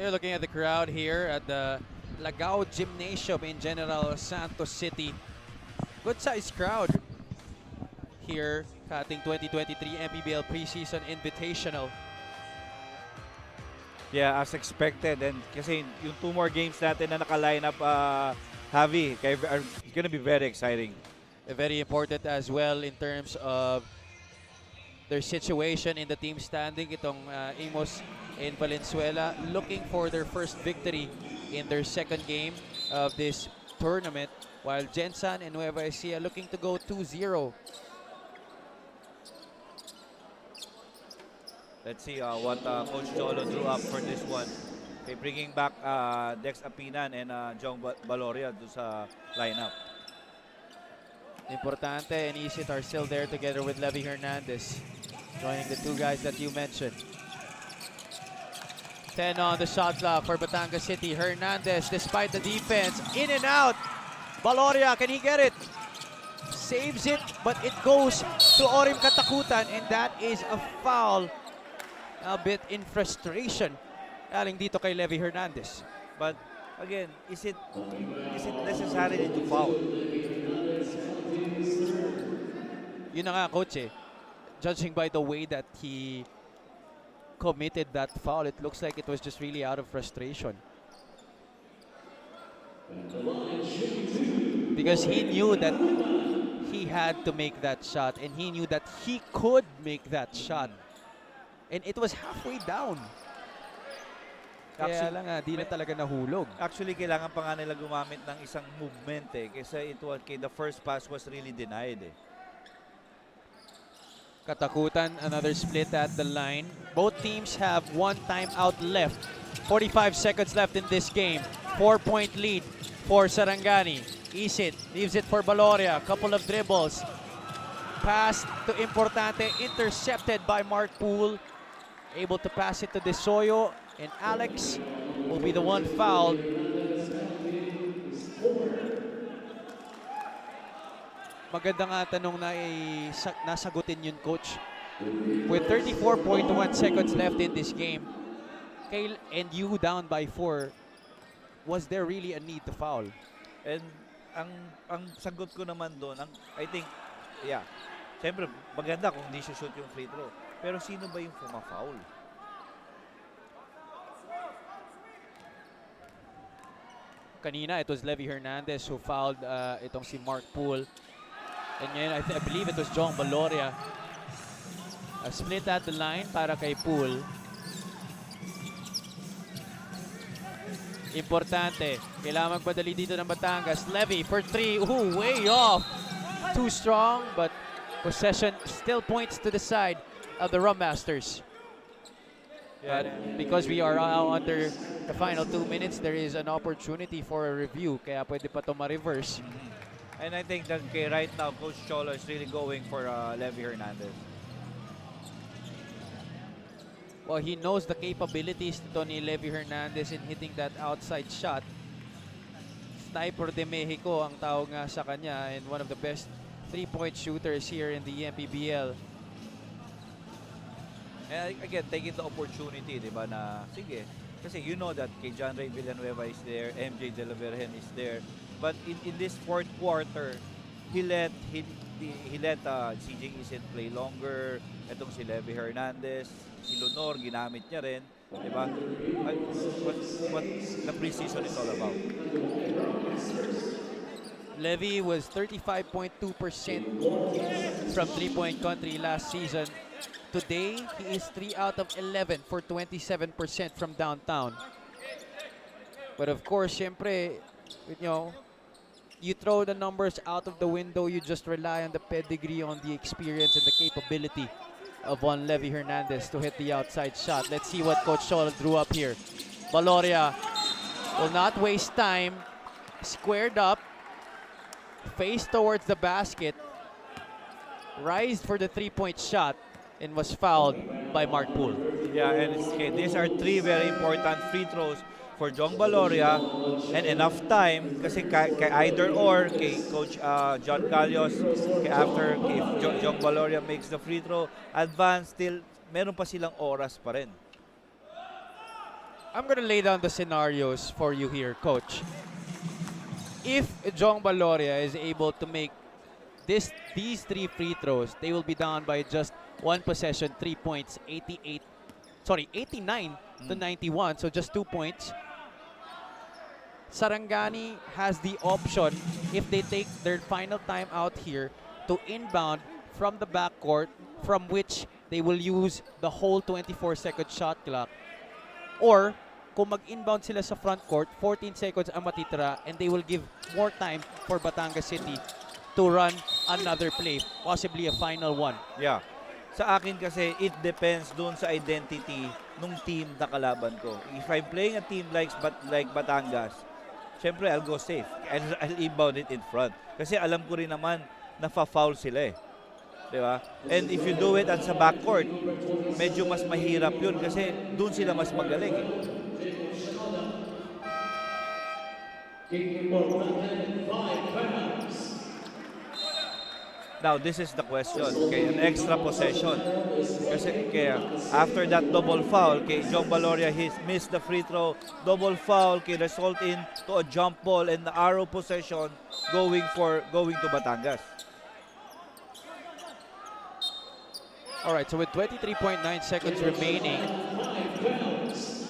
You're looking at the crowd here at the Lagao Gymnasium in General Santos City. Good sized crowd here sa ating 2023 MPBL Preseason Invitational. Yeah, as expected. And kasi yung 2 more games natin na naka-line up, Javi, it's gonna be very exciting. Very important as well in terms of their situation in the team standing. Itong Amos in Valenzuela looking for their first victory in their second game of this tournament, while Jensan and Nueva Ecija looking to go 2-0. Let's see what Coach Cholo drew up for this one. Okay, bringing back Dex Apinan and Jong Baloria do sa lineup. Importante and Isit are still there together with Levy Hernandez, joining the 2 guys that you mentioned. 10 on the shot clock for Batangas City. Hernandez, despite the defense, in and out. Baloria, can he get it? Saves it, but it goes to Orim Katakutan, and that is a foul. A bit in frustration. Galing dito kay Levy Hernandez. But again, is it necessary to foul? Yun na nga, coach eh. Judging by the way that he committed that foul, it looks like it was just really out of frustration. Because he knew that he had to make that shot, and he knew that he could make that shot. And it was halfway down. Kaya lang di na talaga nahulog. Actually, kailangan pa nga nila gumamit ng isang movement eh. Kasi the first pass was really denied eh. Katakutan, another split at the line. Both teams have 1 timeout left. 45 seconds left in this game. 4-point lead for Sarangani. Isit leaves it for Baloria. Couple of dribbles. Pass to Importante, intercepted by Mark Poole. Able to pass it to De Soyo, and Alex will be the one fouled. Maganda nga tanong na nasagutin yun, coach. With 34.1 seconds left in this game, Kyle and you down by 4, was there really a need to foul? And ang sagot ko naman doon, I think, yeah, siyempre maganda kung hindi siya shoot yung free throw. Pero sino ba yung puma-foul? Kanina, it was Levy Hernandez who fouled itong si Mark Poole. And ngayon, I believe it was Jong Baloria. A split at the line para kay Poole. Importante. Kailangan magpadali dito ng Batangas. Levy for 3. Ooh, way off. Too strong, but possession still points to the side of the Rhum Masters. But because we are now under the final 2 minutes, there is an opportunity for a review. Kaya pwede pa ito ma-reverse. And I think that right now, Coach Cholo is really going for Levy Hernandez. Well, he knows the capabilities nito ni Levy Hernandez in hitting that outside shot. Sniper de Mexico ang tawag nga sa kanya, and one of the best 3-point shooters here in the MPBL. And again, taking the opportunity, di ba, na sige, Kasi you know that kay John Ray Villanueva is there, MJ De La Virgen is there. But in this fourth quarter, he let CJ Isin play longer. Etong si Levy Hernandez, si Lunor, ginamit niya rin. Diba? What the preseason is all about. Levy was 35.2% from three-point country last season. Today, he is 3 out of 11 for 27% from downtown. But of course, syempre, you throw the numbers out of the window, you just rely on the pedigree, on the experience, and the capability of one Levy Hernandez to hit the outside shot. Let's see what Coach Cholo drew up here. Valoria will not waste time. Squared up, face towards the basket, rised for the three-point shot, and was fouled by Mark Poole. Yeah, and these are three very important free throws for Jong Valoria, and enough time kasi kay either or, kay Coach John Calios, kay Jong Valoria makes the free throw, advance, still meron pa silang oras pa rin. I'm gonna lay down the scenarios for you here, Coach. If Jong Valoria is able to make these three free throws, they will be down by just one possession, 3 points, 89 to 91, so just 2 points. Sarangani has the option, if they take their final time out here, to inbound from the backcourt, from which they will use the whole 24-second shot clock. Or, kung mag-inbound sila sa front court, 14 seconds ang matitira, and they will give more time for Batangas City to run another play, possibly a final one. Yeah. Sa akin kasi, it depends dun sa identity nung team na kalaban ko. If I'm playing a team like Batangas, syempre I'll go safe. I'll inbound it in front. Kasi alam ko rin naman na fa-foul sila eh. Diba? And if you do it at sa backcourt, medyo mas mahirap yun kasi dun sila mas magaling eh. Now, this is the question. Okay, an extra possession. Kasi after that double foul, Jong Valoria he's missed the free throw. Double foul result in to a jump ball and the arrow possession going to Batangas. All right, so with 23.9 seconds remaining,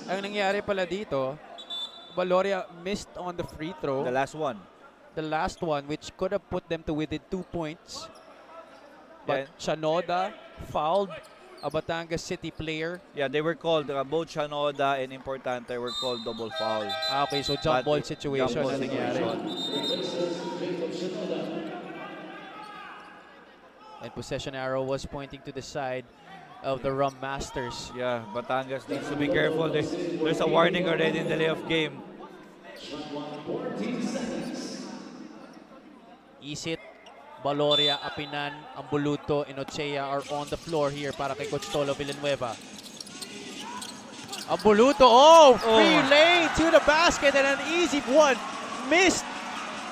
ang nangyari pala dito, Valoria missed on the free throw. The last one, which could have put them to within 2 points. But yeah. Chanoda fouled a Batangas City player. Yeah, they were called, both Chanoda and Importante were called double foul. Okay, so jump ball situation na nangyari. And possession arrow was pointing to the side of the Rhum Masters. Yeah, Batangas needs to be careful. There's a warning already in the delay of game. Isit, Valoria, Apinan, Ambuluto, and Ochea are on the floor here para kay Coach Tolo Villanueva. Ambuluto, free lane to the basket and an easy one. Missed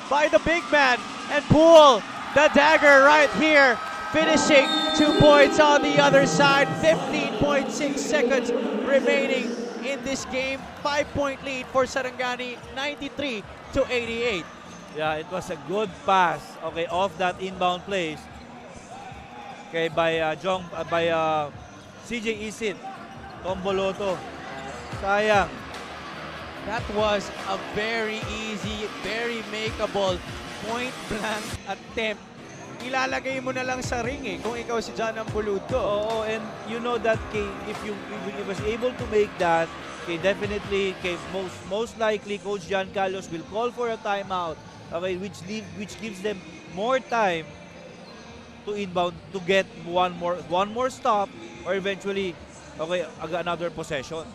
by the big man. And Poole, the dagger right here, finishing 2 points on the other side. 15.6 seconds remaining in this game. 5-point lead for Sarangani, 93 to 88. Yeah, it was a good pass. Okay, off that inbound place. Okay, by CJ Isin, Tomboloto. Sayang. That was a very easy, very makeable point-blank attempt. Ilalagay mo na lang sa ring eh kung ikaw si John Ambuluto. Oo, and you know that if you was able to make that, definitely most likely Coach John Carlos will call for a timeout. Okay, which gives them more time to inbound to get one more stop or eventually another possession.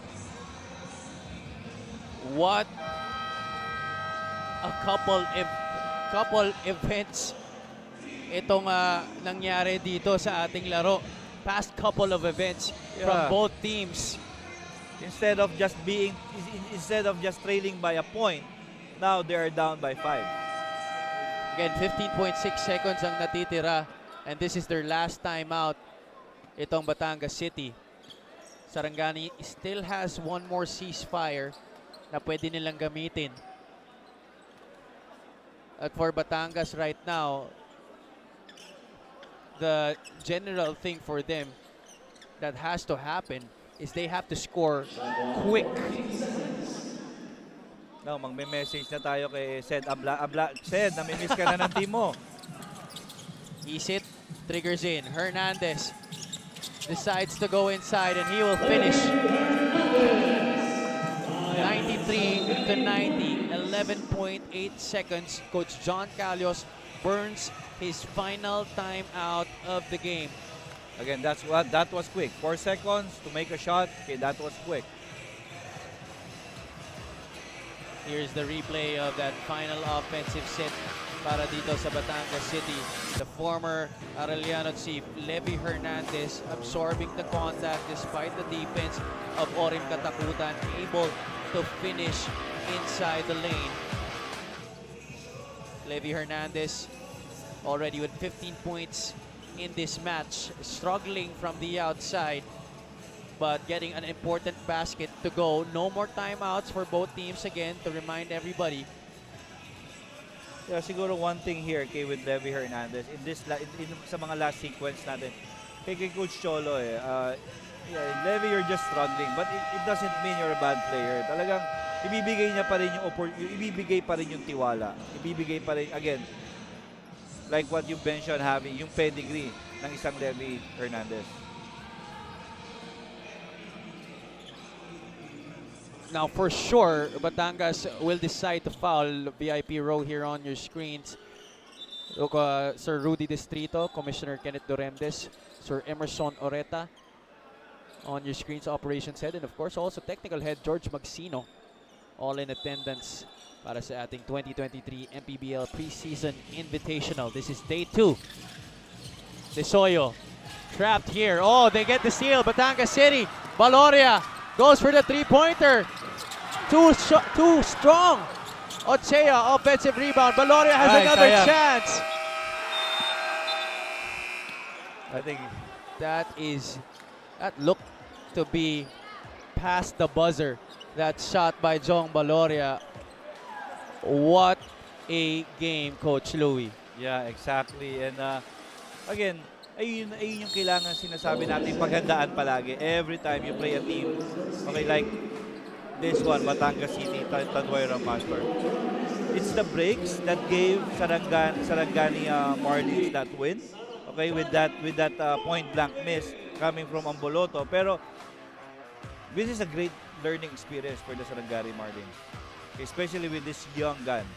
What a couple events itong nangyari dito sa ating laro. Past couple of events from both teams. Instead of just trailing by a point, now they are down by 5. Again, 15.6 seconds ang natitira, and this is their last timeout, itong Batangas City. Sarangani still has one more ceasefire na pwede nilang gamitin. At for Batangas right now, the general thing for them that has to happen is they have to score quick. No, magme-message na tayo kay Sed. Sed, nami-miss ka na ng team mo. Isit triggers in. Hernandez decides to go inside and he will finish. 93 to 90, 11.8 seconds. Coach John Calios burns his final time out of the game. Again, that was quick. 4 seconds to make a shot. Okay, that was quick. Here's the replay of that final offensive set para dito sa Batangas City. The former Arellano chief, Levy Hernandez, absorbing the contact despite the defense of Orim Katakutan, able to finish inside the lane. Levy Hernandez already with 15 points in this match, struggling from the outside, but getting an important basket to go. No more timeouts for both teams again to remind everybody. Yeah, siguro one thing here kay with Levy Hernandez in this sa mga last sequence natin kay Coach Cholo yeah, Levy, you're just struggling but it doesn't mean you're a bad player. Talagang ibibigay niya pa rin ibibigay pa rin yung tiwala. Ibibigay pa rin again like what you mentioned, having yung pedigree ng isang Levy Hernandez. Now, for sure, Batangas will decide to foul. VIP row here on your screens. Sir Rudy Distrito, Commissioner Kenneth Doremdes, Sir Emerson Oreta on your screens, operations head, and of course also technical head George Magsino, all in attendance para sa ating 2023 MPBL Preseason Invitational. This is day 2. Desoyo trapped here. Oh, they get the steal. Batangas City. Valoria goes for the three-pointer. Too strong. Ochea, offensive rebound. Valoria has another chance. I think that looked to be past the buzzer. That shot by Jong Valoria. What a game, Coach Louie. yeah, exactly. And again, ayun yung kailangan sinasabi natin paghandaan palagi every time you play a team. Okay, like this one, Batangas City, Tanduay Master. It's the breaks that gave Sarangani Marlins that win. Okay, with that point blank miss coming from Amboloto. Pero this is a great learning experience for the Sarangani Marlins. Okay, especially with these young guns.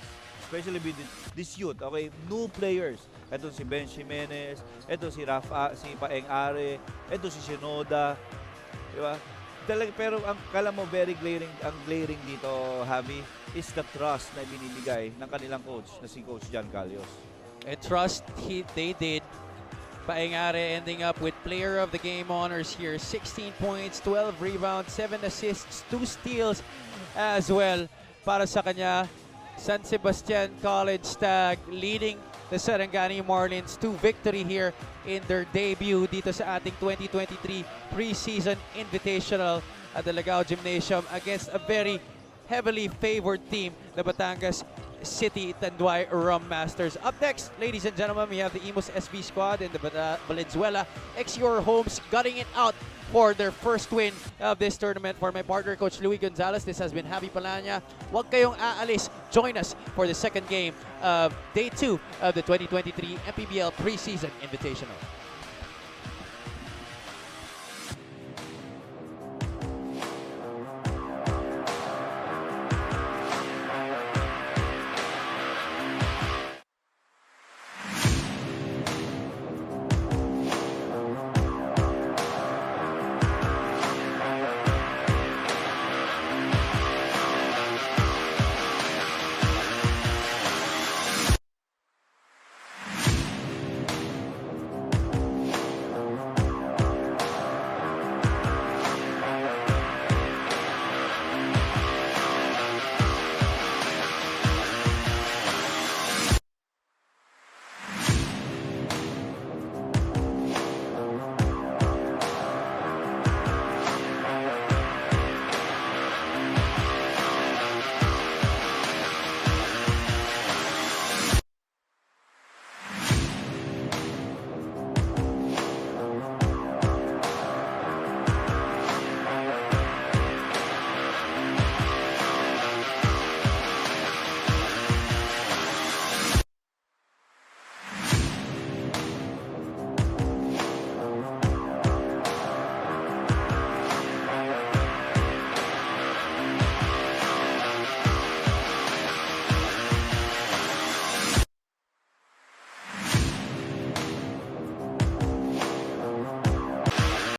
Especially with this youth. Okay, new players. Ito si Ben Jimenez, ito si Paeng Are, ito si Shinoda. Diba? Pero ang kala mo very glaring dito, Javi, is the trust na binibigay ng kanilang coach na si Coach John Calios. A trust they did. Paeng Are ending up with player of the game honors here. 16 points, 12 rebounds, 7 assists, 2 steals as well para sa kanya. San Sebastian College tag leading the Sarangani Marlins to victory here in their debut dito sa ating 2023 Preseason Invitational at the Lagao Gymnasium against a very heavily favored team, the Batangas City Tanduay Rhum Masters. Up next, ladies and gentlemen, we have the Imus SV squad and the Valenzuela Ex-Your Homes gutting it out for their first win of this tournament. For my partner, Coach Louie Gonzalez, this has been Javi Palanya. Huwag kayong aalis. Join us for the second game of Day 2 of the 2023 MPBL Preseason Invitational.